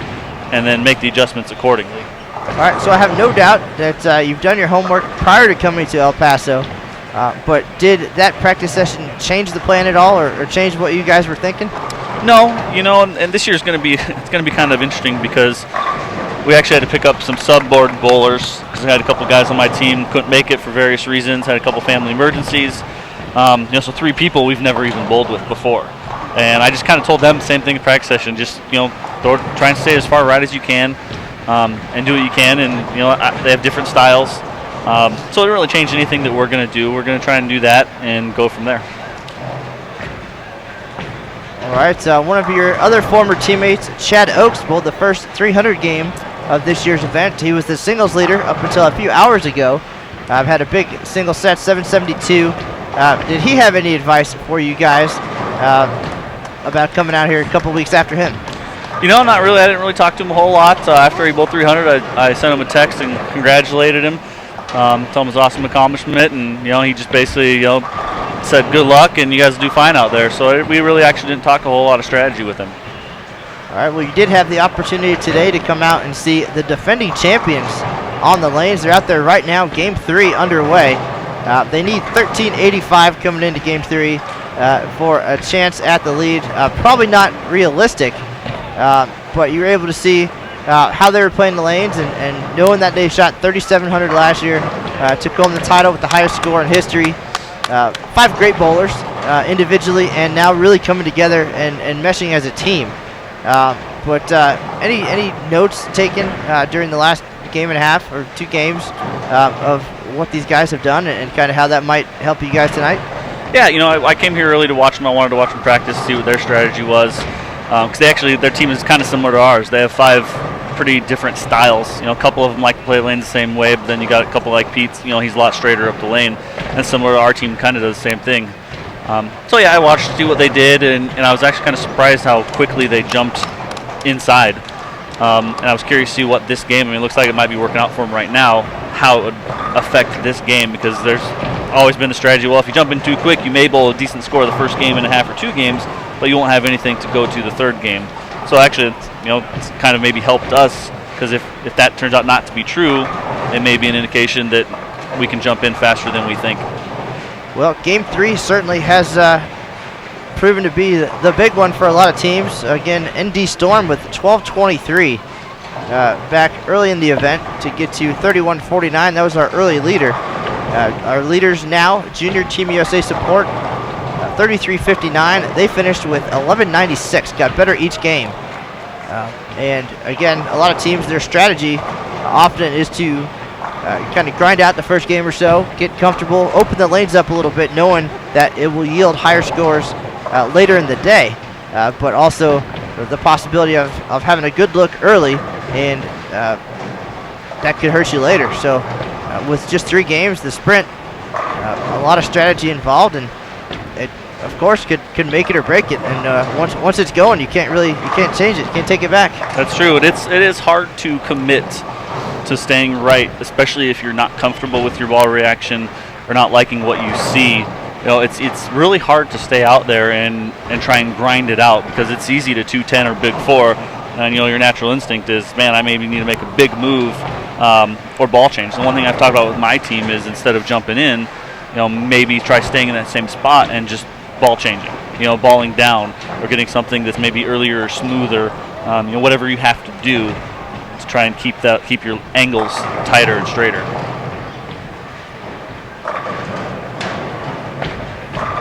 and then make the adjustments accordingly.
All right, so I have no doubt that you've done your homework prior to coming to El Paso. But did that practice session change the plan at all, or change what you guys were thinking?
No, and this year's going to be it's going to be kind of interesting because we actually had to pick up some sub-board bowlers because I had a couple guys on my team couldn't make it for various reasons, had a couple family emergencies. So 3 people we've never even bowled with before. And I just kind of told them the same thing in practice session, just, try and stay as far right as you can and do what you can. And, they have different styles. So it didn't really change anything that we're going to do. We're going to try and do that and go from there.
All right, one of your other former teammates, Chad Oakes, bowled the first 300 game of this year's event. He was the singles leader up until a few hours ago. Had a big single set, 772. Did he have any advice for you guys about coming out here a couple weeks after him?
Not really. I didn't really talk to him a whole lot. After he bowled 300, I sent him a text and congratulated him. Told him it was an awesome accomplishment, and he just basically said good luck and you guys do fine out there. So we really actually didn't talk a whole lot of strategy with him.
All right, well, you did have the opportunity today to come out and see the defending champions on the lanes. They're out there right now, Game 3 underway. They need 1385 coming into Game 3 for a chance at the lead. Probably not realistic, but you were able to see how they were playing the lanes, and knowing that they shot 3,700 last year, took home the title with the highest score in history. 5 great bowlers individually, and now really coming together and meshing as a team. But any notes taken during the last game and a half or 2 games of what these guys have done and kind of how that might help you guys tonight?
Yeah, I came here early to watch them. I wanted to watch them practice, see what their strategy was, because their team is kind of similar to ours. They have 5 pretty different styles. A couple of them like to play lanes the same way, but then you got a couple like Pritts. He's a lot straighter up the lane, and similar to our team, kind of does the same thing. I watched to see what they did, and I was actually kind of surprised how quickly they jumped inside. And I was curious to see what this game, it looks like it might be working out for them right now, how it would affect this game, because there's always been a strategy, well, if you jump in too quick, you may bowl a decent score the first game and a half or 2 games, but you won't have anything to go to the 3rd game. So actually, it's kind of maybe helped us, because if that turns out not to be true, it may be an indication that we can jump in faster than we think.
Well, Game 3 certainly has proven to be the big one for a lot of teams. Again, ND Storm with 1223 back early in the event to get to 3149. That was our early leader. Our leaders now, Junior Team USA Support, 3359. They finished with 1196. Got better each game. And again, a lot of teams, their strategy often is to kind of grind out the first game or so, get comfortable, open the lanes up a little bit, knowing that it will yield higher scores later in the day, but also the possibility of having a good look early, and that could hurt you later. So with just 3 games, the sprint, a lot of strategy involved, and it, of course, could make it or break it. And once it's going, you can't change it, you can't take it back.
That's true. It is hard to commit to staying right, especially if you're not comfortable with your ball reaction or not liking what you see. It's really hard to stay out there and try and grind it out, because it's easy to 210 or big 4, and your natural instinct is, man, I maybe need to make a big move or ball change. The one thing I've talked about with my team is, instead of jumping in, maybe try staying in that same spot and just ball changing, balling down or getting something that's maybe earlier or smoother, whatever you have to do to try and keep your angles tighter and straighter.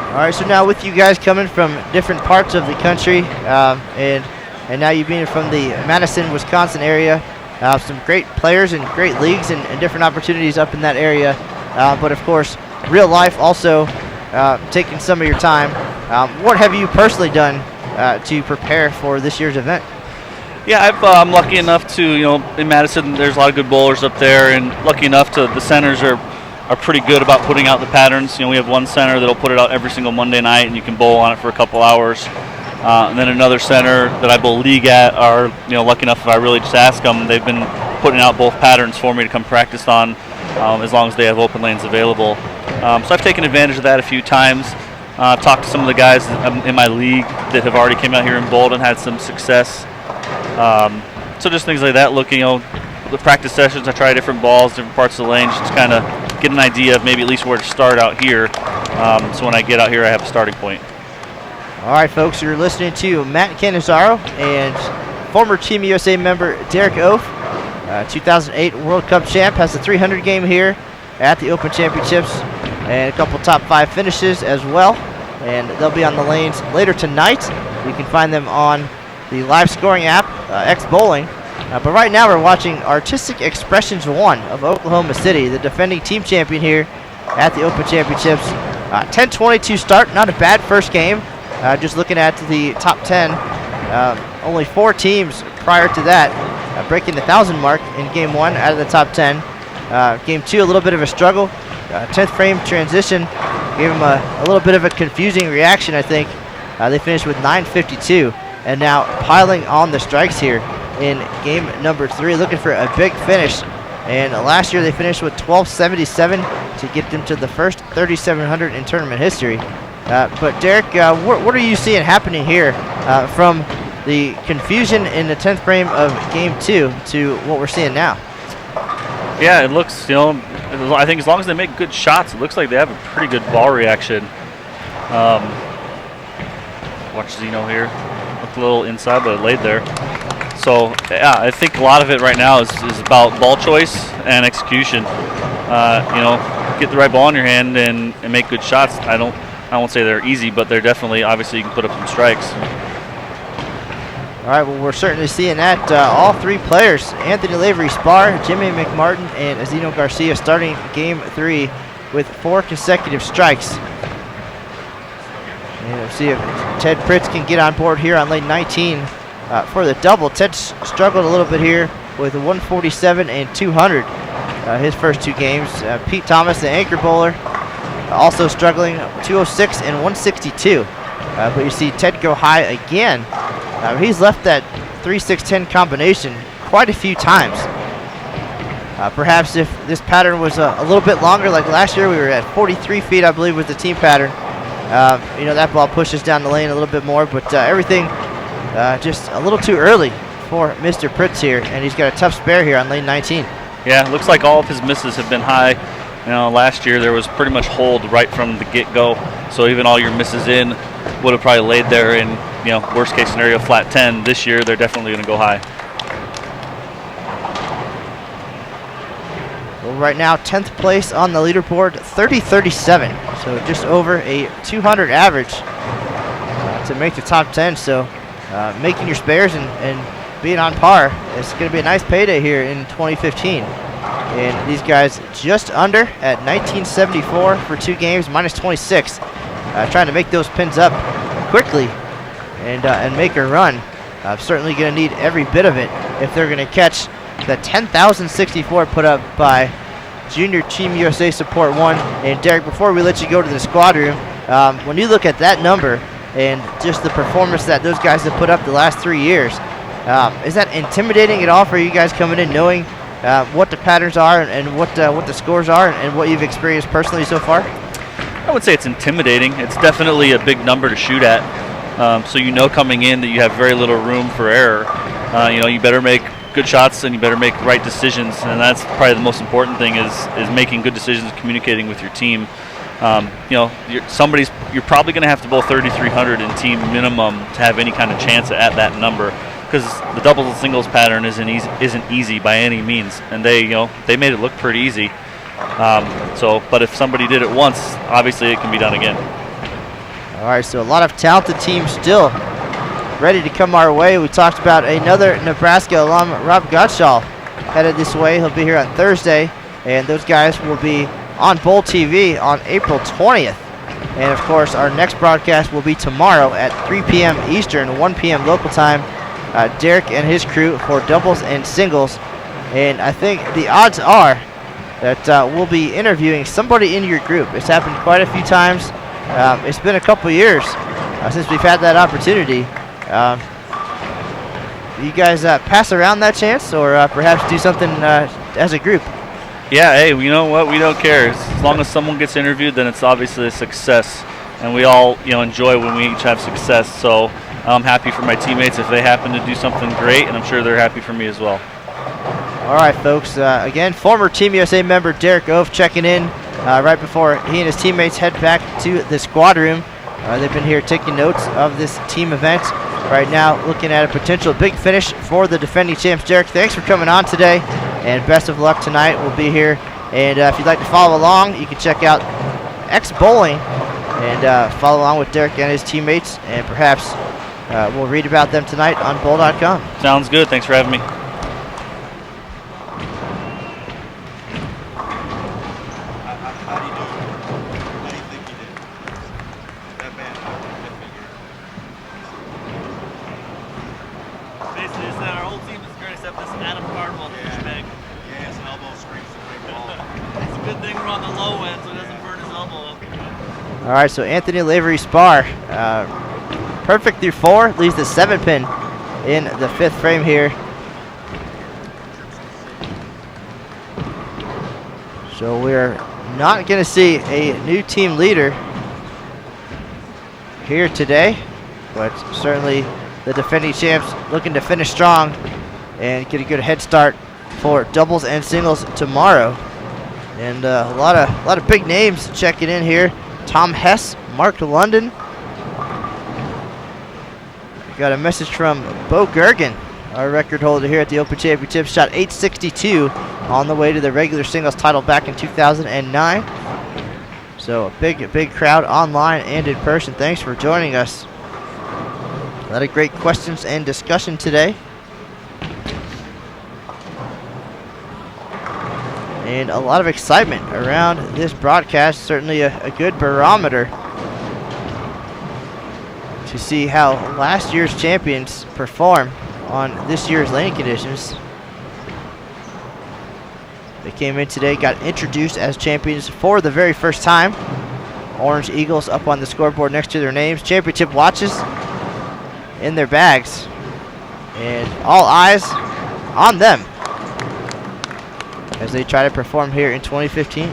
All right, so now with you guys coming from different parts of the country, and now you being from the Madison, Wisconsin area, some great players and great leagues and different opportunities up in that area, but of course, real life also taking some of your time. What have you personally done to prepare for this year's event?
Yeah, I'm lucky enough to, in Madison, there's a lot of good bowlers up there, and lucky enough the centers are pretty good about putting out the patterns. We have one center that'll put it out every single Monday night, and you can bowl on it for a couple hours. And then another center that I bowl league at are, lucky enough if I really just ask them, they've been putting out both patterns for me to come practice on, as long as they have open lanes available. So I've taken advantage of that a few times. Talked to some of the guys in my league that have already came out here and bowled and had some success. So just things like that. Looking, the practice sessions, I try different balls, different parts of the lane, just kind of get an idea of maybe at least where to start out here. So when I get out here, I have a starting point.
All right, folks, you're listening to Matt Cannizzaro and former Team USA member Derek Oaf, 2008 World Cup champ, has the 300 game here at the Open Championships and a couple top 5 finishes as well. And they'll be on the lanes later tonight. You can find them on the live scoring app, X Bowling. But right now we're watching Artistic Expressions 1 of Oklahoma City, the defending team champion here at the Open Championships. 10-22 start, not a bad first game. Just looking at the top 10, only 4 teams prior to that breaking the 1,000 mark in game 1 out of the top 10. Game 2, a little bit of a struggle. 10th frame transition gave them a little bit of a confusing reaction, I think. They finished with 952, and now piling on the strikes here in game number 3, looking for a big finish. And last year they finished with 1277 to get them to the first 3,700 in tournament history. But Derek, what are you seeing happening here from the confusion in the 10th frame of game 2 to what we're seeing now?
Yeah, it looks, I think as long as they make good shots, it looks like they have a pretty good ball reaction. Watch Xeno here. Looked a little inside, but it laid there. So, yeah, I think a lot of it right now is about ball choice and execution. Get the right ball in your hand and make good shots. I won't say they're easy, but they're definitely, obviously, you can put up some strikes.
All right, well, we're certainly seeing that. All 3 players, Anthony Lavery-Spahr, Jimmy McMartin, and Xeno Garcia, starting game 3 with 4 consecutive strikes. And we'll see if Ted Pritts can get on board here on lane 19 for the double. Ted struggled a little bit here with 147 and 200 his first 2 games. Pete Thomas, the anchor bowler, also struggling, 206 and 162. But you see Ted go high again. He's left that 3-6-10 combination quite a few times. Perhaps if this pattern was a little bit longer, like last year we were at 43 feet, I believe, was the team pattern. That ball pushes down the lane a little bit more, but everything just a little too early for Mr. Pritts here, and he's got a tough spare here on lane 19.
Yeah, it looks like all of his misses have been high. Last year there was pretty much hold right from the get-go, so even all your misses in would have probably laid there in, worst case scenario, flat 10. This year they're definitely going to go high.
Well, right now 10th place on the leaderboard, 30-37, so just over a 200 average to make the top 10. So making your spares and being on par, it's going to be a nice payday here in 2015. And these guys just under at 1974 for 2 games, minus 26. Trying to make those pins up quickly and make a run. Certainly going to need every bit of it if they're going to catch the 10,064 put up by Junior Team USA Support 1. And Derek, before we let you go to the squad room, when you look at that number and just the performance that those guys have put up the last 3 years, is that intimidating at all for you guys coming in knowing what the patterns are and what the scores are and what you've experienced personally so far?
I would say it's intimidating. It's definitely a big number to shoot at. So coming in that you have very little room for error. You better make good shots and you better make right decisions, and that's probably the most important thing is making good decisions, communicating with your team. You're probably going to have to bowl 3,300 in team minimum to have any kind of chance at that number, because the doubles and singles pattern isn't easy by any means, and they made it look pretty easy. But if somebody did it once, obviously it can be done again.
All right, so a lot of talented teams still ready to come our way. We talked about another Nebraska alum, Rob Gottschall, headed this way. He'll be here on Thursday, and those guys will be on Bowl TV on April 20th. And, of course, our next broadcast will be tomorrow at 3 p.m. Eastern, 1 p.m. local time. Derek and his crew for doubles and singles. And I think the odds are that we'll be interviewing somebody in your group. It's happened quite a few times. It's been a couple years since we've had that opportunity. You guys pass around that chance, or perhaps do something as a group?
Yeah, hey, you know what? We don't care. As long as someone gets interviewed, then it's obviously a success. And we all, enjoy when we each have success. So I'm happy for my teammates if they happen to do something great, and I'm sure they're happy for me as well.
All right, folks. Again, former Team USA member Derek Ove checking in right before he and his teammates head back to the squad room. They've been here taking notes of this team event. Right now, looking at a potential big finish for the defending champs. Derek, thanks for coming on today, and best of luck tonight. We'll be here, and if you'd like to follow along, you can check out X Bowling and follow along with Derek and his teammates, and perhaps we'll read about them tonight on bowl.com.
Sounds good. Thanks for having me.
All right, so Anthony Lavery-Spahr, perfect through 4, leaves the 7-pin in the 5th frame here. So we're not going to see a new team leader here today, but certainly the defending champs looking to finish strong and get a good head start for doubles and singles tomorrow. And a lot of big names checking in here. Tom Hess, Mark London. We got a message from Bo Gergen, our record holder here at the Open Championship. Shot 862 on the way to the regular singles title back in 2009. So a big crowd online and in person. Thanks for joining us. A lot of great questions and discussion today. And a lot of excitement around this broadcast. Certainly a good barometer to see how last year's champions perform on this year's laning conditions. They came in today, got introduced as champions for the very first time. Orange Eagles up on the scoreboard next to their names. Championship watches in their bags. And all eyes on them as they try to perform here in 2015.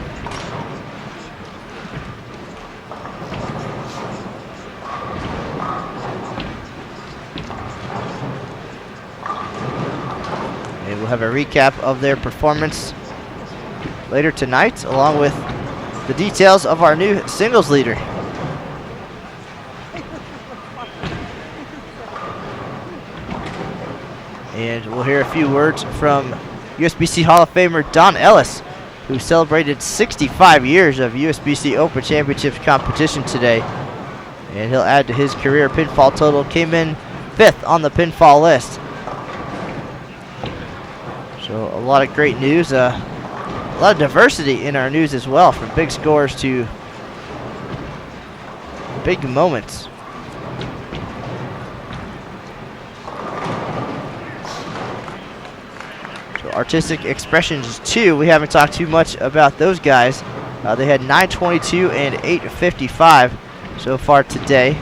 And we'll have a recap of their performance later tonight, along with the details of our new singles leader. And we'll hear a few words from USBC Hall of Famer Don Ellis, who celebrated 65 years of USBC Open Championships competition today. And he'll add to his career pinfall total. Came in 5th on the pinfall list. So a lot of great news. A lot of diversity in our news as well, from big scores to big moments. Artistic Expressions 2, we haven't talked too much about those guys. They had 922 and 855 so far today.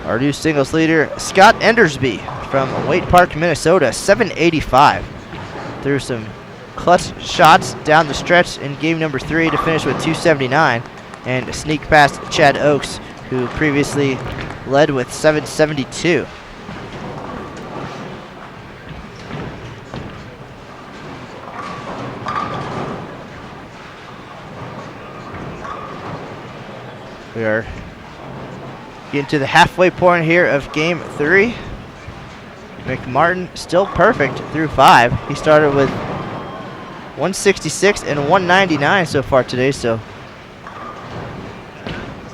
Our new singles leader, Scott Endersby from Waite Park, Minnesota, 785. Threw some clutch shots down the stretch in game number 3 to finish with 279 and sneak past Chad Oakes, who previously led with 772. We are getting to the halfway point here of game 3. McMartin still perfect through 5. He started with 166 and 199 so far today, so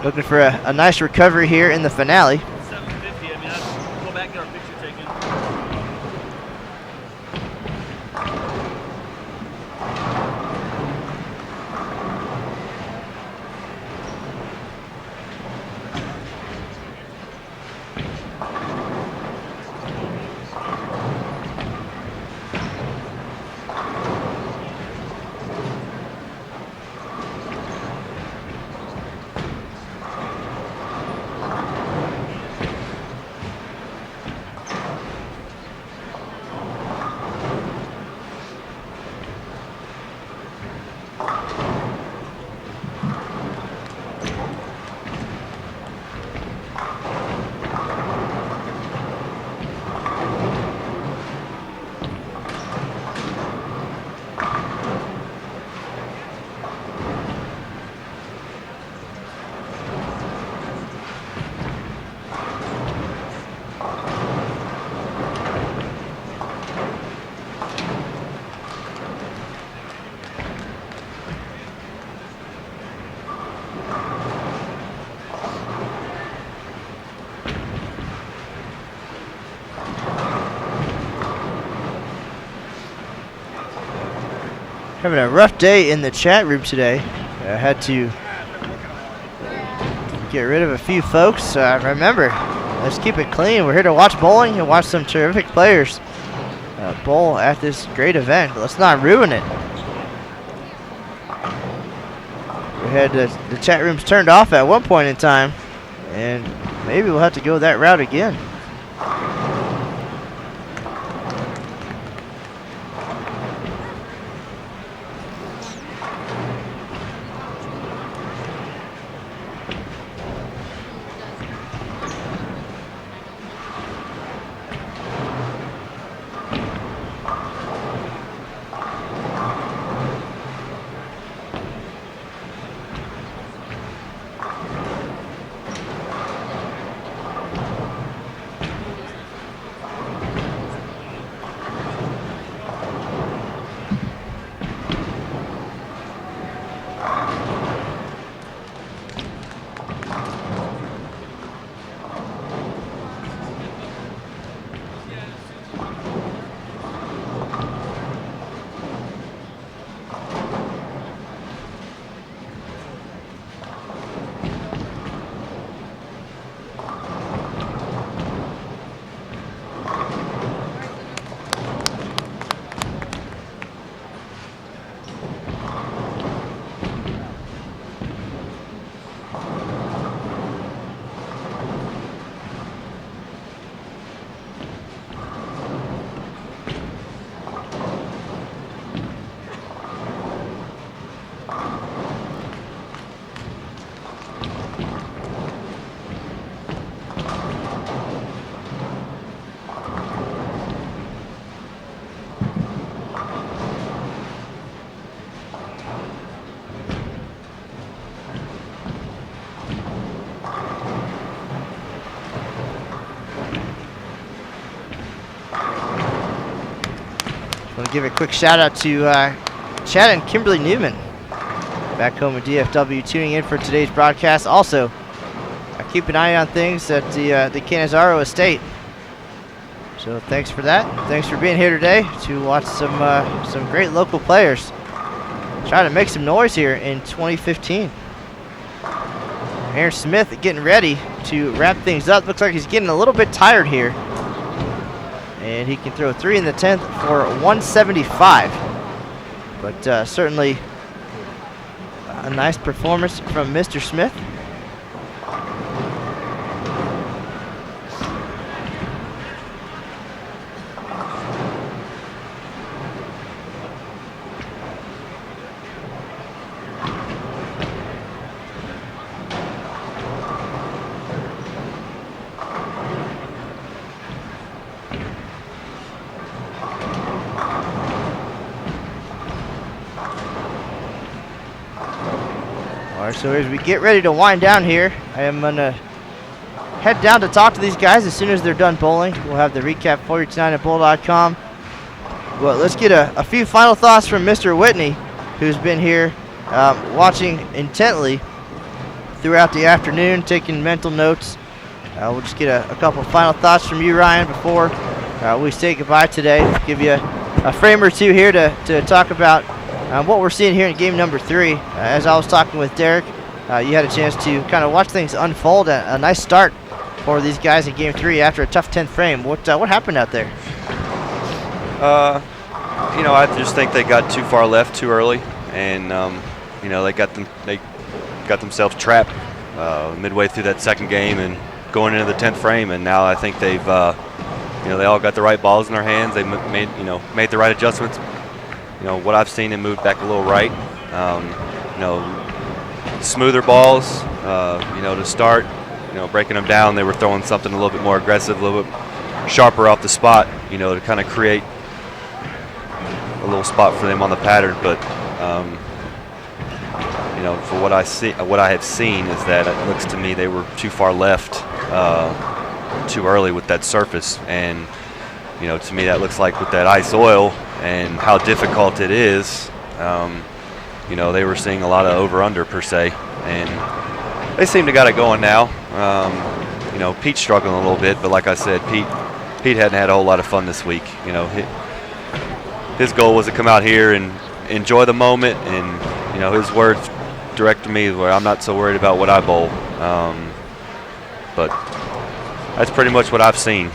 looking for a nice recovery here in the finale.
750, I mean, I'll go back and get our picture taken.
Having a rough day in the chat room today. I had to get rid of a few folks. Remember, let's keep it clean. We're here to watch bowling and watch some terrific players bowl at this great event. But let's not ruin it. We had the chat rooms turned off at one point in time, and maybe we'll have to go that route again. Want to give a quick shout out to Chad and Kimberly Newman back home in DFW tuning in for today's broadcast. Also, keep an eye on things at the Canizaro estate. So thanks for that. Thanks for being here today to watch some great local players try to make some noise here in 2015. Aaron Smith getting ready to wrap things up. Looks like he's getting a little bit tired here. And he can throw 3 in the 10th for 175. But certainly a nice performance from Mr. Smith. So as we get ready to wind down here, I am going to head down to talk to these guys as soon as they're done bowling. We'll have the recap for you tonight at bowl.com. Well, let's get a few final thoughts from Mr. Whitney, who's been here watching intently throughout the afternoon, taking mental notes. We'll just get a couple final thoughts from you, Ryan, before we say goodbye today. Give you a frame or two here to talk about what we're seeing here in game number 3. As I was talking with Derek, you had a chance to kind of watch things unfold. A nice start for these guys in game 3 after a tough 10th frame. What happened out there?
I just think they got too far left too early, and they got themselves trapped midway through that second game and going into the 10th frame. And now I think they've they all got the right balls in their hands. They made the right adjustments. What I've seen, them move back a little right. Smoother balls, to start. Breaking them down, they were throwing something a little bit more aggressive, a little bit sharper off the spot, to kind of create a little spot for them on the pattern. But, for what I have seen is that it looks to me they were too far left too early with that surface. And, to me that looks like with that ice oil and how difficult it is, they were seeing a lot of over-under per se. And they seem to got it going now. Pete's struggling a little bit, but like I said, Pete hadn't had a whole lot of fun this week. His goal was to come out here and enjoy the moment, and you know, his words direct to me where I'm not so worried about what I bowl. But that's pretty much what I've seen.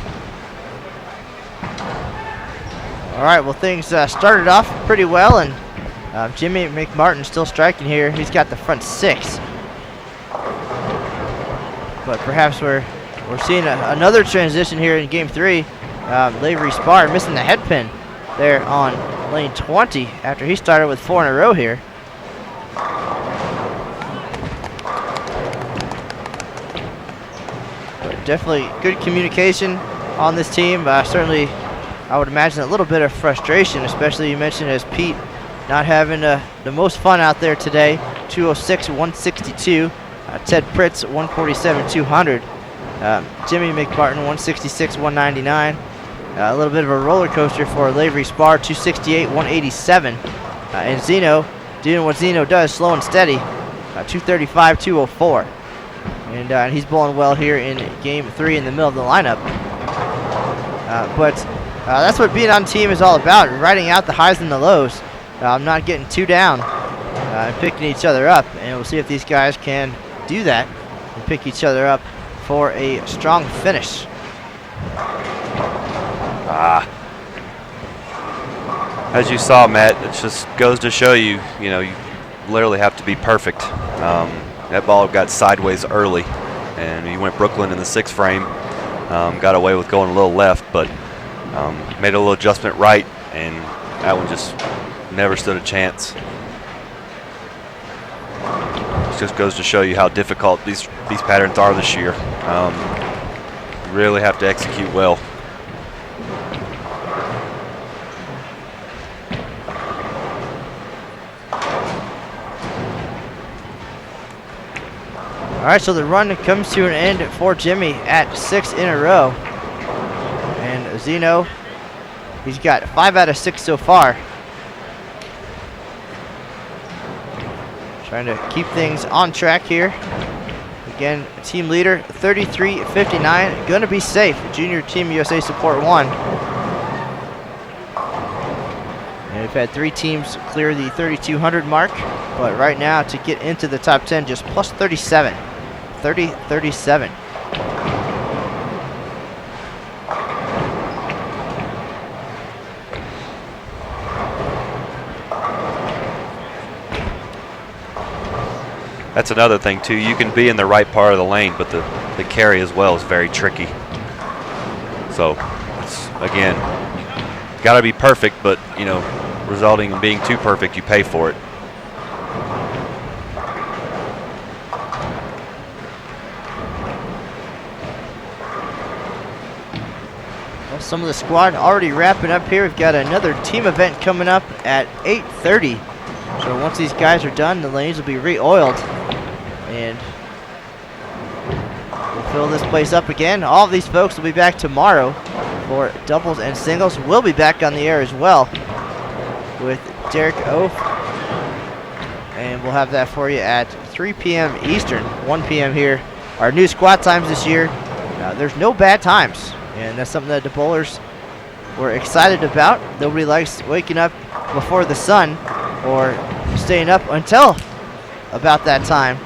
All right, well, things started off pretty well, and Jimmy McMartin still striking here. He's got the front 6. But perhaps we're seeing another transition here in game 3. Lavery-Spahr missing the head pin there on lane 20 after he started with 4 in a row here. But definitely good communication on this team. Certainly, I would imagine a little bit of frustration, especially you mentioned as Pete not having the most fun out there today. 206, 162. Ted Pritts, 147, 200. Jimmy McMartin, 166, 199. A little bit of a roller coaster for Lavery-Spahr, 268, 187. And Xeno doing what Xeno does, slow and steady, 235, 204. And he's bowling well here in game 3 in the middle of the lineup. But that's what being on team is all about, riding out the highs and the lows. Not getting too down and picking each other up. And we'll see if these guys can do that and pick each other up for a strong finish.
As you saw, Matt, it just goes to show you, you know, you literally have to be perfect. That ball got sideways early, and he went Brooklyn in the 6th frame. Got away with going a little left, but made a little adjustment right, and that one just never stood a chance. It just goes to show you how difficult these patterns are this year. You really have to execute well.
All right, so the run comes to an end for Jimmy at 6 in a row. And Xeno, he's got 5 out of 6 so far. Trying to keep things on track here. Again, team leader, 33-59, gonna be safe. Junior Team USA Support 1. And we've had 3 teams clear the 3,200 mark, but right now to get into the top 10, just plus 37. 30-37.
That's another thing too. You can be in the right part of the lane, but the carry as well is very tricky. So, it's, again, got to be perfect, but you know, resulting in being too perfect, you pay for it.
Well, some of the squad already wrapping up here. We've got another team event coming up at 8:30. So once these guys are done, the lanes will be re-oiled. And we'll fill this place up again. All of these folks will be back tomorrow for doubles and singles. We'll be back on the air as well with Derek Oaf. And we'll have that for you at 3 p.m. Eastern, 1 p.m. here. Our new squad times this year, there's no bad times. And that's something that the bowlers were excited about. Nobody likes waking up before the sun or staying up until about that time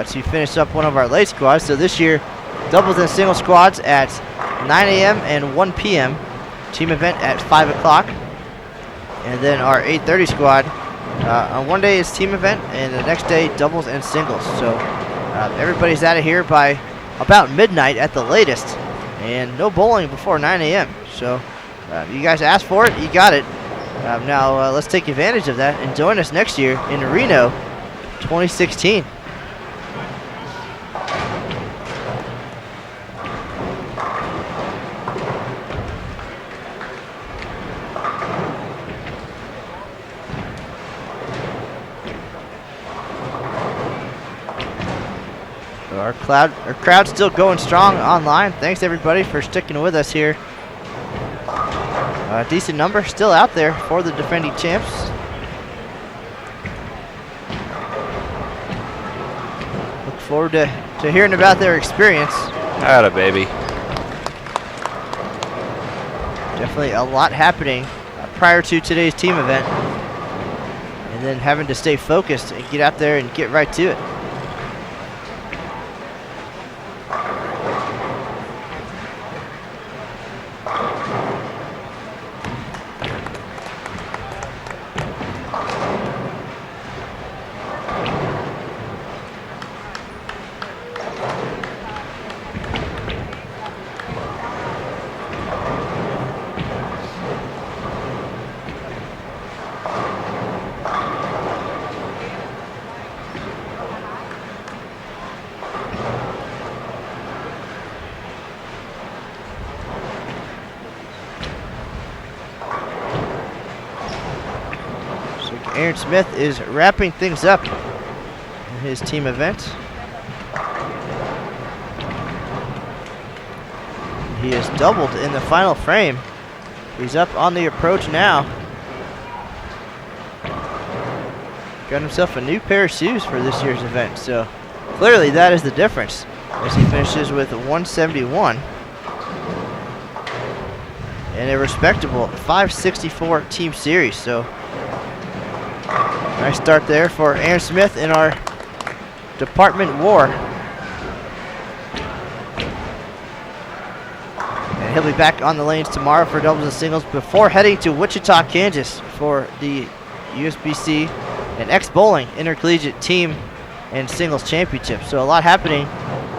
to finish up one of our late squads. So this year, doubles and single squads at 9 a.m. and 1 p.m. Team event at 5 o'clock. And then our 8:30 squad, on one day is team event, and the next day doubles and singles. So everybody's out of here by about midnight at the latest. And no bowling before 9 a.m. So you guys asked for it, you got it. Now let's take advantage of that and join us next year in Reno 2016. Our crowd's still going strong online. Thanks everybody for sticking with us here. A decent number still out there for the defending champs. Look forward to hearing about their experience.
Atta baby.
Definitely a lot happening prior to today's team event. and then having to stay focused and get out there and get right to it. Aaron Smith is wrapping things up in his team event. He is doubled in the final frame. He's up on the approach now. Got himself a new pair of shoes for this year's event, so clearly that is the difference as he finishes with 171 and a respectable 564 team series. So nice start there for Aaron Smith in our department war. And he'll be back on the lanes tomorrow for doubles and singles before heading to Wichita, Kansas for the USBC and X-Bowling Intercollegiate Team and Singles Championship. So a lot happening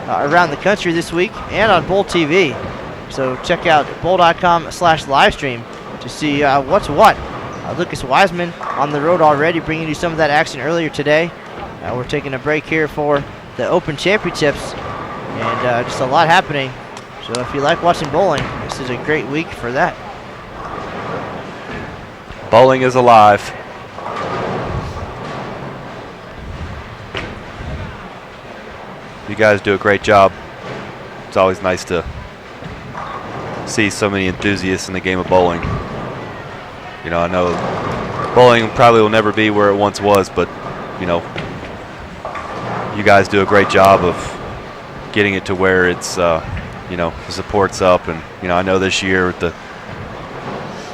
around the country this week and on Bowl TV. So check out bowl.com/livestream to see what's what. Lucas Wiseman on the road already, bringing you some of that action earlier today. We're taking a break here for the Open Championships, and just a lot happening. So if you like watching bowling, this is a great week for that.
Bowling is alive. You guys do a great job. It's always nice to see so many enthusiasts in the game of bowling. You know, I know bowling probably will never be where it once was, but, you know, you guys do a great job of getting it to where it's, you know, the support's up. And, you know, I know this year the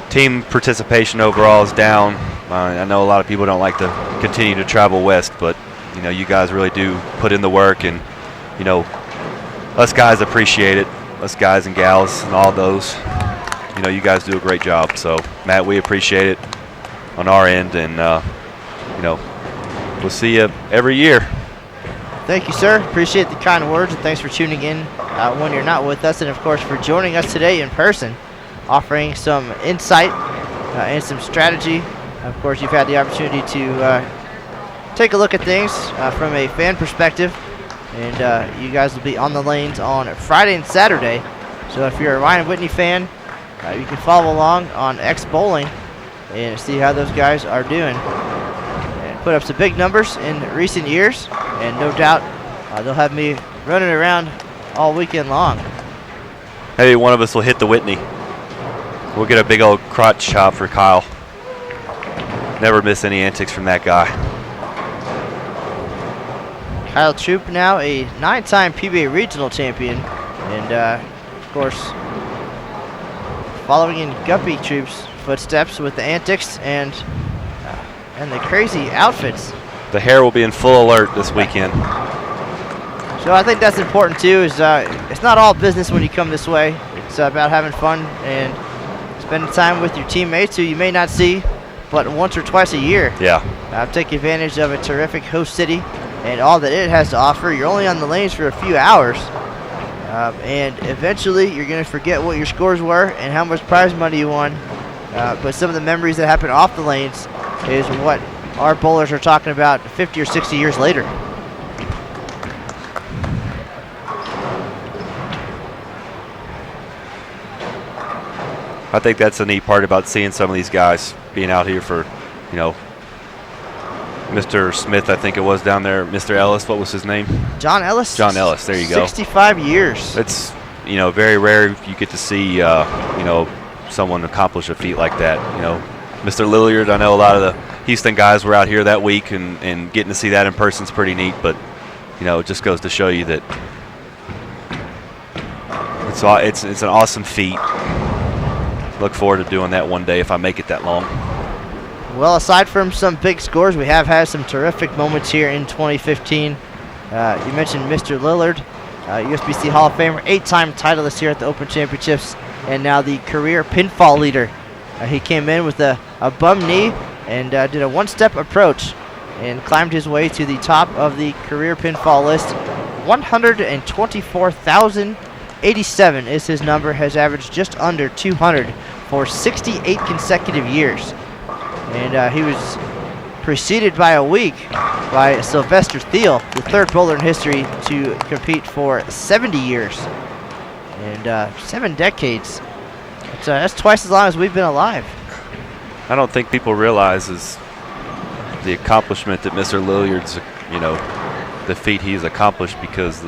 team participation overall is down. I know a lot of people don't like to continue to travel west, but, you know, you guys really do put in the work, and, you know, us guys appreciate it, us guys and gals and all those. You know, you guys do a great job. So, Matt, we appreciate it on our end, and, you know, we'll see you every year.
Thank you, sir. Appreciate the kind words, and thanks for tuning in when you're not with us, and, of course, for joining us today in person, offering some insight and some strategy. Of course, you've had the opportunity to take a look at things from a fan perspective, and you guys will be on the lanes on Friday and Saturday. So if you're a Ryan Whitney fan, you can follow along on X-Bowling and see how those guys are doing. And put up some big numbers in recent years, and no doubt they'll have me running around all weekend long.
Maybe one of us will hit the Whitney. We'll get a big old crotch chop for Kyle. Never miss any antics from that guy.
Kyle Troop, now a 9-time PBA regional champion, and of course following in Guppy Troop's footsteps with the antics and the crazy outfits.
The hair will be in full alert this weekend.
So I think that's important too, is it's not all business when you come this way. It's about having fun and spending time with your teammates who you may not see but once or twice a year.
Yeah.
Take advantage of a terrific host city and all that it has to offer. You're only on the lanes for a few hours, and eventually you're going to forget what your scores were and how much prize money you won. But some of the memories that happen off the lanes is what our bowlers are talking about 50 or 60 years later.
I think that's the neat part about seeing some of these guys being out here for, you know, Mr. Smith, I think it was down there. Mr. Ellis, what was his name?
John Ellis.
John Ellis, there you go.
65 years.
It's, you know, very rare you get to see, you know, someone accomplish a feat like that. You know, Mr. Lilliard, I know a lot of the Houston guys were out here that week, and getting to see that in person is pretty neat. But, you know, it just goes to show you that it's an awesome feat. Look forward to doing that one day if I make it that long.
Well, aside from some big scores, we have had some terrific moments here in 2015. You mentioned Mr. Lillard, USBC Hall of Famer, 8-time titleist here at the Open Championships, and now the career pinfall leader. He came in with a bum knee and did a one-step approach and climbed his way to the top of the career pinfall list. 124,087 is his number, has averaged just under 200 for 68 consecutive years. And he was preceded by a week by Sylvester Thiel, the third bowler in history to compete for 70 years and 7 decades. That's twice as long as we've been alive.
I don't think people realize is the accomplishment that Mr. Lilliard's, the feat he's accomplished, because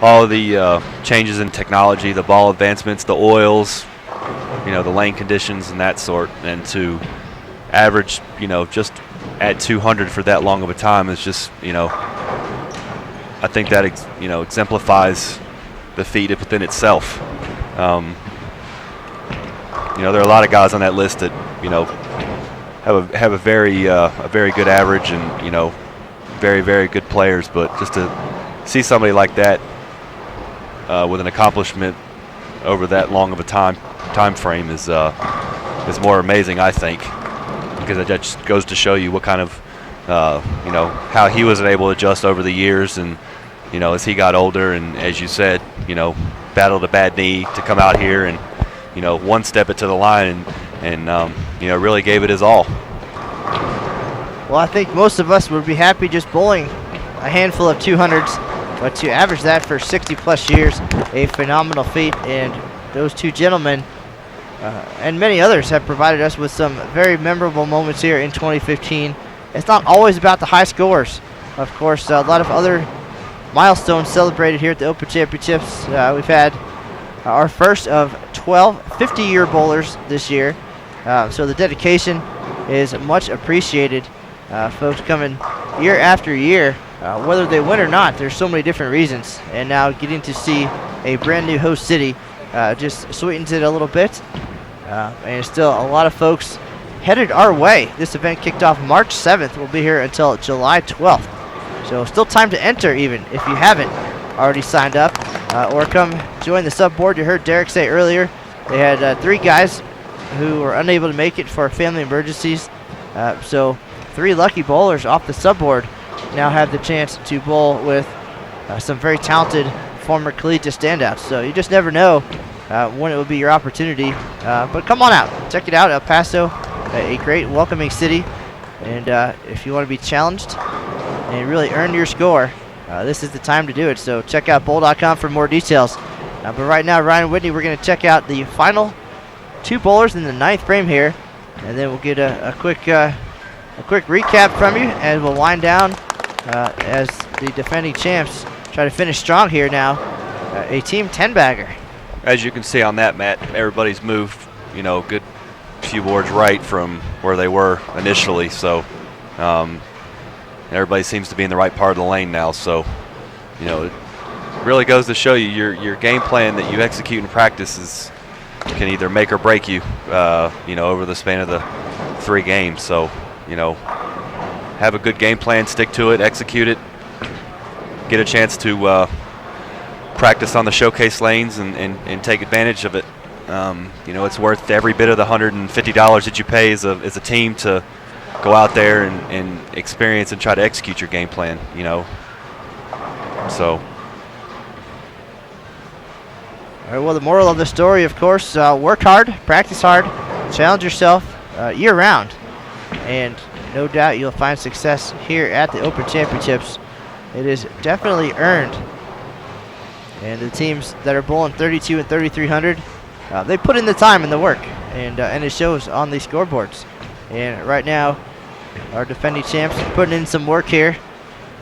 all the changes in technology, the ball advancements, the oils, the lane conditions and that sort, and to average, just at 200 for that long of a time is just, I think that exemplifies the feat within itself. There are a lot of guys on that list that have a very good average and very, very good players, but just to see somebody like that with an accomplishment over that long of a time frame is more amazing, I think, because that just goes to show you what kind of how he was able to adjust over the years, and as he got older, and as you said, battled a bad knee to come out here and one step it to the line and really gave it his all.
Well, I think most of us would be happy just bowling a handful of 200s, but to average that for 60 plus years, a phenomenal feat. And those two gentlemen and many others have provided us with some very memorable moments here in 2015. It's not always about the high scores. Of course, a lot of other milestones celebrated here at the Open Championships. We've had our first of 12 50-year bowlers this year, so the dedication is much appreciated. Folks coming year after year, whether they win or not, there's so many different reasons, and now getting to see a brand new host city just sweetens it a little bit, and still a lot of folks headed our way. This event kicked off March 7th. We'll be here until July 12th, so still time to enter even if you haven't already signed up, or come join the sub board. You heard Derek say earlier they had 3 guys who were unable to make it for family emergencies, so 3 lucky bowlers off the sub board now have the chance to bowl with some very talented former collegiate standouts. So you just never know when it will be your opportunity, but come on out, check it out. El Paso, a great welcoming city, and if you want to be challenged and really earn your score, this is the time to do it. So check out bowl.com for more details. But right now, Ryan Whitney, we're going to check out the final 2 bowlers in the 9th frame here, and then we'll get a quick recap from you, and we'll wind down as the defending champs try to finish strong here now. A team 10-bagger.
As you can see on that, Matt, everybody's moved, good few boards right from where they were initially. So everybody seems to be in the right part of the lane now. So, it really goes to show you your game plan that you execute in practice can either make or break you, over the span of the 3 games. So, have a good game plan, stick to it, execute it, get a chance to practice on the showcase lanes and take advantage of it. It's worth every bit of the $150 that you pay as a team to go out there and experience and try to execute your game plan, So.
All right, well, the moral of the story, of course, work hard, practice hard, challenge yourself year-round, and no doubt you'll find success here at the Open Championships. It is definitely earned, and the teams that are bowling 32 and 3300, they put in the time and the work, and it shows on the scoreboards. And right now, our defending champs are putting in some work here,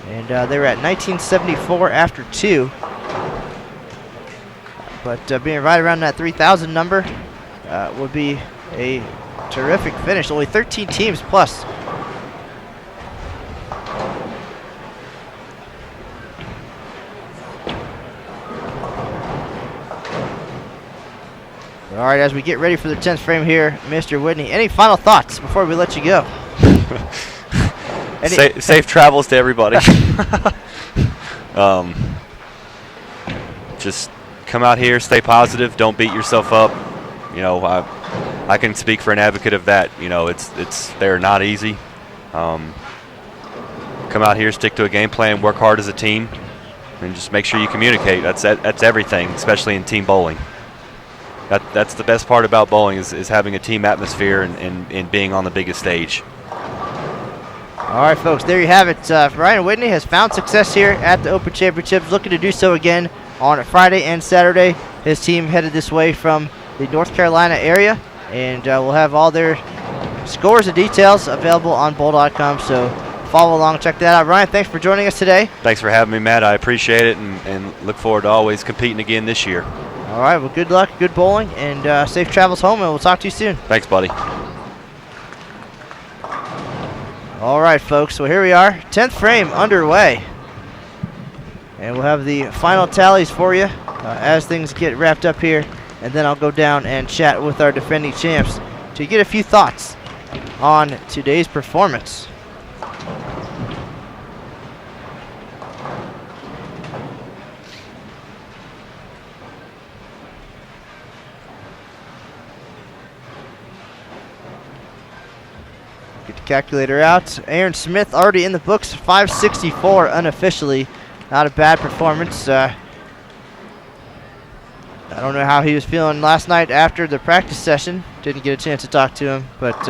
and they were at 1974 after 2. But being right around that 3,000 number would be a terrific finish. Only 13 teams plus. All right, as we get ready for the 10th frame here, Mr. Whitney, any final thoughts before we let you go?
Safe travels to everybody. Just come out here, stay positive, don't beat yourself up. You know, I can speak for an advocate of that. You know, they're not easy. Come out here, stick to a game plan, work hard as a team, and just make sure you communicate. That's everything, especially in team bowling. That's the best part about bowling is having a team atmosphere and being on the biggest stage.
All right, folks, there you have it. Ryan Whitney has found success here at the Open Championships, looking to do so again on Friday and Saturday. His team headed this way from the North Carolina area, and we'll have all their scores and details available on bowl.com, so follow along, check that out. Ryan, thanks for joining us today.
Thanks for having me, Matt. I appreciate it, and look forward to always competing again this year.
All right, well, good luck, good bowling, and safe travels home, and we'll talk to you soon.
Thanks, buddy.
All right, folks, so here we are, 10th frame underway. And we'll have the final tallies for you as things get wrapped up here. And then I'll go down and chat with our defending champs to get a few thoughts on today's performance. Get the calculator out. Aaron Smith already in the books, 564 unofficially. Not a bad performance. I don't know how he was feeling last night after the practice session. Didn't get a chance to talk to him, but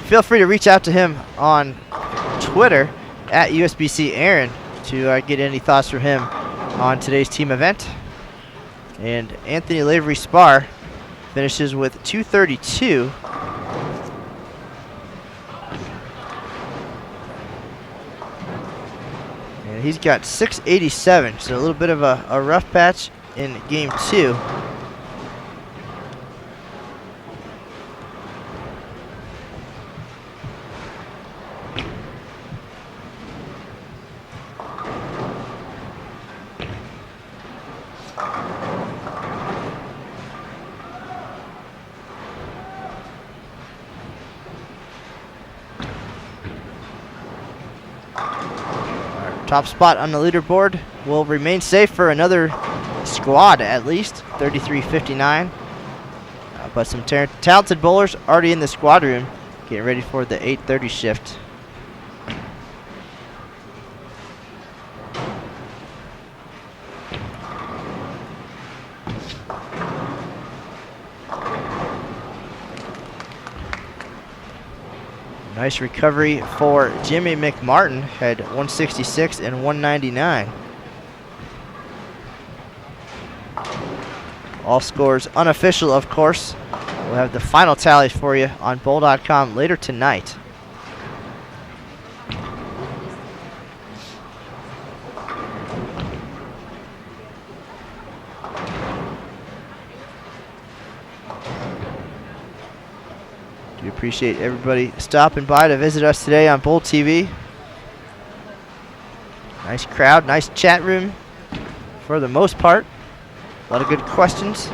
feel free to reach out to him on Twitter at USBC Aaron to get any thoughts from him on today's team event. And Anthony Lavery-Spahr finishes with 232. And he's got 687, so a little bit of a rough patch in game 2. Top spot on the leaderboard will remain safe for another squad at least, 33-59. But some talented bowlers already in the squad room, getting ready for the 8:30 shift. Nice recovery for Jimmy McMartin, had 166 and 199. All scores unofficial, of course. We'll have the final tallies for you on bowl.com later tonight. We appreciate everybody stopping by to visit us today on Bowl TV. Nice crowd, nice chat room for the most part. A lot of good questions.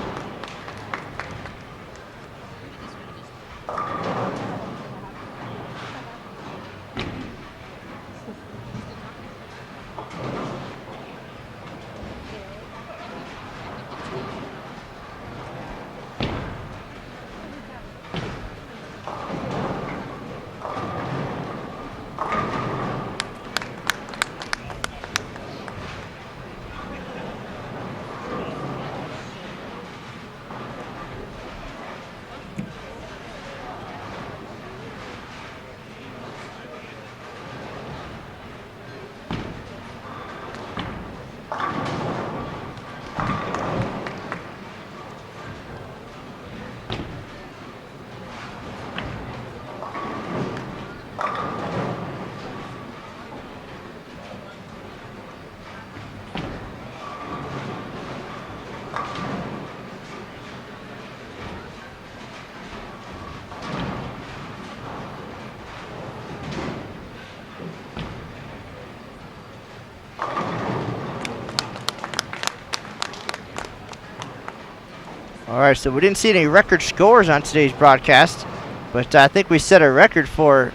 All right, so we didn't see any record scores on today's broadcast. But I think we set a record for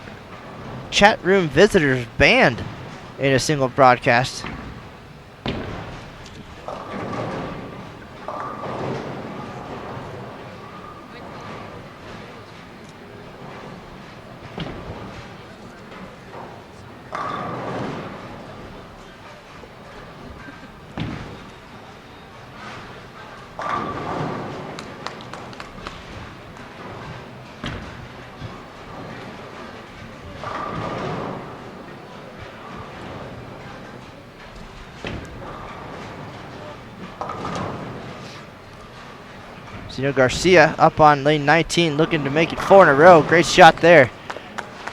chat room visitors banned in a single broadcast. Xeno Garcia up on lane 19, looking to make it 4 in a row. Great shot there.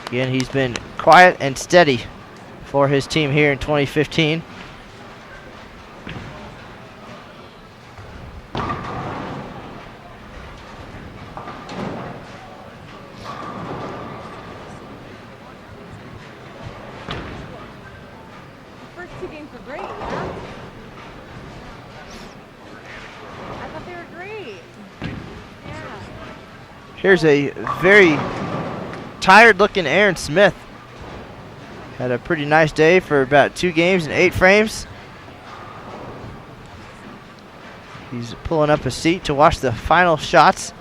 Again, he's been quiet and steady for his team here in 2015.
First 2 games were great, yeah? I thought they were great. Yeah.
Here's a very tired looking Aaron Smith. Had a pretty nice day for about 2 games and 8 frames. He's pulling up a seat to watch the final shots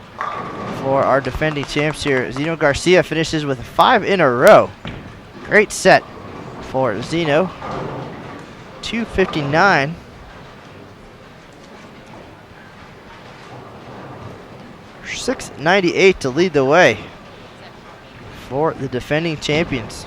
for our defending champs here. Xeno Garcia finishes with 5 in a row. Great set for Xeno. 259. .698 to lead the way for the defending champions.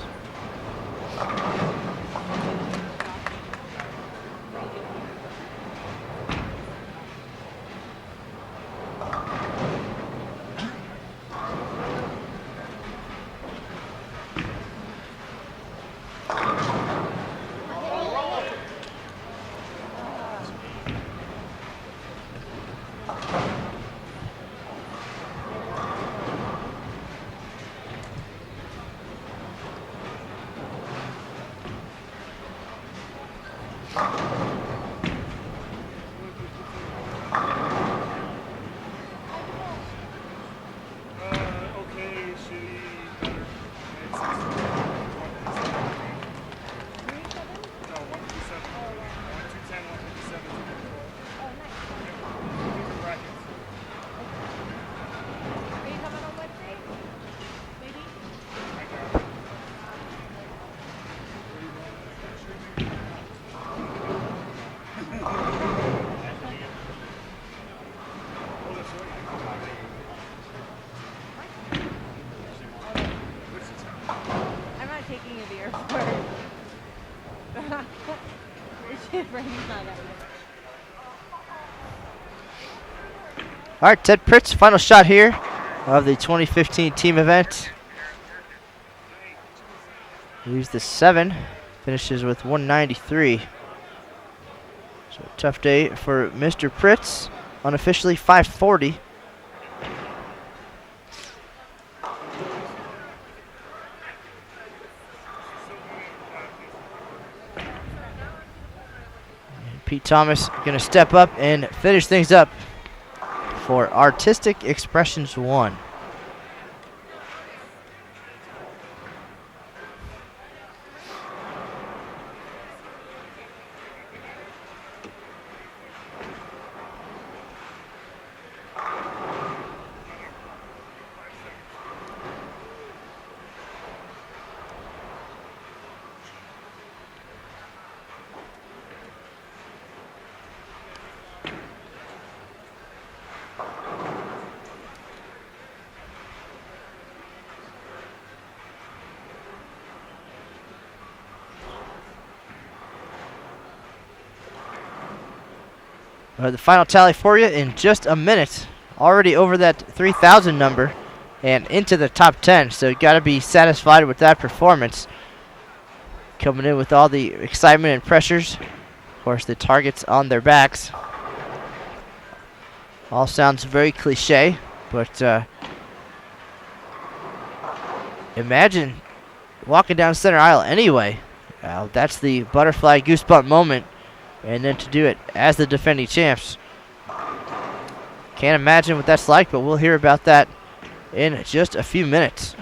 I'm not taking you to the airport. Brady's not that good.
All right, Ted Pritts, final shot here of the 2015 team event. Leaves the 7, finishes with 193. So tough day for Mr. Pritts, unofficially 540. Pete Thomas going to step up and finish things up for Artistic Expressions 1. The final tally for you in just a minute. Already over that 3,000 number and into the top 10. So you got to be satisfied with that performance. Coming in with all the excitement and pressures. Of course, the targets on their backs. All sounds very cliche, but imagine walking down center aisle anyway. That's the butterfly goosebump moment. And then to do it as the defending champs. Can't imagine what that's like, but we'll hear about that in just a few minutes.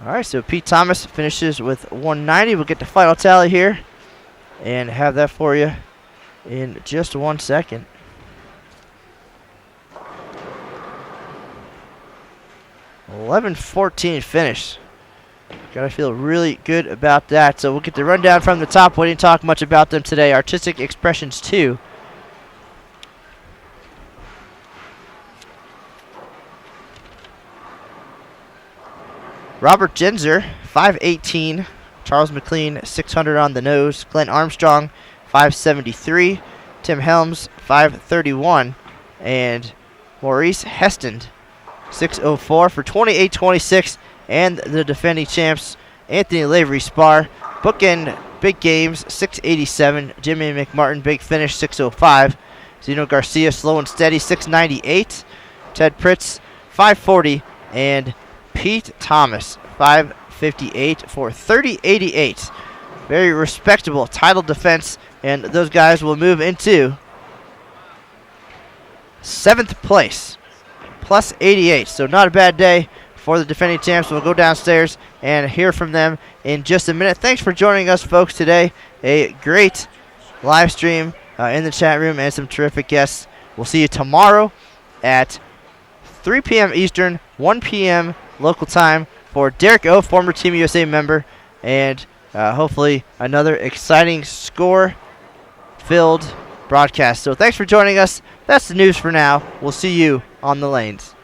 All right, so Pete Thomas finishes with 190. We'll get the final tally here and have that for you in just 1 second. $11.14 finish. Gotta feel really good about that. So we'll get the rundown from the top. We didn't talk much about them today. Artistic Expressions 2. Robert Genzer, 518. Charles McLean, 600 on the nose. Glenn Armstrong, 573. Tim Helms, 531. And Maurice Heston, 604 for 28-26. And the defending champs, Anthony Lavery-Spahr, bookend big games, 687. Jimmy McMartin, big finish, 605. Xeno Garcia, slow and steady, 698. Ted Pritts, 540. And Pete Thomas, 558 for 30-88. Very respectable title defense, and those guys will move into 7th place, plus 88. So not a bad day for the defending champs. We'll go downstairs and hear from them in just a minute. Thanks for joining us, folks, today. A great live stream in the chat room and some terrific guests. We'll see you tomorrow at 3 p.m. Eastern, 1 p.m. local time for Derek O, former Team USA member, and hopefully another exciting score-filled broadcast. So thanks for joining us. That's the news for now. We'll see you on the lanes.